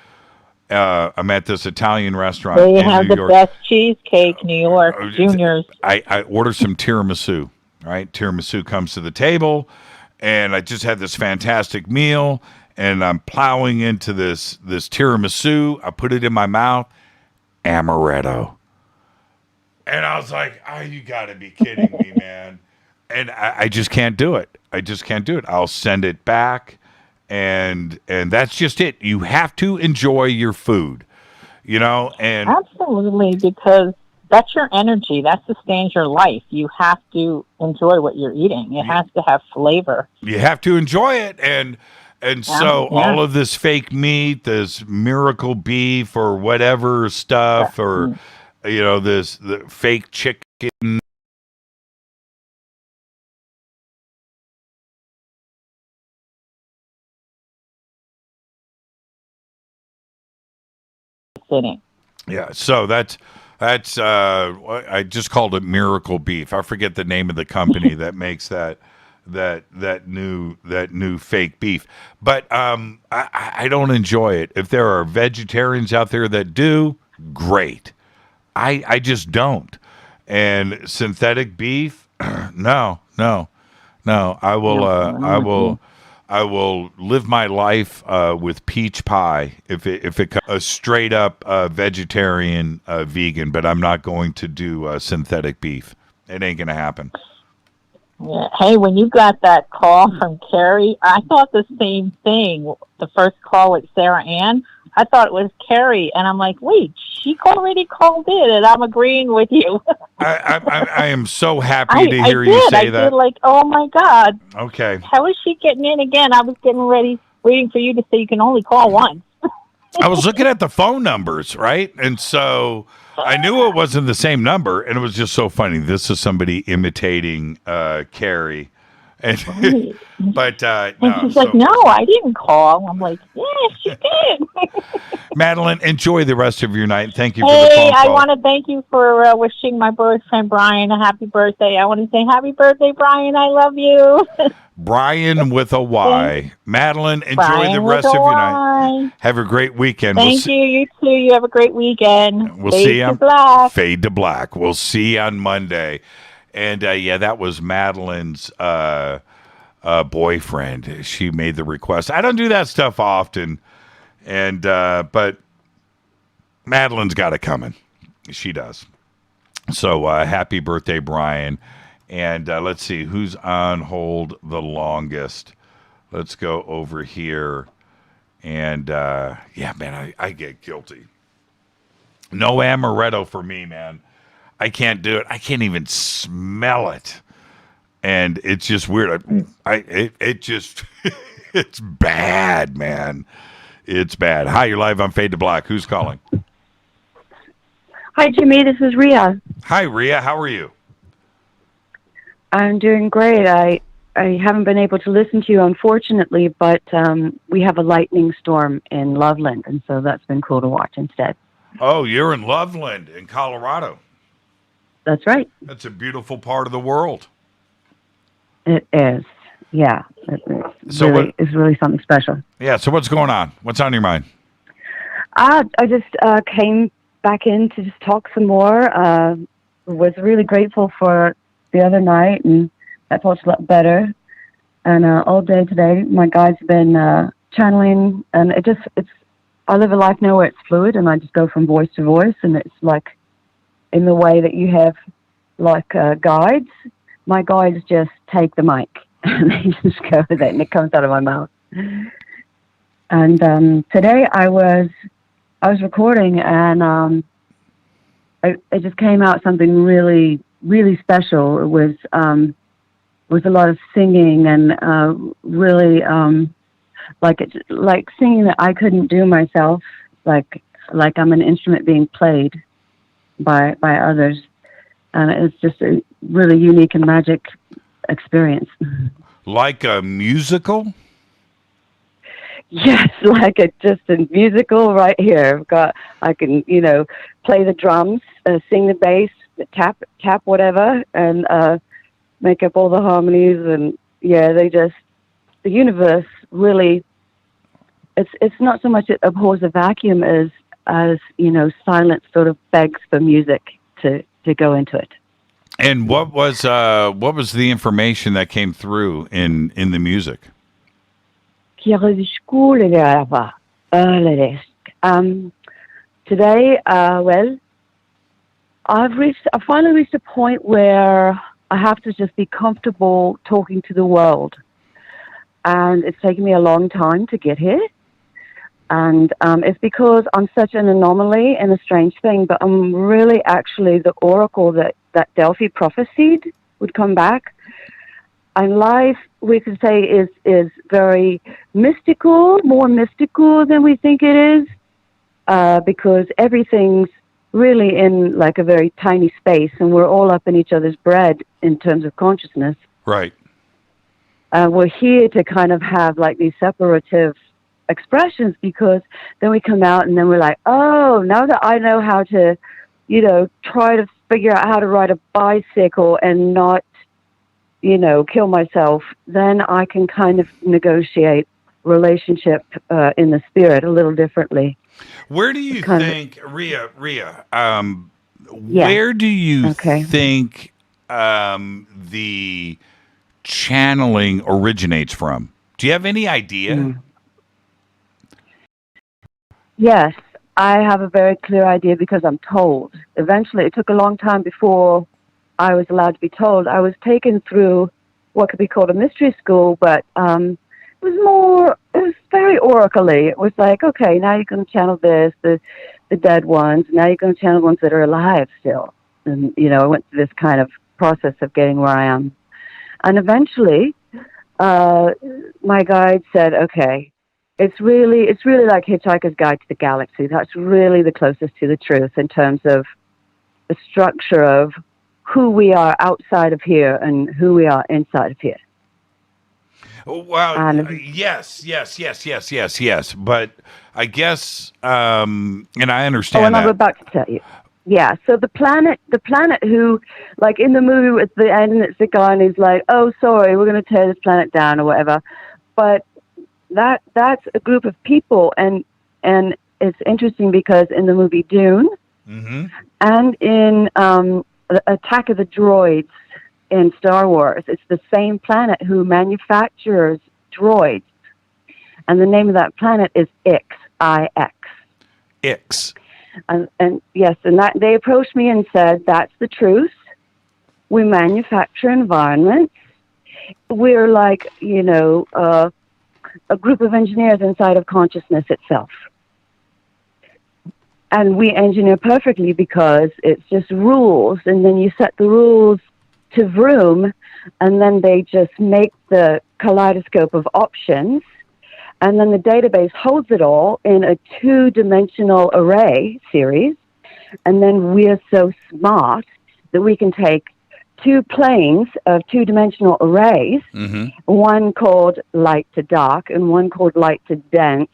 I'm at this Italian restaurant They in have New the York. best cheesecake, New York, Juniors. I order some tiramisu, right? Tiramisu comes to the table, and I just had this fantastic meal, and I'm plowing into this tiramisu. I put it in my mouth, amaretto. And I was like, oh, you got to be kidding me, man. And I just can't do it. I'll send it back, and that's just it. You have to enjoy your food, and Absolutely, because that's your energy. That sustains your life. You have to enjoy what you're eating. It has to have flavor. You have to enjoy it, and so all of this fake meat, this miracle beef or whatever stuff, or the fake chicken. Yeah, so that's I just called it miracle beef. I forget the name of the company that makes that new fake beef. But I don't enjoy it. If there are vegetarians out there that do, great. I just don't. And synthetic beef, no. I will live my life with peach pie if it a straight up vegetarian vegan, but I'm not going to do synthetic beef. It ain't gonna happen. Yeah. Hey, when you got that call from Carrie, I thought the same thing. The first call with Sarah Ann, I thought it was Carrie, and I'm like, wait, she already called in, and I'm agreeing with you. I am so happy to hear you say that. I did, like, oh my God. Okay. How is she getting in again? I was getting ready, waiting for you to say you can only call once. I was looking at the phone numbers, right? And so I knew it wasn't the same number, and it was just so funny. This is somebody imitating Carrie. And, Right. but And no. she's like, no, I didn't call. I'm like, yes, she did. Madeline, enjoy the rest of your night. Thank you for the Hey, phone call. I want to thank you for wishing my boyfriend Brian a happy birthday. I want to say happy birthday, Brian. I love you. Brian with a Y. Madeline, enjoy Brian the with rest a of your Y. night. Have a great weekend. Thank you. You too. You have a great weekend. We'll Fade see you to on black. Fade to Black. We'll see you on Monday. And yeah, that was Madeline's boyfriend. She made the request. I don't do that stuff often, and but Madeline's got it coming. She does. So happy birthday, Brian. And let's see who's on hold the longest. Let's go over here. And yeah, man, I get guilty. No amaretto for me, man. I can't do it. I can't even smell it. And it's just weird. It just, it's bad, man. It's bad. Hi, you're live on Fade to Black. Who's calling? Hi, Jimmy. This is Rhea. Hi, Rhea. How are you? I'm doing great. I haven't been able to listen to you, unfortunately, but we have a lightning storm in Loveland, and so that's been cool to watch instead. Oh, you're in Loveland in Colorado. That's right. That's a beautiful part of the world. It is. Yeah. It's really something special. Yeah, so what's going on? What's on your mind? I just came back in to just talk some more. Was really grateful for the other night, and I felt a lot better. And all day today, my guides have been channeling, and I live a life now where it's fluid, and I just go from voice to voice, and it's like in the way that you have like guides. My guides just take the mic and they just go with it, and it comes out of my mouth. And today I was recording, and it just came out something really, really special. It was a lot of singing, and really like singing that I couldn't do myself, like I'm an instrument being played by others. And it's just a really unique and magic experience. Like a musical? Yes, like just a musical right here. I can, play the drums, sing the bass, tap whatever, and make up all the harmonies. And yeah, the universe really, it's not so much it abhors a vacuum as silence sort of begs for music to go into it. And what was the information that came through in the music? Today, well, I finally reached a point where I have to just be comfortable talking to the world, and it's taken me a long time to get here. And it's because I'm such an anomaly and a strange thing, but I'm really actually the oracle that Delphi prophesied would come back. And life, we could say, is very mystical, more mystical than we think it is, because everything's really in like a very tiny space, and we're all up in each other's bread in terms of consciousness. Right. We're here to kind of have like these separative expressions, because then we come out and then we're like, oh, now that I know how to, try to figure out how to ride a bicycle and not, kill myself, then I can kind of negotiate relationship in the spirit a little differently. Where do you think, Rhea, where do you think the channeling originates from? Do you have any idea? Yes, I have a very clear idea because I'm told. Eventually, it took a long time before I was allowed to be told. I was taken through what could be called a mystery school, but it was very oracly. It was like, okay, now you're going to channel this, the dead ones. Now you're going to channel ones that are alive still. And, I went through this kind of process of getting where I am. And eventually, my guide said, okay, it's really like Hitchhiker's Guide to the Galaxy. That's really the closest to the truth in terms of the structure of who we are outside of here and who we are inside of here. Well, yes. But I guess, and I understand and that. I'm about to tell you. Yeah, so the planet who, like in the movie at the end, it's the guy and he's like, oh, sorry, we're going to tear this planet down or whatever. But that's a group of people, and it's interesting because in the movie Dune and in Attack of the Droids in Star Wars, it's the same planet who manufactures droids, and the name of that planet is Ix, I-X. Ix. And yes, and that they approached me and said, that's the truth. We manufacture environments. We're like, a group of engineers inside of consciousness itself. And we engineer perfectly because it's just rules, and then you set the rules to vroom, and then they just make the kaleidoscope of options, and then the database holds it all in a 2-dimensional array series, and then we're so smart that we can take 2 planes of 2-dimensional arrays, one called light to dark and one called light to dense,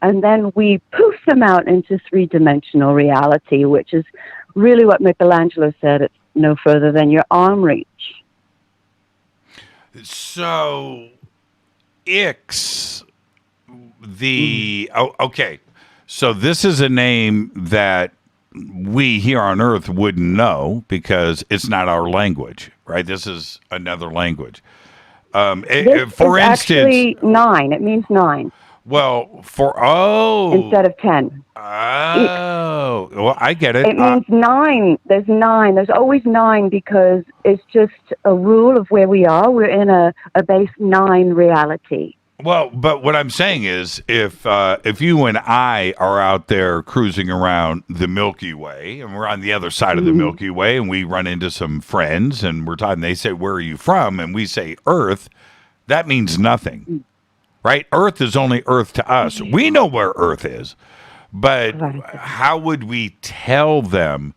and then we poof them out into 3-dimensional reality, which is really what Michelangelo said, it's no further than your arm reach. So, Ix, okay, so this is a name that we here on Earth wouldn't know because it's not our language, right? This is another language. For instance, actually 9. It means 9. Well, instead of 10. Oh, well, I get it. It means 9. There's 9. There's always 9 because it's just a rule of where we are. We're in a base 9 reality. Well, but what I'm saying is, if you and I are out there cruising around the Milky Way, and we're on the other side of the Milky Way, and we run into some friends, and we're talking, they say, "Where are you from?" and we say Earth, that means nothing, right? Earth is only Earth to us. We know where Earth is, but how would we tell them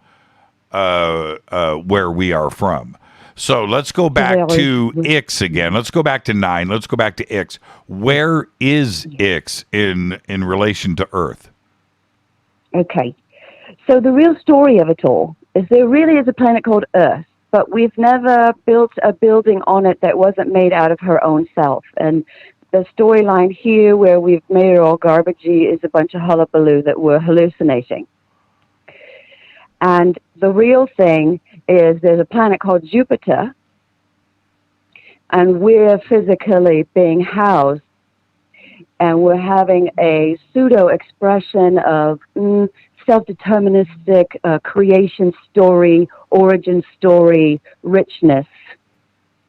where we are from? So let's go back to Ix again. Let's go back to 9. Let's go back to Ix. Where is Ix in relation to Earth? Okay. So the real story of it all is there really is a planet called Earth, but we've never built a building on it that wasn't made out of her own self. And the storyline here where we've made it all garbagey is a bunch of hullabaloo that we're hallucinating. And the real thing is there's a planet called Jupiter, and we're physically being housed, and we're having a pseudo-expression of self-deterministic creation story, origin story, richness,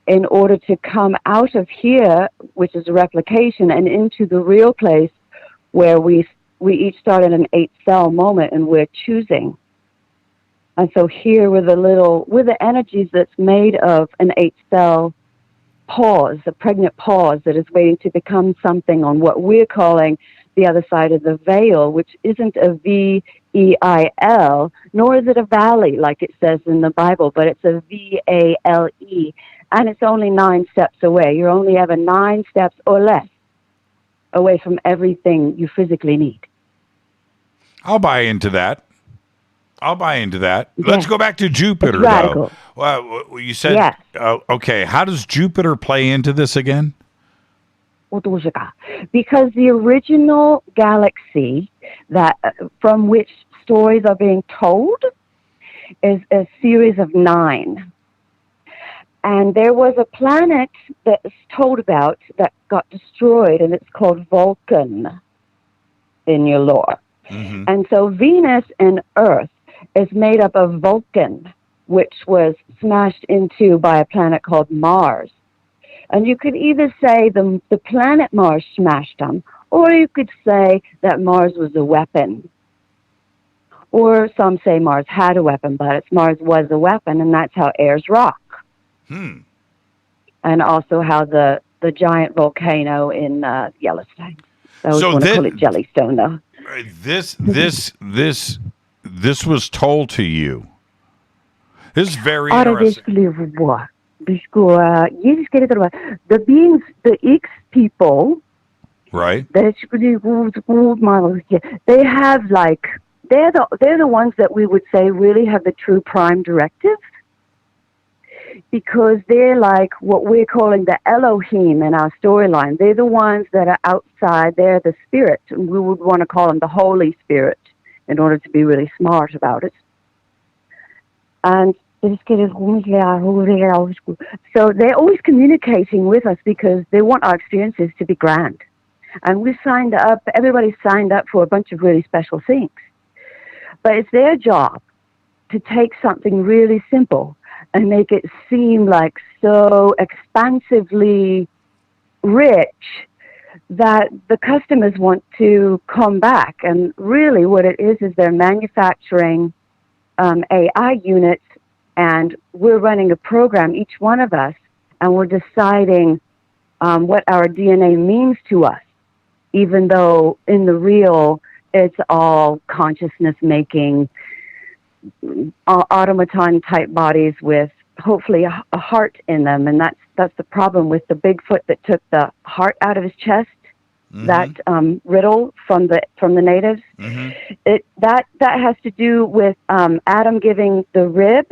in order to come out of here, which is a replication, and into the real place where we each start in an 8-cell moment, and we're choosing. And so here with the energies that's made of an 8-cell pause, a pregnant pause that is waiting to become something on what we're calling the other side of the veil, which isn't a V-E-I-L, nor is it a valley like it says in the Bible, but it's a V-A-L-E. And it's only 9 steps away. You're only ever 9 steps or less away from everything you physically need. I'll buy into that. Yeah. Let's go back to Jupiter, though. Well, you said, yes. Okay, how does Jupiter play into this again? Because the original galaxy that from which stories are being told is a series of 9. And there was a planet that's told about that got destroyed, and it's called Vulcan in your lore. And so Venus and Earth is made up of Vulcan, which was smashed into by a planet called Mars. And you could either say the planet Mars smashed them, or you could say that Mars was a weapon. Or some say Mars had a weapon, but Mars was a weapon, and that's how heirs rock. And also how the giant volcano in Yellowstone. I always want to call it Jellystone, though. This was told to you. This is very interesting. the beings, the X people, right? They have like they're the ones that we would say really have the true prime directive, because they're like what we're calling the Elohim in our storyline. They're the ones that are outside. They're the spirit, and we would want to call them the Holy Spirit in order to be really smart about it. And so they're always communicating with us because they want our experiences to be grand. And we signed up, everybody signed up for a bunch of really special things. But it's their job to take something really simple and make it seem like so expansively rich that the customers want to come back. And really what it is they're manufacturing AI units, and we're running a program, each one of us, and we're deciding what our DNA means to us, even though in the real, it's all consciousness-making automaton-type bodies with hopefully a heart in them. And that's the problem with the Bigfoot that took the heart out of his chest, that riddle from the natives. That has to do with Adam giving the rib.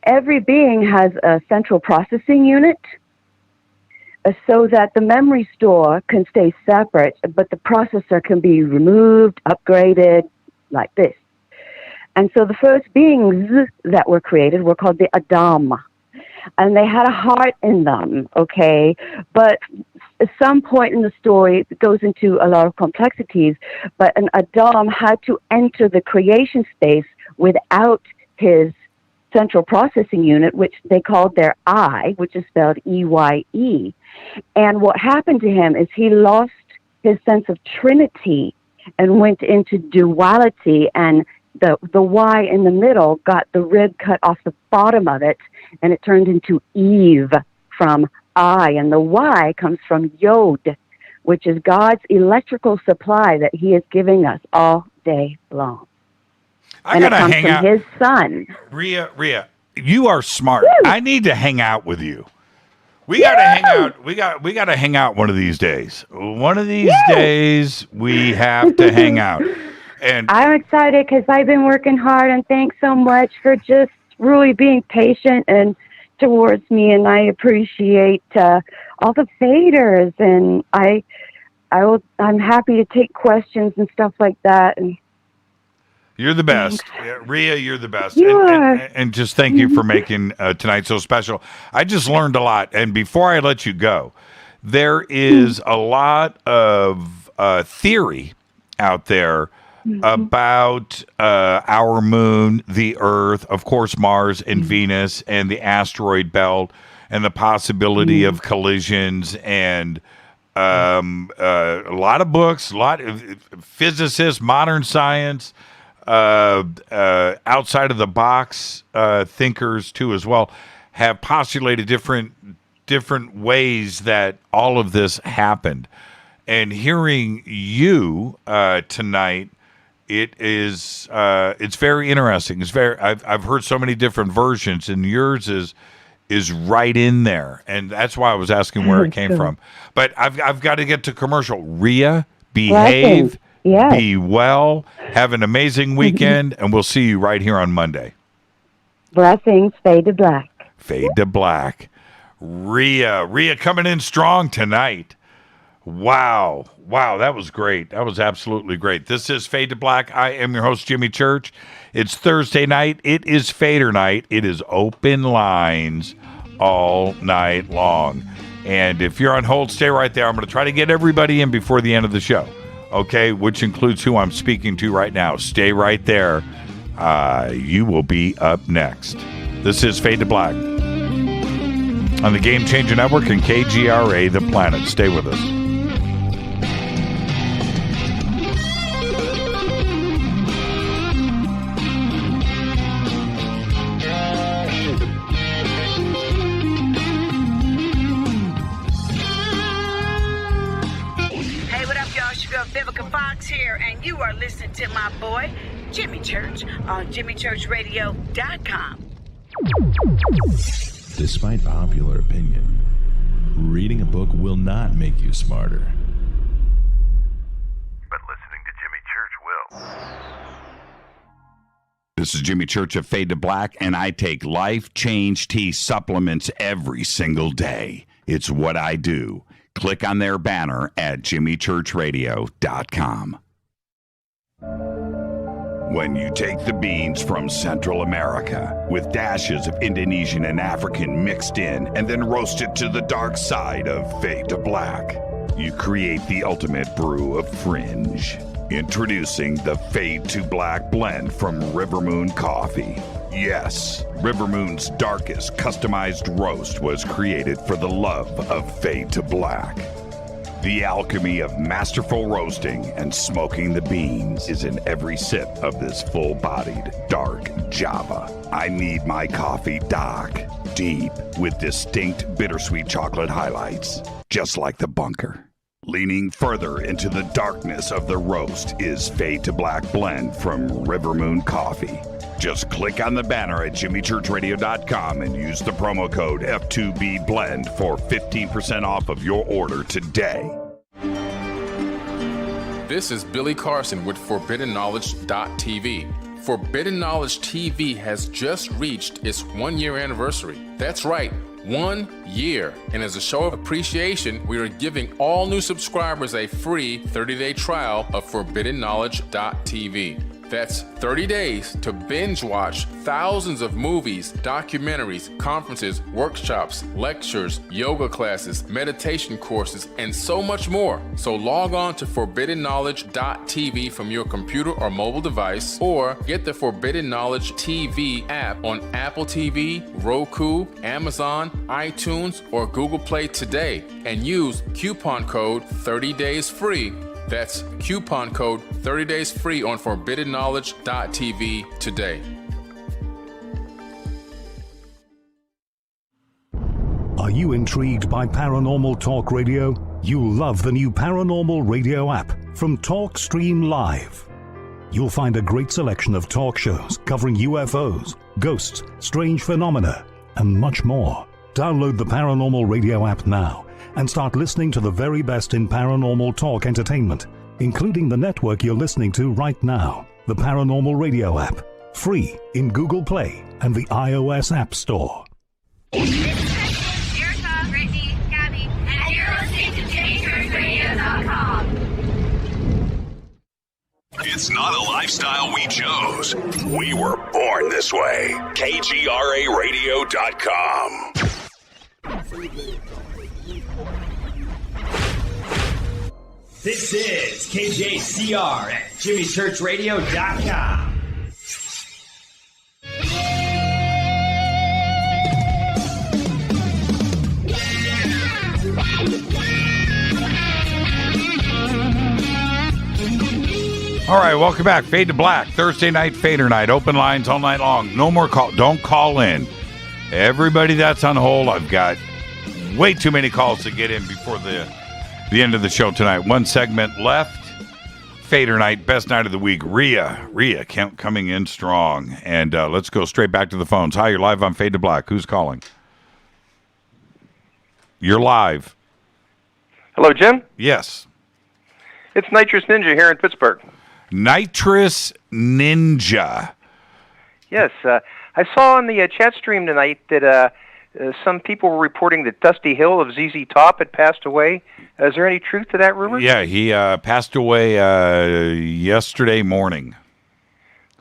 Every being has a central processing unit, so that the memory store can stay separate, but the processor can be removed, upgraded, like this. And so the first beings that were created were called the Adam, and they had a heart in them, okay? But at some point in the story, it goes into a lot of complexities, but an Adam had to enter the creation space without his central processing unit, which they called their I, which is spelled E-Y-E. And what happened to him is he lost his sense of trinity and went into duality, and the Y in the middle got the rib cut off the bottom of it, and it turned into Eve from I. And the Y comes from Yod, which is God's electrical supply that he is giving us all day long. And it comes from his son. Rhea, you are smart. Woo! I need to hang out with you. We got to hang out. We got to hang out one of these days. One of these days we have to hang out. And I'm excited because I've been working hard, and thanks so much for just really being patient and towards me, and I appreciate all the faders, and I'm happy to take questions and stuff like that. And you're the best. Rhea, you're the best. And just thank you for making tonight so special. I just learned a lot. And before I let you go, there is a lot of theory out there about our moon, the Earth, of course, Mars and Venus, and the asteroid belt, and the possibility of collisions, and a lot of books, a lot of physicists, modern science, outside of the box thinkers too as well, have postulated different ways that all of this happened. And hearing you tonight, it's very interesting. I've heard so many different versions, and yours is right in there, and that's why I was asking where it came from. But I've got to get to commercial. Rhea, behave. Yes. Be well. Have an amazing weekend, and we'll see you right here on Monday. Blessings. Fade to black. Fade to black. Rhea coming in strong tonight. Wow, that was great. That was absolutely great. This is Fade to Black. I am your host, Jimmy Church. It's Thursday night. It is Fadernight. It is open lines all night long. And if you're on hold, stay right there. I'm going to try to get everybody in before the end of the show. Okay, which includes who I'm speaking to right now. Stay right there. You will be up next. This is Fade to Black on the Game Changer Network and KGRA, The Planet. Stay with us. Here, and you are listening to my boy Jimmy Church on JimmyChurchRadio.com. Despite popular opinion, reading a book will not make you smarter. But listening to Jimmy Church will. This is Jimmy Church of Fade to Black, and I take Life Change Tea supplements every single day. It's what I do. Click on their banner at jimmychurchradio.com. When you take the beans from Central America with dashes of Indonesian and African mixed in and then roasted to the dark side of Fade to Black, you create the ultimate brew of fringe. Introducing the Fade to Black blend from Rivermoon Coffee. Yes, Rivermoon's darkest customized roast was created for the love of Fade to Black. The alchemy of masterful roasting and smoking the beans is in every sip of this full-bodied, dark Java. I need my coffee dark, deep, with distinct bittersweet chocolate highlights, just like the bunker. Leaning further into the darkness of the roast is Fade to Black blend from Rivermoon Coffee. Just click on the banner at jimmychurchradio.com and use the promo code F2BBLEND for 15% off of your order today. This is Billy Carson with ForbiddenKnowledge.tv. Forbidden Knowledge TV has just reached its 1-year anniversary. That's right, 1 year. And as a show of appreciation, we are giving all new subscribers a free 30-day trial of ForbiddenKnowledge.tv. That's 30 days to binge watch thousands of movies, documentaries, conferences, workshops, lectures, yoga classes, meditation courses, and so much more. So log on to ForbiddenKnowledge.tv from your computer or mobile device, or get the Forbidden Knowledge TV app on Apple TV, Roku, Amazon, iTunes, or Google Play today, and use coupon code 30daysfree. That's coupon code 30 days free on ForbiddenKnowledge.tv today. Are you intrigued by Paranormal Talk Radio? You'll love the new Paranormal Radio app from TalkStream Live. You'll find a great selection of talk shows covering UFOs, ghosts, strange phenomena, and much more. Download the Paranormal Radio app now and start listening to the very best in paranormal talk entertainment, including the network you're listening to right now, the Paranormal Radio app, free in Google Play and the iOS App Store. Erica, Brittany, Gabby, and you're listening to JimmyChurchRadio.com. It's not a lifestyle we chose. We were born this way. KGRARadio.com. This is KJCR at JimmyChurchRadio.com. All right, welcome back. Fade to Black, Thursday night, Fader night. Open lines all night long. No more call. Don't call in. Everybody that's on hold, I've got way too many calls to get in before the end of the show tonight. One segment left. Fader night, best night of the week. Rhea coming in strong. And let's go straight back to the phones. Hi, you're live on Fade to Black. Who's calling? You're live. Hello, Jim? Yes. It's Nitrous Ninja here in Pittsburgh. Nitrous Ninja. Yes. I saw on the chat stream tonight that some people were reporting that Dusty Hill of ZZ Top had passed away. Is there any truth to that rumor? Yeah, he passed away yesterday morning.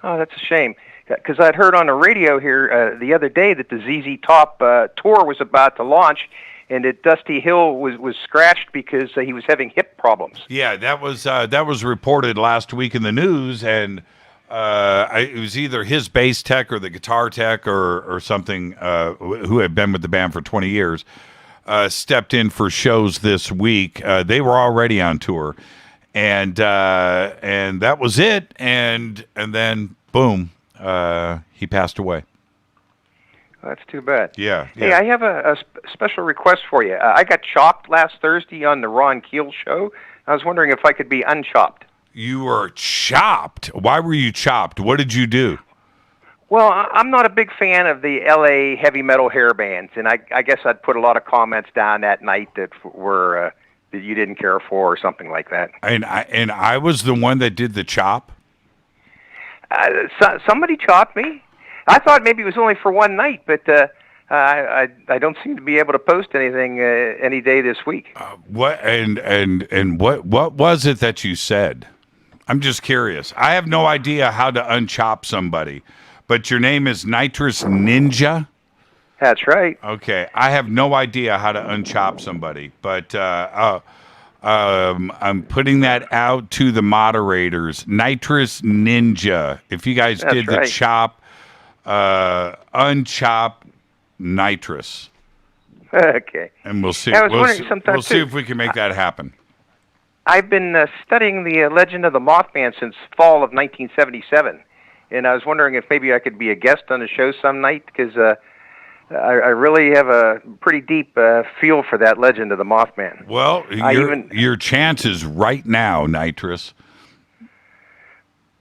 Oh, that's a shame. Because I'd heard on the radio here the other day that the ZZ Top tour was about to launch, and that Dusty Hill was scratched because he was having hip problems. Yeah, that was reported last week in the news, and it was either his bass tech or the guitar tech or something who had been with the band for 20 years stepped in for shows this week. They were already on tour, and that was it. And then boom, he passed away. That's too bad. Yeah. Hey, I have a special request for you. I got chopped last Thursday on the Ron Keel show. I was wondering if I could be unchopped. You were chopped? Why were you chopped? What did you do? Well, I'm not a big fan of the L.A. heavy metal hair bands, and I guess I'd put a lot of comments down that night that were that you didn't care for or something like that. And I was the one that did the chop? Somebody chopped me. I thought maybe it was only for one night, but I don't seem to be able to post anything any day this week. What was it that you said? I'm just curious. I have no idea how to unchop somebody, but your name is Nitrous Ninja? That's right. Okay. I have no idea how to unchop somebody, but I'm putting that out to the moderators. Nitrous Ninja. If you guys did the chop, unchop Nitrous. Okay. And we'll see. I was We'll wondering see, sometimes we'll see too. if we can make that happen. I've been studying the legend of the Mothman since fall of 1977, and I was wondering if maybe I could be a guest on the show some night, because I really have a pretty deep feel for that legend of the Mothman. Well, your chance is right now, Nitrous.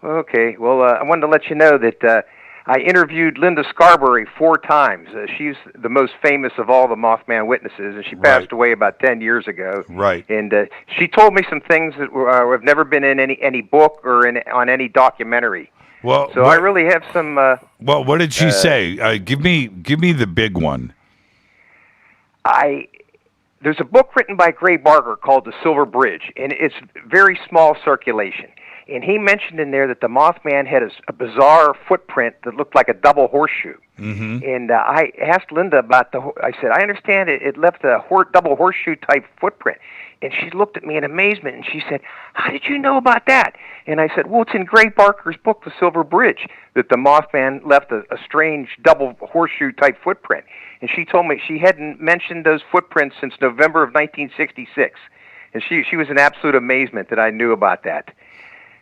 Okay, well, I wanted to let you know that I interviewed Linda Scarberry 4 times. She's the most famous of all the Mothman witnesses, and she passed away about 10 years ago. Right. And she told me some things that have never been in any book or on any documentary. Well, so I really have some. Well, what did she say? Give me the big one. There's a book written by Gray Barker called The Silver Bridge, and it's very small circulation. And he mentioned in there that the Mothman had a bizarre footprint that looked like a double horseshoe. Mm-hmm. And I asked Linda about I said, I understand it left a double horseshoe type footprint. And she looked at me in amazement, and she said, how did you know about that? And I said, well, it's in Gray Barker's book, The Silver Bridge, that the Mothman left a strange double horseshoe type footprint. And she told me she hadn't mentioned those footprints since November of 1966. And she was in absolute amazement that I knew about that.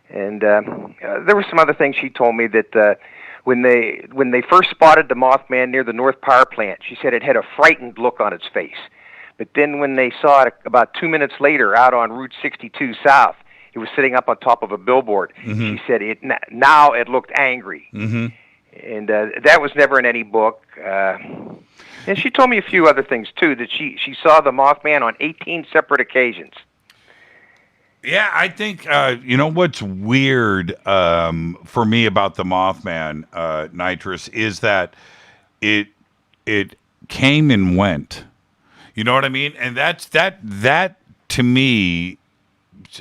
And there were some other things she told me that when they first spotted the Mothman near the North Power Plant, she said it had a frightened look on its face. But then when they saw it about 2 minutes later out on Route 62 South, it was sitting up on top of a billboard. Mm-hmm. She said now it looked angry. Mm-hmm. And that was never in any book. And she told me a few other things, too, that she saw the Mothman on 18 separate occasions. Yeah, I think, you know what's weird for me about the Mothman, Nitrous, is that it came and went. You know what I mean? And that to me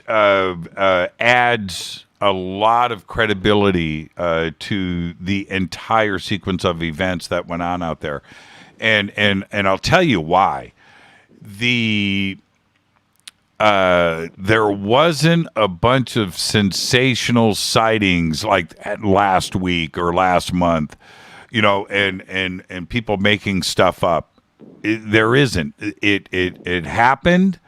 adds a lot of credibility to the entire sequence of events that went on out there. And I'll tell you why. There wasn't a bunch of sensational sightings like last week or last month, you know, and people making stuff up. There isn't. It happened.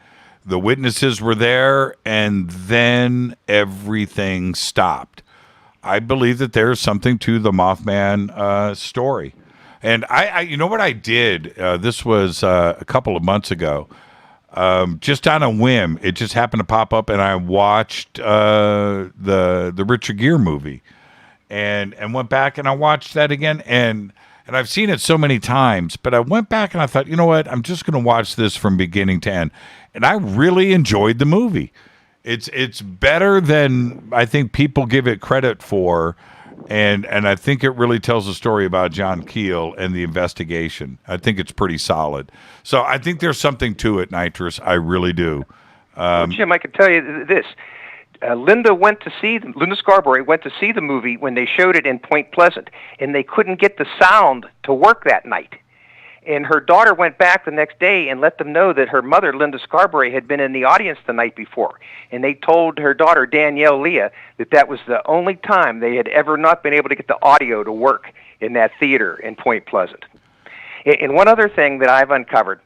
The witnesses were there, and then everything stopped. I believe that there's something to the Mothman story. And I you know what I did? This was a couple of months ago. Just on a whim, it just happened to pop up, and I watched the Richard Gere movie, and went back and I watched that again, and I've seen it so many times, but I went back and I thought, you know what, I'm just going to watch this from beginning to end, and I really enjoyed the movie. It's better than I think people give it credit for. And I think it really tells a story about John Keel and the investigation. I think it's pretty solid. So I think there's something to it, Nitrous. I really do. Well, Jim, I can tell you this. Linda Scarberry went to see the movie when they showed it in Point Pleasant, and they couldn't get the sound to work that night. And her daughter went back the next day and let them know that her mother, Linda Scarberry, had been in the audience the night before. And they told her daughter, Danielle Leah, that was the only time they had ever not been able to get the audio to work in that theater in Point Pleasant. And one other thing that I've uncovered,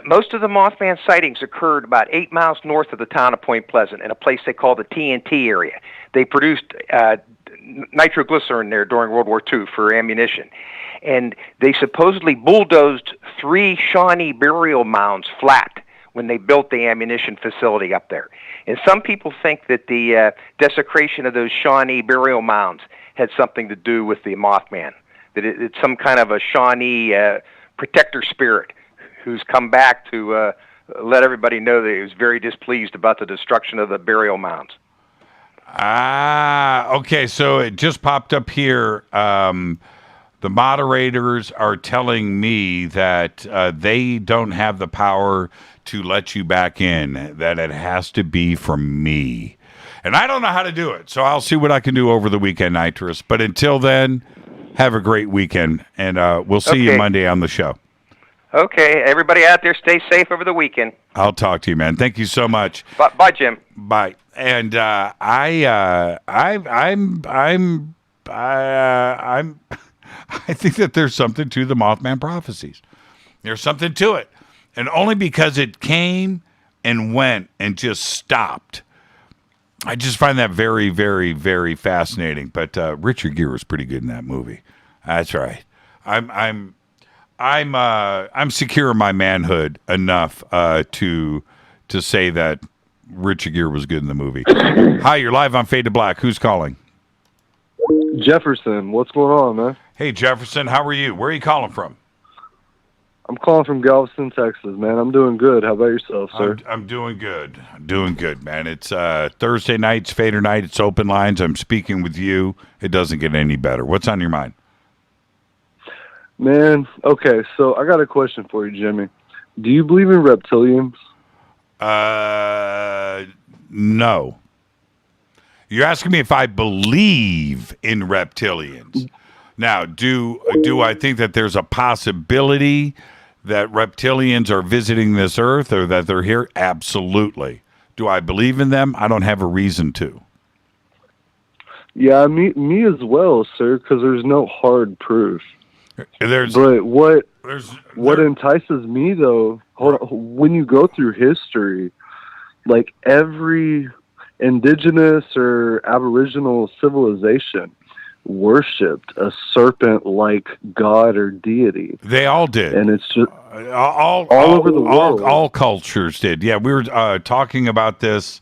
most of the Mothman sightings occurred about 8 miles north of the town of Point Pleasant in a place they call the TNT area. They produced nitroglycerin there during World War II for ammunition. And they supposedly bulldozed 3 Shawnee burial mounds flat when they built the ammunition facility up there. And some people think that the desecration of those Shawnee burial mounds had something to do with the Mothman. That it's some kind of a Shawnee protector spirit who's come back to let everybody know that he was very displeased about the destruction of the burial mounds. Okay, so it just popped up here. The moderators are telling me that they don't have the power to let you back in, that it has to be from me. And I don't know how to do it, so I'll see what I can do over the weekend, Nitrous. But until then, have a great weekend, and we'll see you Monday on the show. Okay, everybody out there, stay safe over the weekend. I'll talk to you, man. Thank you so much. Bye, Jim. Bye. And I think that there's something to the Mothman prophecies. There's something to it, and only because it came and went and just stopped. I just find that very, very, very fascinating. But Richard Gere was pretty good in that movie. That's right. I'm secure in my manhood enough to say that Richard Gere was good in the movie. Hi, you're live on Fade to Black. Who's calling? Jefferson. What's going on, man? Hey, Jefferson. How are you? Where are you calling from? I'm calling from Galveston, Texas, man. I'm doing good. How about yourself, sir? I'm doing good. Doing good, man. It's Thursday night. It's Fadernight. It's open lines. I'm speaking with you. It doesn't get any better. What's on your mind? Man, okay, so I got a question for you, Jimmy. Do you believe in reptilians? No. You're asking me if I believe in reptilians. Now, do I think that there's a possibility that reptilians are visiting this earth or that they're here? Absolutely. Do I believe in them? I don't have a reason to. Yeah, me as well, sir, because there's no hard proof. But what entices me, though, when you go through history, like every indigenous or aboriginal civilization worshipped a serpent-like god or deity. They all did. And it's just all over the world. All cultures did. Yeah, we were talking about this.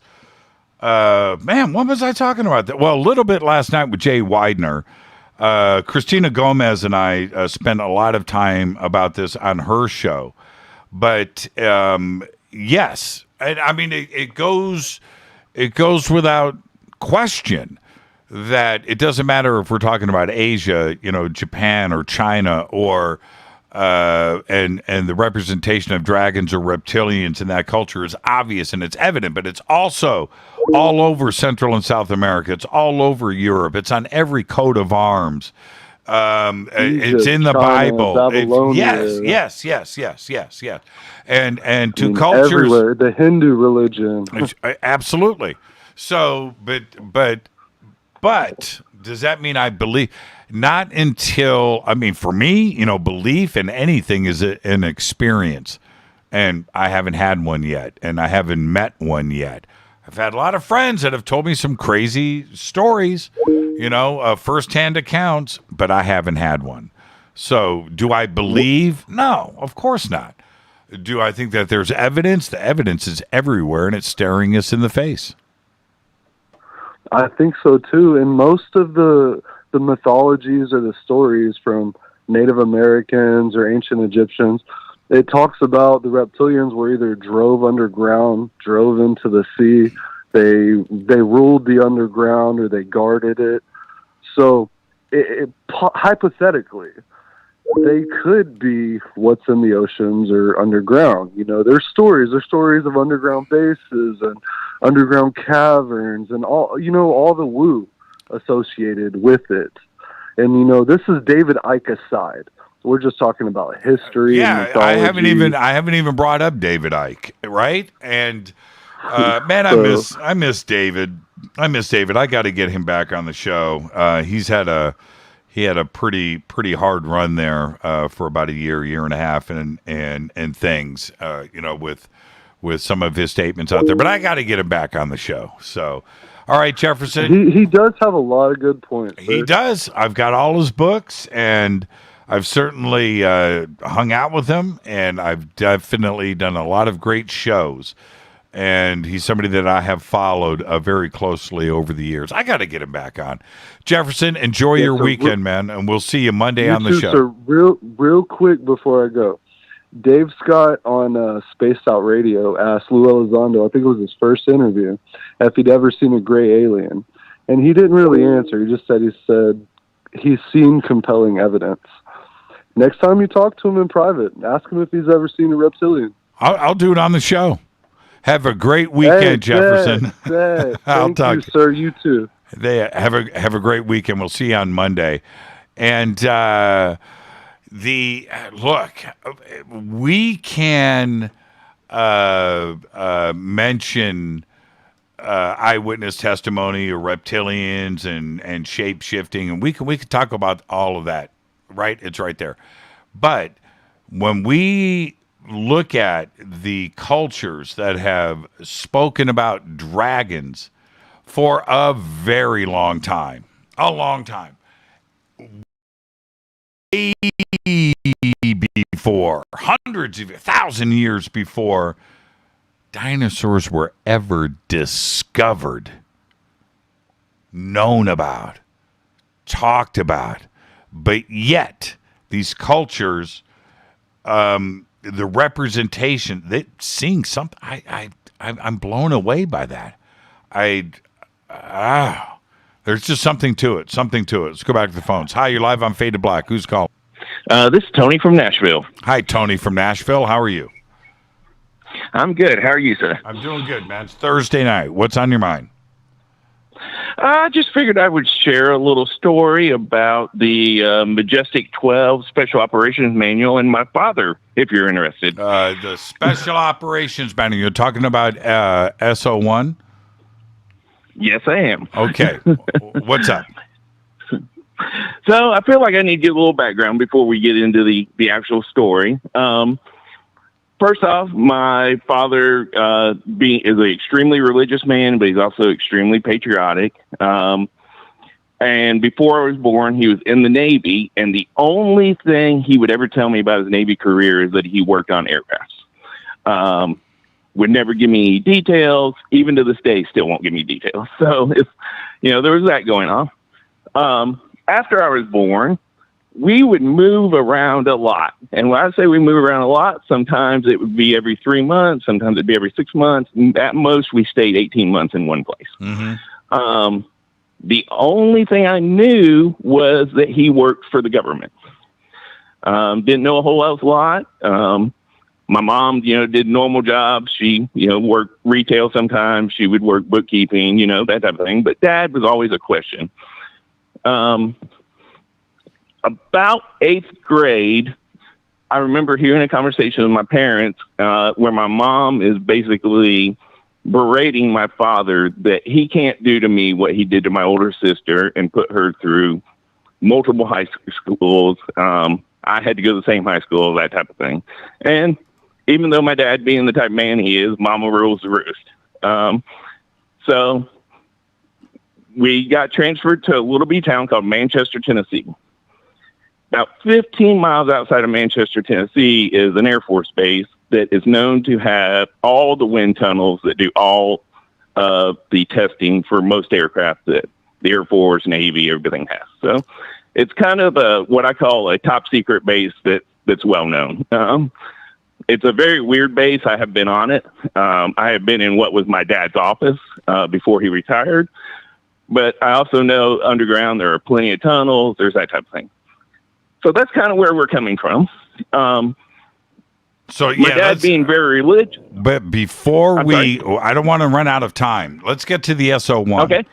Man, what was I talking about? Well, a little bit last night with Jay Widener. Christina Gomez and I spent a lot of time about this on her show. But yes, I mean, it goes without question that it doesn't matter if we're talking about Asia, Japan or China, or and the representation of dragons or reptilians in that culture is obvious and it's evident, but it's also all over Central and South America. It's all over Europe. It's on every coat of arms. It's in the Bible. Yes. And to cultures everywhere, the Hindu religion. Absolutely. So, but does that mean I believe? Not until, for me, belief in anything is an experience. And I haven't had one yet. And I haven't met one yet. I've had a lot of friends that have told me some crazy stories, firsthand accounts, but I haven't had one. So do I believe? No, of course not. Do I think that there's evidence? The evidence is everywhere and it's staring us in the face. I think so too. And most of the mythologies or the stories from Native Americans or ancient Egyptians, it talks about the reptilians were either drove underground, drove into the sea, they ruled the underground, or they guarded it. So hypothetically, they could be what's in the oceans or underground. There's stories of underground bases and underground caverns and all the woo associated with it. And this is David Icke aside. We're just talking about history. Yeah, and I haven't even brought up David Icke, right? And man, I miss David. I got to get him back on the show. He had a pretty hard run there for about a year and a half, and things, with some of his statements out there. But I got to get him back on the show. So, all right, Jefferson. He does have a lot of good points. He does. I've got all his books, and I've certainly hung out with him, and I've definitely done a lot of great shows. And he's somebody that I have followed very closely over the years. I got to get him back on. Jefferson, enjoy your weekend, man, and we'll see you Monday on the show. Sir, real quick before I go, Dave Scott on Spaced Out Radio asked Lou Elizondo, I think it was his first interview, if he'd ever seen a gray alien. And he didn't really answer. He just said he's seen compelling evidence. Next time you talk to him in private, ask him if he's ever seen a reptilian. I'll do it on the show. Have a great weekend, Jefferson. Thank you, sir. You too. Have a great weekend. We'll see you on Monday. And look, we can mention eyewitness testimony or reptilians and shape shifting, and we can talk about all of that. Right, it's right there. But when we look at the cultures that have spoken about dragons for a very long time, way before, hundreds of 1,000 years before dinosaurs were ever discovered, known about, talked about, but yet these cultures, the representation, they seeing something. I'm blown away by that. There's just something to it. Let's go back to the phones. Hi, you're live on Fade to Black. Who's calling? This is Tony from Nashville. Hi, Tony from Nashville. How are you? I'm good. How are you, sir? I'm doing good, man. It's Thursday night. What's on your mind? I just figured I would share a little story about the Majestic 12 Special Operations Manual and my father, if you're interested. The Special Operations Manual. You're talking about SO1? Yes, I am. Okay. What's up? So I feel like I need to give a little background before we get into the actual story. First off, my father is an extremely religious man, but he's also extremely patriotic. And before I was born, he was in the Navy, and the only thing he would ever tell me about his Navy career is that he worked on aircrafts. Would never give me details. Even to this day, still won't give me details. So, there was that going on. After I was born, we would move around a lot. And when I say we move around a lot, sometimes it would be every 3 months, sometimes it'd be every 6 months. At most, we stayed 18 months in one place. Mm-hmm. The only thing I knew was that he worked for the government. Didn't know a whole else lot. My mom, did normal jobs. She, worked retail sometimes. She would work bookkeeping, that type of thing. But Dad was always a question. About 8th grade, I remember hearing a conversation with my parents where my mom is basically berating my father that he can't do to me what he did to my older sister and put her through multiple high schools. I had to go to the same high school, that type of thing. And even though my dad being the type of man he is, mama rules the roost. So we got transferred to a little bitty town called Manchester, Tennessee. About 15 miles outside of Manchester, Tennessee is an Air Force base that is known to have all the wind tunnels that do all of the testing for most aircraft that the Air Force, Navy, everything has. So it's kind of what I call a top secret base that's well known. It's a very weird base. I have been on it. I have been in what was my dad's office before he retired. But I also know underground there are plenty of tunnels. There's that type of thing. So that's kind of where we're coming from. My dad being very religious. But before I don't want to run out of time. Let's get to the SO1. Okay.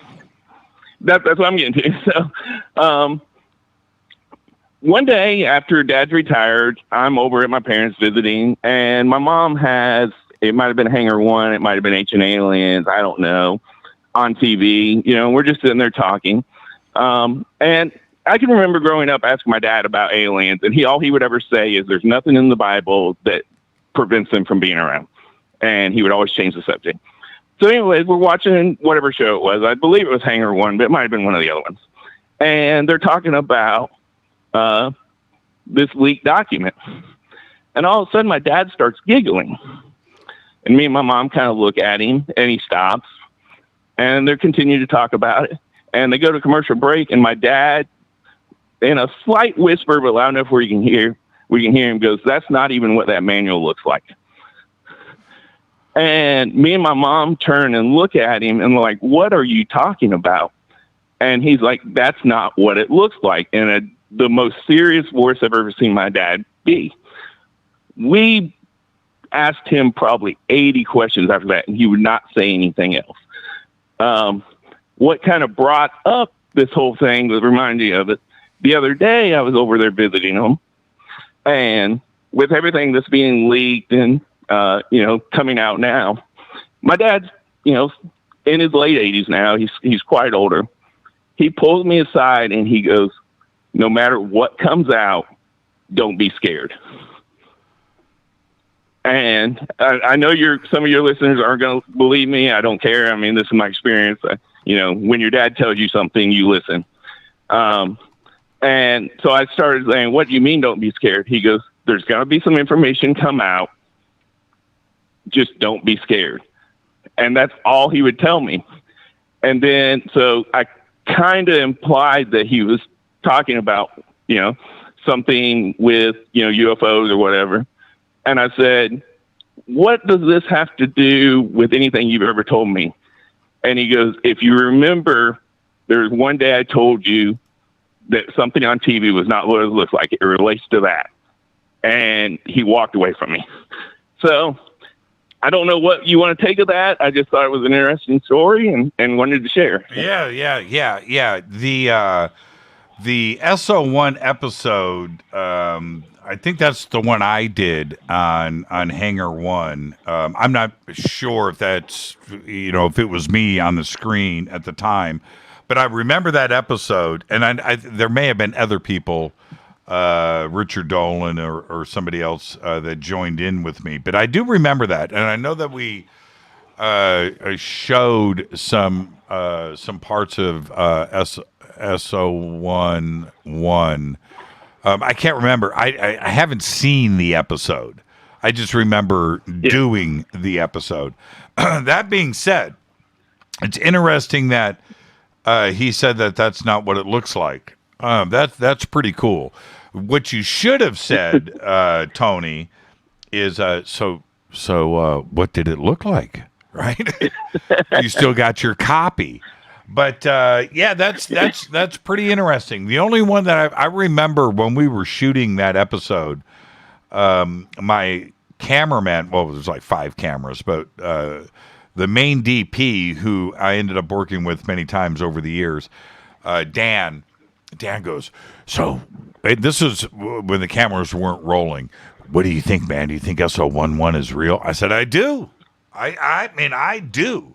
That's what I'm getting to. So one day after Dad's retired, I'm over at my parents visiting, and my mom has, it might have been Hangar 1, it might have been Ancient Aliens, I don't know, on TV. We're just sitting there talking. And I can remember growing up asking my dad about aliens, and all he would ever say is there's nothing in the Bible that prevents them from being around. And he would always change the subject. So anyways, we're watching whatever show it was. I believe it was Hangar 1, but it might have been one of the other ones. And they're talking about this leaked document. And all of a sudden, my dad starts giggling. And me and my mom kind of look at him, and he stops, and they continue to talk about it. And they go to commercial break, and my dad, in a slight whisper, but loud enough where we can hear him, goes, "That's not even what that manual looks like." And me and my mom turn and look at him and like, "What are you talking about?" And he's like, "That's not what it looks like." And the most serious voice I've ever seen my dad be. We asked him probably 80 questions after that, and he would not say anything else. What kind of brought up this whole thing was reminding me of it. The other day, I was over there visiting him, and with everything that's being leaked and coming out now, my dad's in his late 80s now. He's quite older. He pulls me aside and he goes, "No matter what comes out, don't be scared." And I know some of your listeners aren't going to believe me. I don't care. I mean, this is my experience. When your dad tells you something, you listen. And so I started saying, "What do you mean don't be scared?" He goes, "There's going to be some information come out. Just don't be scared." And that's all he would tell me. And then, so I kind of implied that he was talking about, something with, UFOs or whatever. And I said, "What does this have to do with anything you've ever told me?" And he goes, "If you remember, there's one day I told you that something on TV was not what it looks like. It relates to that." And he walked away from me. So I don't know what you want to take of that. I just thought it was an interesting story and wanted to share. Yeah. The SO1 episode, I think that's the one I did on Hangar 1. I'm not sure if that's, if it was me on the screen at the time, but I remember that episode, and I there may have been other people, Richard Dolan or somebody else that joined in with me, but I do remember that, and I know that we showed some parts of SO1. I can't remember. I haven't seen the episode. I just remember doing the episode. That being said, it's interesting that he said that that's not what it looks like. That's pretty cool. What you should have said, Tony, is so what did it look like? Right? You still got your copy. But that's pretty interesting. The only one that I remember when we were shooting that episode, my cameraman, well, it was like 5 cameras, but the main DP, who I ended up working with many times over the years, Dan goes, "So this is when the cameras weren't rolling. What do you think, man? Do you think SO11 is real?" I said, "I do. I mean, I do."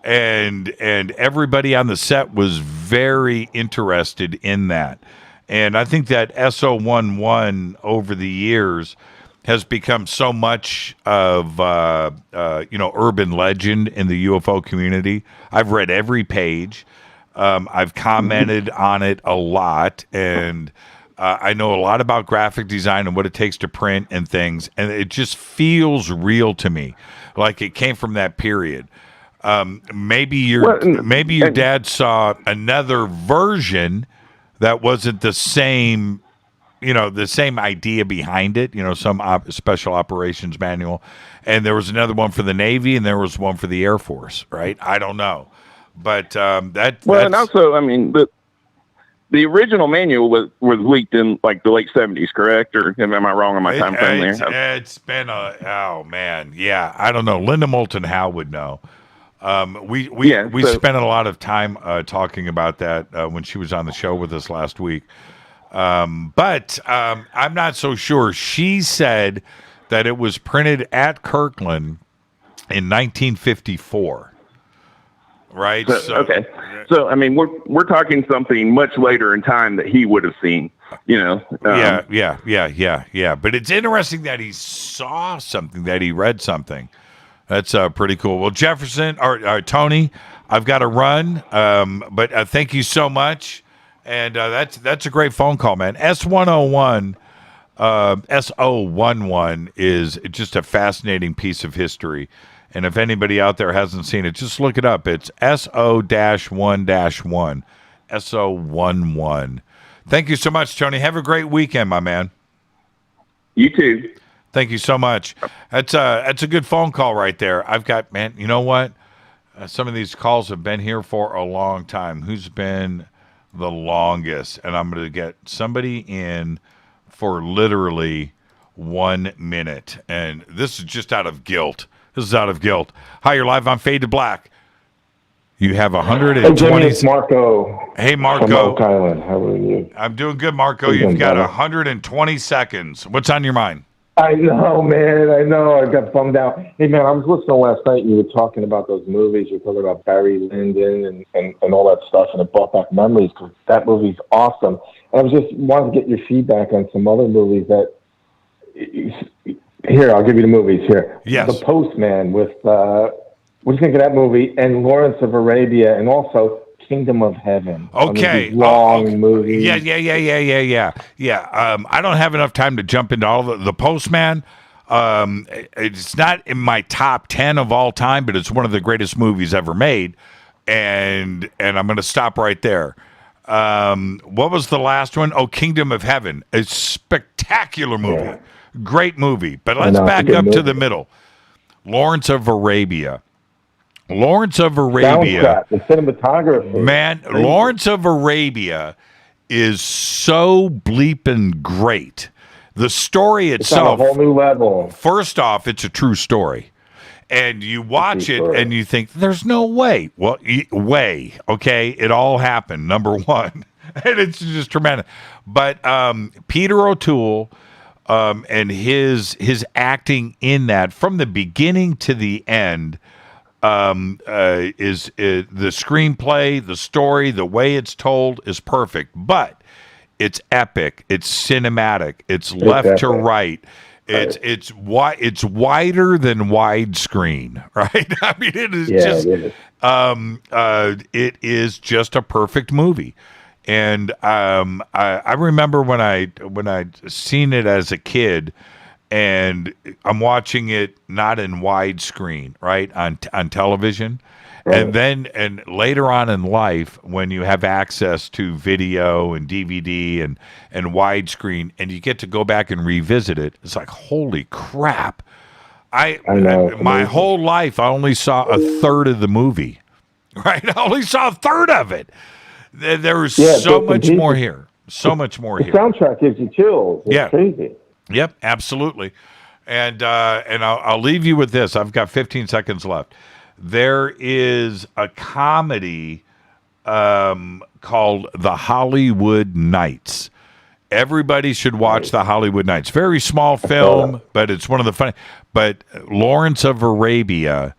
And everybody on the set was very interested in that. And I think that SO11 over the years has become so much of urban legend in the UFO community. I've read every page. I've commented on it a lot, and I know a lot about graphic design and what it takes to print and things, and it just feels real to me, like it came from that period. Maybe your dad saw another version that wasn't the same, the same idea behind it, some special operations manual. And there was another one for the Navy and there was one for the Air Force, right? I don't know. But and also, I mean, the original manual was leaked in like the late 70s, correct? Or am I wrong on my time frame there? It's been oh man. Yeah. I don't know. Linda Moulton Howe would know. We spent a lot of time talking about that when she was on the show with us last week. But I'm not so sure. She said that it was printed at Kirkland in 1954. Right. Okay. So I mean, we're talking something much later in time that he would have seen. Yeah. But it's interesting that he saw something, that he read something. That's pretty cool. Well, Jefferson or Tony, I've got to run, but thank you so much. And that's a great phone call, man. S101 SO11 is just a fascinating piece of history. And if anybody out there hasn't seen it, just look it up. It's SO-1-1. SO11. Thank you so much, Tony. Have a great weekend, my man. You too. Thank you so much. That's a good phone call right there. I've got, man, you know what? Some of these calls have been here for a long time. Who's been the longest? And I'm going to get somebody in for literally 1 minute. And this is just out of guilt. This is out of guilt. Hi, you're live on Fade to Black. You have 120. Hey, Jimmy, it's Marco. Hey, Marco. From Oak Island. How are you? I'm doing good, Marco. You've got 120 seconds. What's on your mind? I know, man. I know. I got bummed out. Hey, man, I was listening last night. You were talking about those movies. You were talking about Barry Lyndon and all that stuff, and it brought back memories because that movie's awesome. And I was just wanting to get your feedback on some other movies that. Here, I'll give you the movies here. Yes. The Postman with. What do you think of that movie? And Lawrence of Arabia, and also Kingdom of Heaven. Okay. Long movies. Yeah. I don't have enough time to jump into all the Postman. It's not in my top 10 of all time, but it's one of the greatest movies ever made. And I'm going to stop right there. What was the last one? Oh, Kingdom of Heaven. A spectacular movie. Yeah. Great movie. But let's back up to the middle. Lawrence of Arabia. Soundtrack, the cinematography. Man, crazy. Lawrence of Arabia is so bleeping great. The story itself. It's on a whole new level. First off, it's a true story. And you watch it and you think, there's no way. Well, okay? It all happened, number one. And it's just tremendous. But Peter O'Toole and his acting in that from the beginning to the end is the screenplay, the story, the way it's told is perfect, but it's epic, it's cinematic, it's left to right, it's wider than widescreen, right? I mean, it is it is just a perfect movie. And I remember when I seen it as a kid. And I'm watching it not in widescreen, right, on television. Right. And later on in life, when you have access to video and DVD and widescreen, and you get to go back and revisit it, it's like, holy crap. I know. My whole life, I only saw a third of the movie, right? I only saw a third of it. There was so much more here. So much more here. The soundtrack gives you chills. It's crazy. Yep, absolutely. And I'll leave you with this. I've got 15 seconds left. There is a comedy called The Hollywood Nights. Everybody should watch The Hollywood Nights. Very small film, but it's one of the funny. But Lawrence of Arabia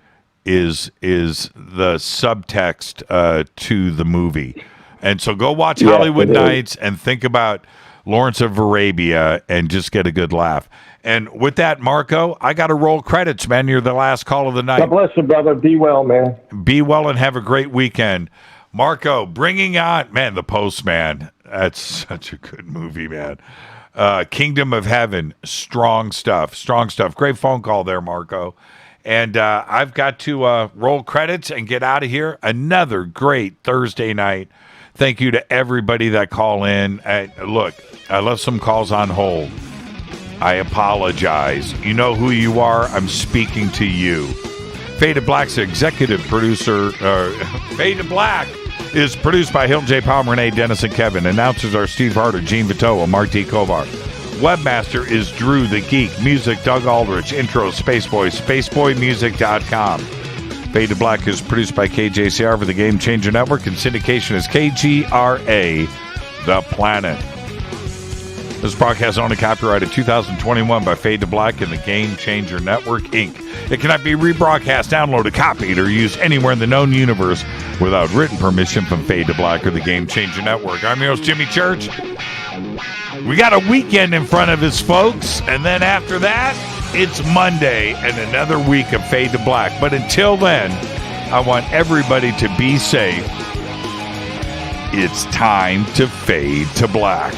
is the subtext to the movie. And so go watch Hollywood Nights and think about Lawrence of Arabia and just get a good laugh. And with that, Marco, I got to roll credits, man. You're the last call of the night. God bless you, brother. Be well, man. Be well and have a great weekend. Marco, bringing on, man, The Postman. That's such a good movie, man. Kingdom of Heaven, strong stuff. Great phone call there, Marco. And I've got to roll credits and get out of here. Another great Thursday night. Thank you to everybody that call in. Look, I left some calls on hold. I apologize. You know who you are. I'm speaking to you. Fade to Black's executive producer. Fade to Black is produced by Hilton J. Palmer, Renee, Dennis, and Kevin. Announcers are Steve Harder, Gene Vitoa, Mark D. Kovar. Webmaster is Drew the Geek. Music, Doug Aldrich. Intro, Spaceboy, spaceboymusic.com. Fade to Black is produced by KJCR for the Game Changer Network, and syndication is KGRA, The Planet. This broadcast is only copyrighted 2021 by Fade to Black and the Game Changer Network, Inc. It cannot be rebroadcast, downloaded, copied, or used anywhere in the known universe without written permission from Fade to Black or the Game Changer Network. I'm your host, Jimmy Church. We got a weekend in front of us, folks, and then after that, it's Monday and another week of Fade to Black. But until then, I want everybody to be safe. It's time to fade to black.